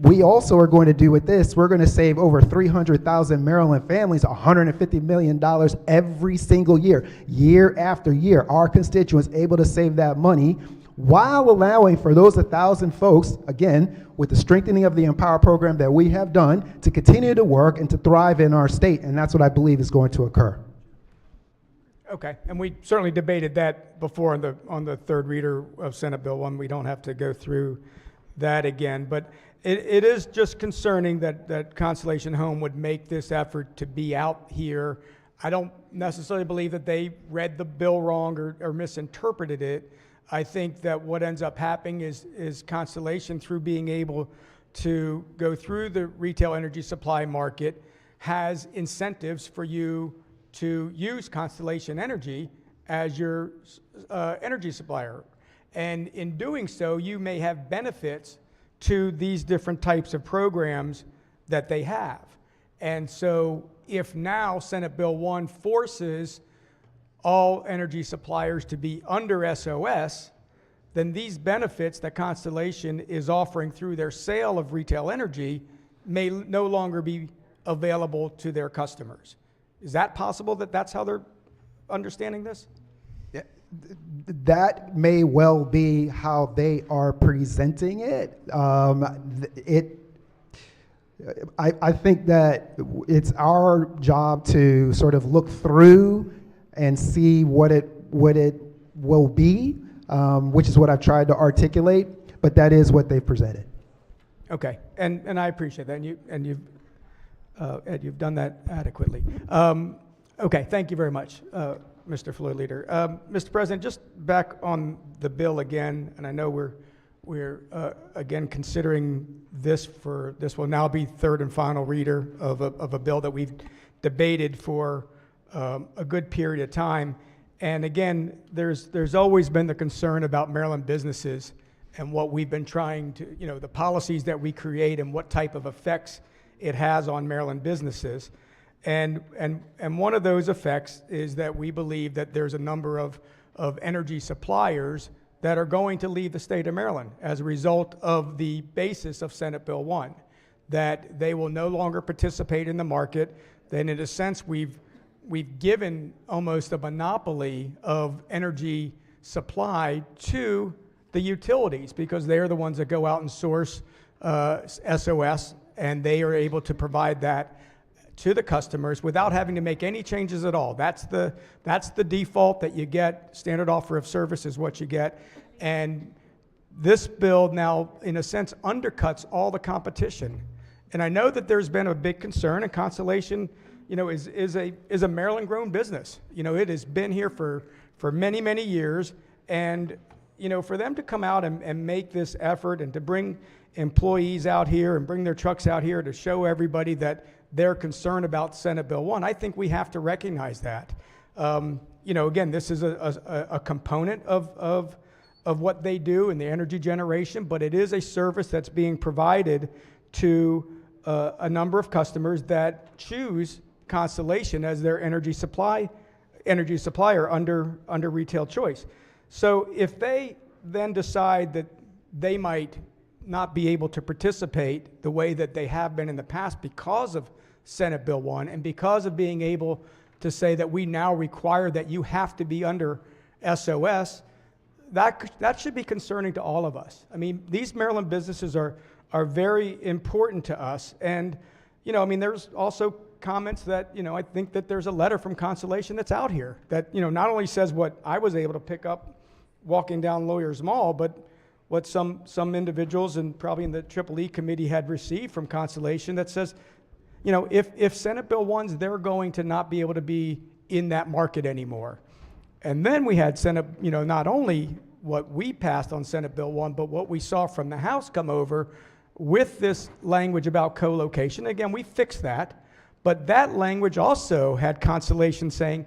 we also are going to do with this, we're going to save over 300,000 Maryland families $150 million every single year, year after year. Our constituents able to save that money while allowing for those 1,000 folks, again, with the strengthening of the Empower program that we have done, to continue to work and to thrive in our state. And that's what I believe is going to occur. Okay, and we certainly debated that before on the third reader of Senate Bill 1. We don't have to go through that again, but it is just concerning that Constellation Home would make this effort to be out here. I don't necessarily believe that they read the bill wrong or misinterpreted it. I think that what ends up happening is Constellation, through being able to go through the retail energy supply market, has incentives for you to use Constellation Energy as your energy supplier. And in doing so, you may have benefits to these different types of programs that they have. And so if now Senate Bill 1 forces all energy suppliers to be under SOS, then these benefits that Constellation is offering through their sale of retail energy may no longer be available to their customers. Is that possible that that's how they're understanding this? Yeah, that may well be how they are presenting it. I think that it's our job to sort of look through and see what it will be, which is what I've tried to articulate, but that is what they've presented. Okay, and I appreciate that, and you've Ed, you've done that adequately. Okay, thank you very much, Mr. Floor Leader. Mr. President, just back on the bill again, and I know we're again considering this will now be third and final reader of a bill that we've debated for a good period of time. And again, there's always been the concern about Maryland businesses and what we've been trying to, the policies that we create and what type of effects it has on Maryland businesses. And one of those effects is that we believe that there's a number of energy suppliers that are going to leave the state of Maryland as a result of the basis of Senate Bill 1, that they will no longer participate in the market. Then in a sense, we've given almost a monopoly of energy supply to the utilities because they're the ones that go out and source SOS, and they are able to provide that to the customers without having to make any changes at all. That's the default that you get. Standard offer of service is what you get. And this bill now, in a sense, undercuts all the competition. And I know that there's been a big concern, and Constellation, is a Maryland-grown business. It has been here for many, many years. And, for them to come out and make this effort and to bring employees out here and bring their trucks out here to show everybody that they're concerned about Senate Bill 1, I think we have to recognize that. Again, this is a component of what they do in the energy generation, but it is a service that's being provided to a number of customers that choose Constellation as their energy supplier under retail choice. So if they then decide that they might not be able to participate the way that they have been in the past because of Senate Bill 1 and because of being able to say that we now require that you have to be under SOS, that should be concerning to all of us. I mean, these Maryland businesses are very important to us. And, there's also comments that, I think that there's a letter from Constellation that's out here that, not only says what I was able to pick up walking down Lawyers Mall, but what some individuals and probably in the EEE committee had received from Constellation that says, if Senate Bill 1's, they're going to not be able to be in that market anymore. And then we had Senate, not only what we passed on Senate Bill 1, but what we saw from the House come over with this language about co-location. Again, we fixed that, but that language also had Constellation saying,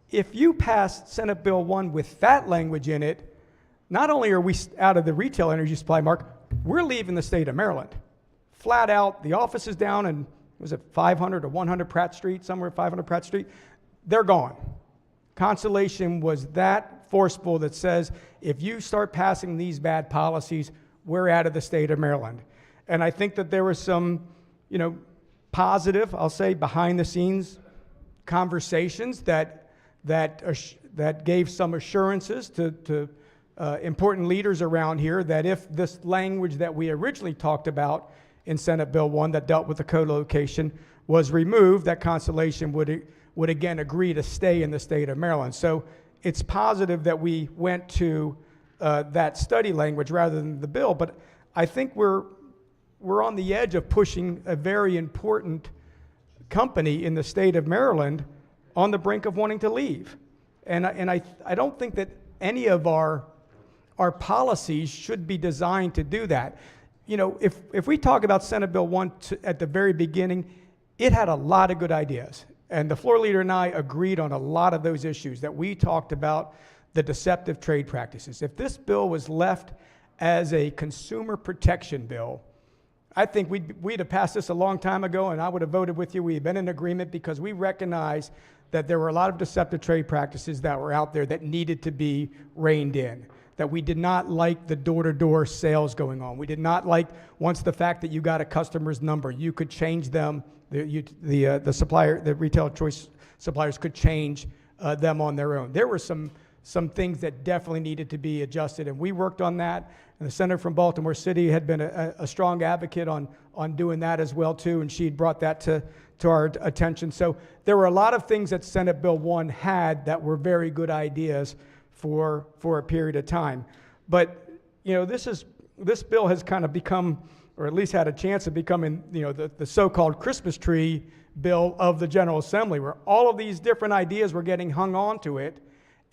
if you pass Senate Bill 1 with that language in it, not only are we out of the retail energy supply market, we're leaving the state of Maryland. Flat out, the office is down in, was it 500 or 100 Pratt Street, somewhere 500 Pratt Street? They're gone. Constellation was that forceful that says, if you start passing these bad policies, we're out of the state of Maryland. And I think that there was some, positive, I'll say, behind the scenes conversations that gave some assurances to important leaders around here that if this language that we originally talked about in Senate Bill 1 that dealt with the co-location was removed, that Constellation would again agree to stay in the state of Maryland. So it's positive that we went to that study language rather than the bill, but I think we're on the edge of pushing a very important company in the state of Maryland on the brink of wanting to leave. And I don't think that any of our policies should be designed to do that. If we talk about Senate Bill 1 at the very beginning, it had a lot of good ideas. And the floor leader and I agreed on a lot of those issues that we talked about, the deceptive trade practices. If this bill was left as a consumer protection bill, I think we'd have passed this a long time ago, and I would have voted with you. We've been in agreement because we recognize that there were a lot of deceptive trade practices that were out there that needed to be reined in, that we did not like the door-to-door sales going on. We did not like, once the fact that you got a customer's number, you could change them, the supplier, the retail choice suppliers could change them on their own. There were some things that definitely needed to be adjusted, and we worked on that. And the senator from Baltimore City had been a strong advocate on doing that as well too, and she'd brought that to our attention. So there were a lot of things that Senate Bill 1 had that were very good ideas for a period of time. But this bill has kind of become or at least had a chance of becoming, the so-called Christmas tree bill of the General Assembly, where all of these different ideas were getting hung on to it.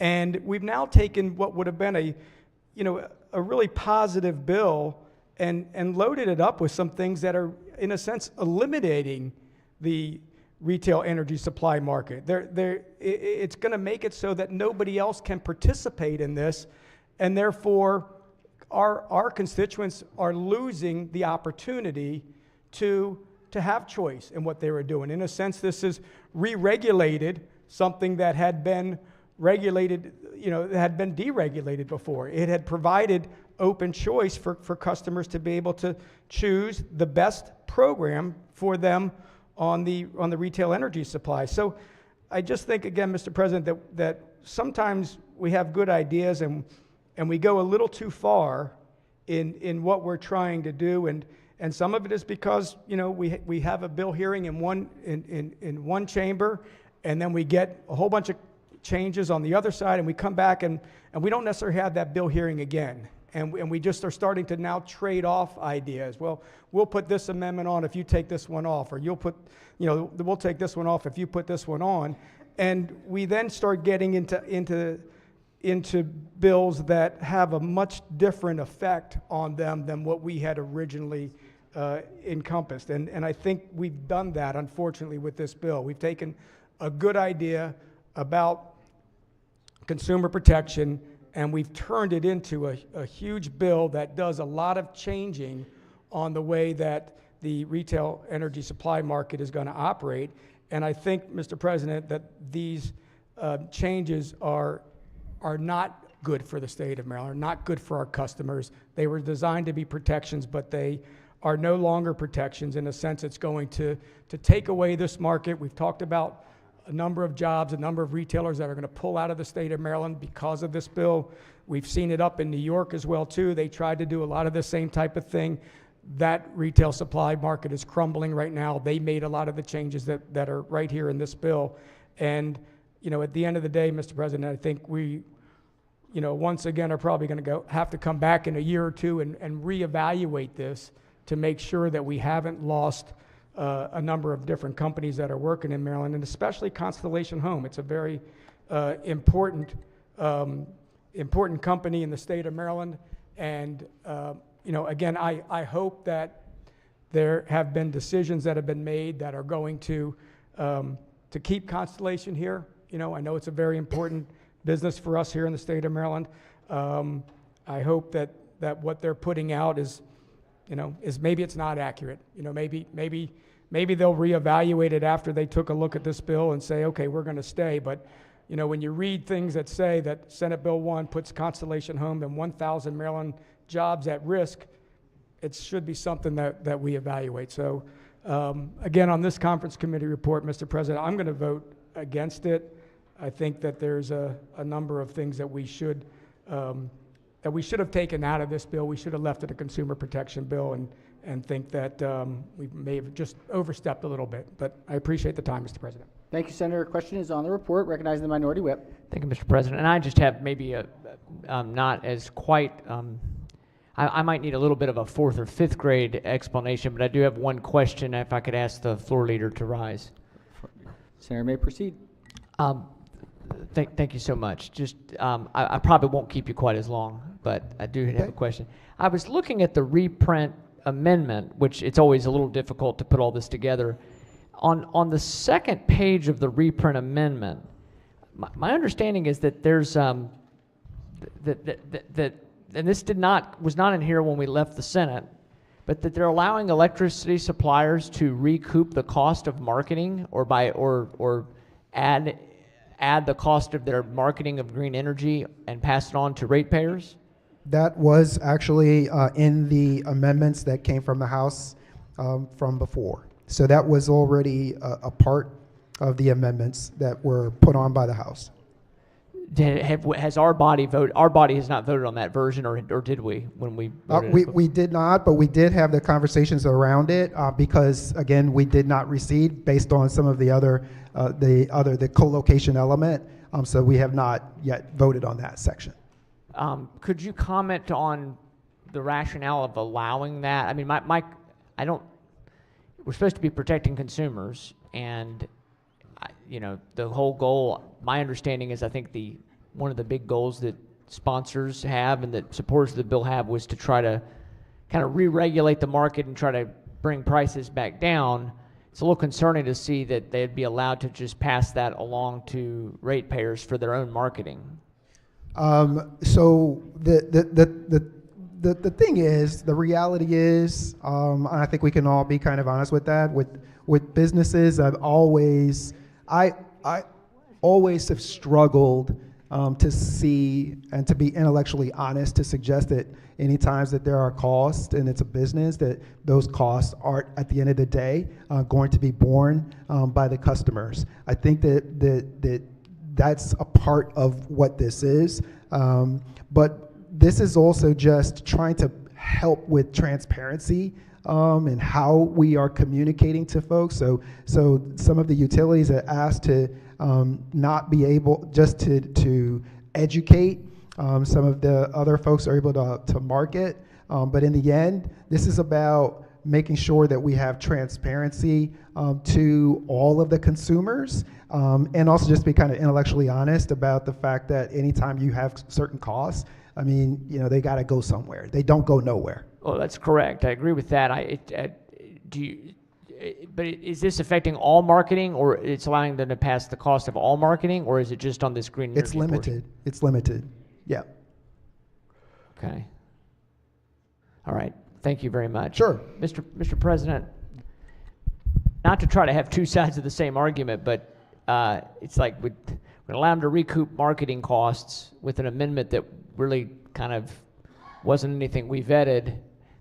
And we've now taken what would have been a really positive bill and loaded it up with some things that are, in a sense, eliminating the retail energy supply market. It's going to make it so that nobody else can participate in this, and therefore our constituents are losing the opportunity to have choice in what they were doing. In a sense, this is re-regulated something that had been regulated, had been deregulated before. It had provided open choice for customers to be able to choose the best program for them on the retail energy supply. So I just think, again, Mr. President, that sometimes we have good ideas and we go a little too far in what we're trying to do, and some of it is because we have a bill hearing in one chamber, and then we get a whole bunch of changes on the other side, and we come back and we don't necessarily have that bill hearing again. And we just are starting to now trade off ideas. Well, we'll put this amendment on if you take this one off, or we'll take this one off if you put this one on. And we then start getting into bills that have a much different effect on them than what we had originally encompassed. And I think we've done that, unfortunately, with this bill. We've taken a good idea about consumer protection, and we've turned it into a huge bill that does a lot of changing on the way that the retail energy supply market is going to operate. And I think, Mr. President, that these changes are not good for the state of Maryland, are not good for our customers. They were designed to be protections, but they are no longer protections. In a sense, it's going to take away this market. We've talked about a number of jobs, a number of retailers that are going to pull out of the state of Maryland because of this bill. We've seen it up in New York as well, too. They tried to do a lot of the same type of thing. That retail supply market is crumbling right now. They made a lot of the changes that are right here in this bill. And, at the end of the day, Mr. President, I think we, once again are probably going to have to come back in a year or two and reevaluate this to make sure that we haven't lost a number of different companies that are working in Maryland, and especially Constellation Home. It's a very important company in the state of Maryland. And, again, I hope that there have been decisions that have been made that are going to keep Constellation here. I know it's a very important business for us here in the state of Maryland. I hope that what they're putting out is maybe it's not accurate. Maybe they'll reevaluate it after they took a look at this bill and say, okay, we're going to stay. But when you read things that say that Senate Bill 1 puts Constellation Home and 1,000 Maryland jobs at risk, it should be something that we evaluate. So again, on this conference committee report, Mr. President, I'm going to vote against it. I think that there's a number of things that we should have taken out of this bill. We should have left it a consumer protection bill, and think that we may have just overstepped a little bit. But I appreciate the time, Mr. President. Thank you, Senator. Question is on the report. Recognizing the minority whip. Thank you, Mr. President. And I just have maybe not as quite, I might need a little bit of a fourth or fifth grade explanation, but I do have one question if I could ask the floor leader to rise. Senator may proceed. Thank you so much. Just, I probably won't keep you quite as long, but I do have a question. I was looking at the reprint amendment, which it's always a little difficult to put all this together. On the second page of the reprint amendment, my understanding is that there's and this was not in here when we left the Senate, but that they're allowing electricity suppliers to recoup the cost of marketing or add the cost of their marketing of green energy and pass it on to ratepayers? That was actually in the amendments that came from the House from before. So that was already a part of the amendments that were put on by the House. Has our body voted? Our body has not voted on that version, or did we when we voted? We did not, but we did have the conversations around it because, again, we did not recede based on some of the other, the co-location element. So we have not yet voted on that section. Could you comment on the rationale of allowing that. I mean, I don't. We're supposed to be protecting consumers, and the whole goal. My understanding is, I think one of the big goals that sponsors have and that supporters of the bill have was to try to kind of re-regulate the market and try to bring prices back down. It's a little concerning to see that they'd be allowed to just pass that along to ratepayers for their own marketing. So the thing is, the reality is, I think we can all be kind of honest with that. With businesses, I always have struggled to see and to be intellectually honest to suggest that any times that there are costs and it's a business, that those costs are at the end of the day going to be borne by the customers. I think that's a part of what this is, but this is also just trying to help with transparency and how we are communicating to folks. So some of the utilities are asked to not be able just to educate. Some of the other folks are able to market, but in the end, this is about making sure that we have transparency to all of the consumers, and also just be kind of intellectually honest about the fact that anytime you have certain costs, I mean, they got to go somewhere. They don't go nowhere. Oh, that's correct. I agree with that. But is this affecting all marketing, or it's allowing them to pass the cost of all marketing, or is it just on this green energy It's limited. portion? It's limited. Yeah. Okay. All right. Thank you very much. Sure. Mr. President, not to try to have two sides of the same argument, but it's like we're going to allow them to recoup marketing costs with an amendment that really kind of wasn't anything we vetted.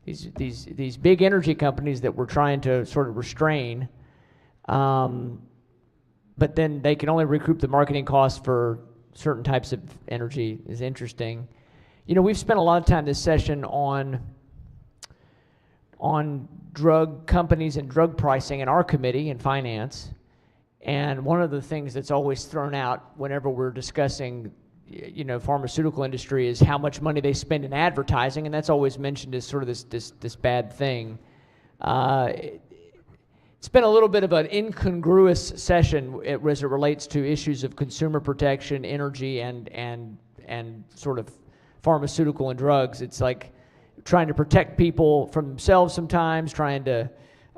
These big energy companies that we're trying to sort of restrain, but then they can only recoup the marketing costs for certain types of energy is interesting. We've spent a lot of time this session on drug companies and drug pricing in our committee in finance, and one of the things that's always thrown out whenever we're discussing pharmaceutical industry is how much money they spend in advertising, and that's always mentioned as sort of this bad thing. It's been a little bit of an incongruous session as it relates to issues of consumer protection, energy, and sort of pharmaceutical and drugs. It's like trying to protect people from themselves sometimes, trying to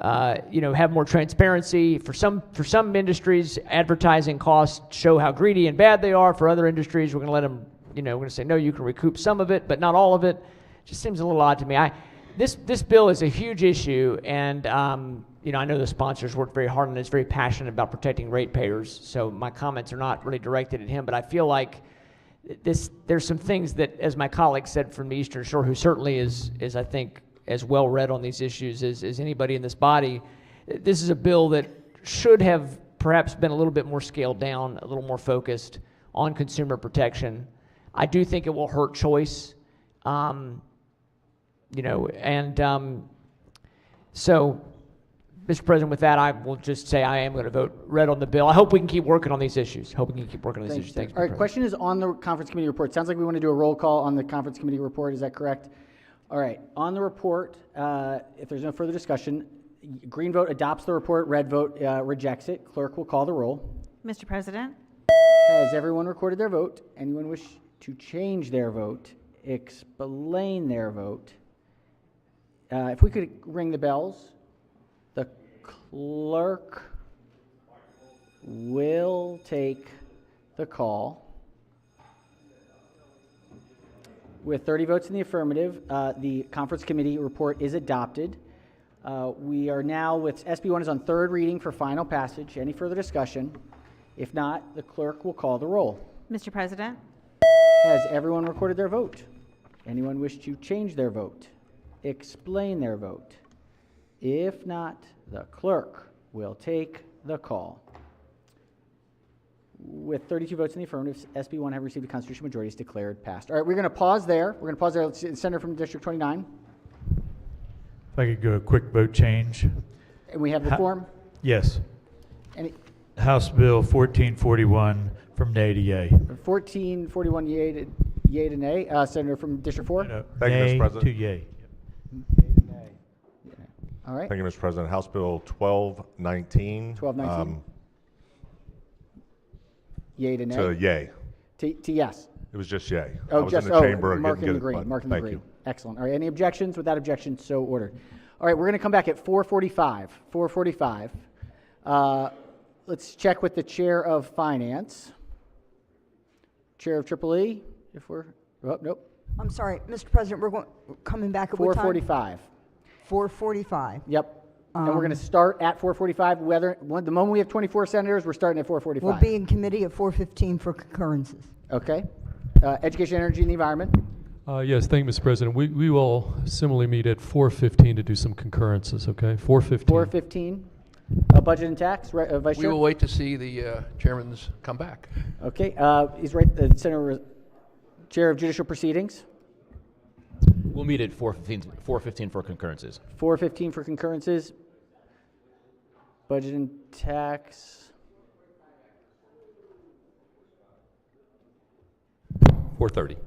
have more transparency. For some industries, advertising costs show how greedy and bad they are. For other industries, we're going to let them, we're going to say, no, you can recoup some of it, but not all of it. It just seems a little odd to me. This bill is a huge issue, and I know the sponsors worked very hard on it. It's very passionate about protecting ratepayers, so my comments are not really directed at him, but I feel like there's some things that, as my colleague said from the Eastern Shore, who certainly is I think, as well read on these issues as anybody in this body, this is a bill that should have perhaps been a little bit more scaled down, a little more focused on consumer protection. I do think it will hurt choice, so, Mr. President, with that, I will just say I am going to vote red on the bill. I hope we can keep working on these issues. Thanks, Thanks. All right, question is on the conference committee report. Sounds like we want to do a roll call on the conference committee report. Is that correct? All right, on the report, if there's no further discussion, green vote adopts the report, red vote rejects it. Clerk will call the roll. Mr. President? Has everyone recorded their vote? Anyone wish to change their vote? Explain their vote? If we could ring the bells, the clerk will take the call. With 30 votes in the affirmative, the conference committee report is adopted. We are now with SB1 is on third reading for final passage. Any further discussion? If not, the clerk will call the roll. Mr. President? Has everyone recorded their vote? Anyone wish to change their vote? Explain their vote? If not, the clerk will take the call. With 32 votes in the affirmative, SB1 have received a constitutional majority, is declared passed. All right, we're going to pause there. Senator from District 29. If I could go a quick vote change. And we have the form? Yes. Any? House Bill 1441 from nay to yay. 1441 yea to Yay to nay. Senator from District 4? Thank you, Mr. President. To yay. All right. Thank you, Mr. President. House Bill 1219. 1219. Yay to nay? To yay. To yes. It was just yay. I Oh, was just in the chamber. marking Didn't the get it, green. but Marking the thank green. you. Excellent. All right. Any objections? Without objection, so ordered. All right. We're going to come back at 4:45. 4:45. Let's check with the Chair of Finance. Chair of Triple E, if we're. Oh, nope. I'm sorry, Mr. President, we're coming back at what time? 4:45. 4:45. Yep. And we're going to start at 4:45. The moment we have 24 senators, we're starting at 4:45. We'll be in committee at 4:15 for concurrences. Okay. Education, Energy, and the Environment. Yes, thank you, Mr. President. We will similarly meet at 4:15 to do some concurrences, okay? 4:15. 4:15. Budget and Tax, Vice Chair? We will wait to see the chairman's come back. Okay. He's right. Senator, Chair of Judicial Proceedings. We'll meet at 4:15 for concurrences. 4:15 for concurrences. Budget and Tax. 4:30.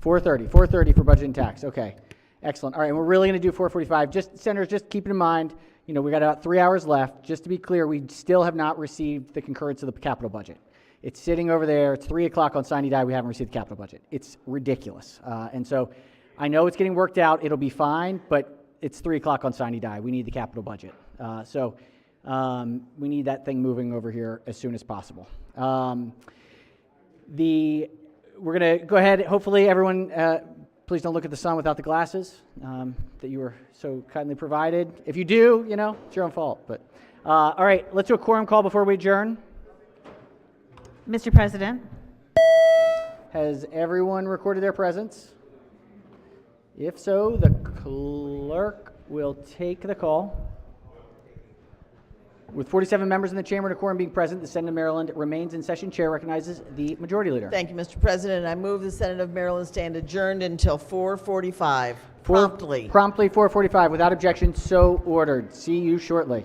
4:30 for Budget and Tax. Okay. Excellent. All right. And we're really going to do 4:45. Just, Senators, just keep in mind, we got about 3 hours left. Just to be clear, we still have not received the concurrence of the capital budget. It's sitting over there. It's 3 o'clock on sine die. We haven't received the capital budget. It's ridiculous. And so I know it's getting worked out. It'll be fine, but it's 3 o'clock on sine die. We need the capital budget. So we need that thing moving over here as soon as possible. We're going to go ahead. Hopefully, everyone, please don't look at the sun without the glasses that you were so kindly provided. If you do, it's your own fault. But all right, let's do a quorum call before we adjourn. Mr. President. Has everyone recorded their presence? If so, the clerk will take the call. With 47 members in the chamber and a quorum being present, the Senate of Maryland remains in session. Chair recognizes the Majority Leader. Thank you, Mr. President. I move the Senate of Maryland stand adjourned until 4:45. Promptly. Promptly 4:45. Without objection, so ordered. See you shortly.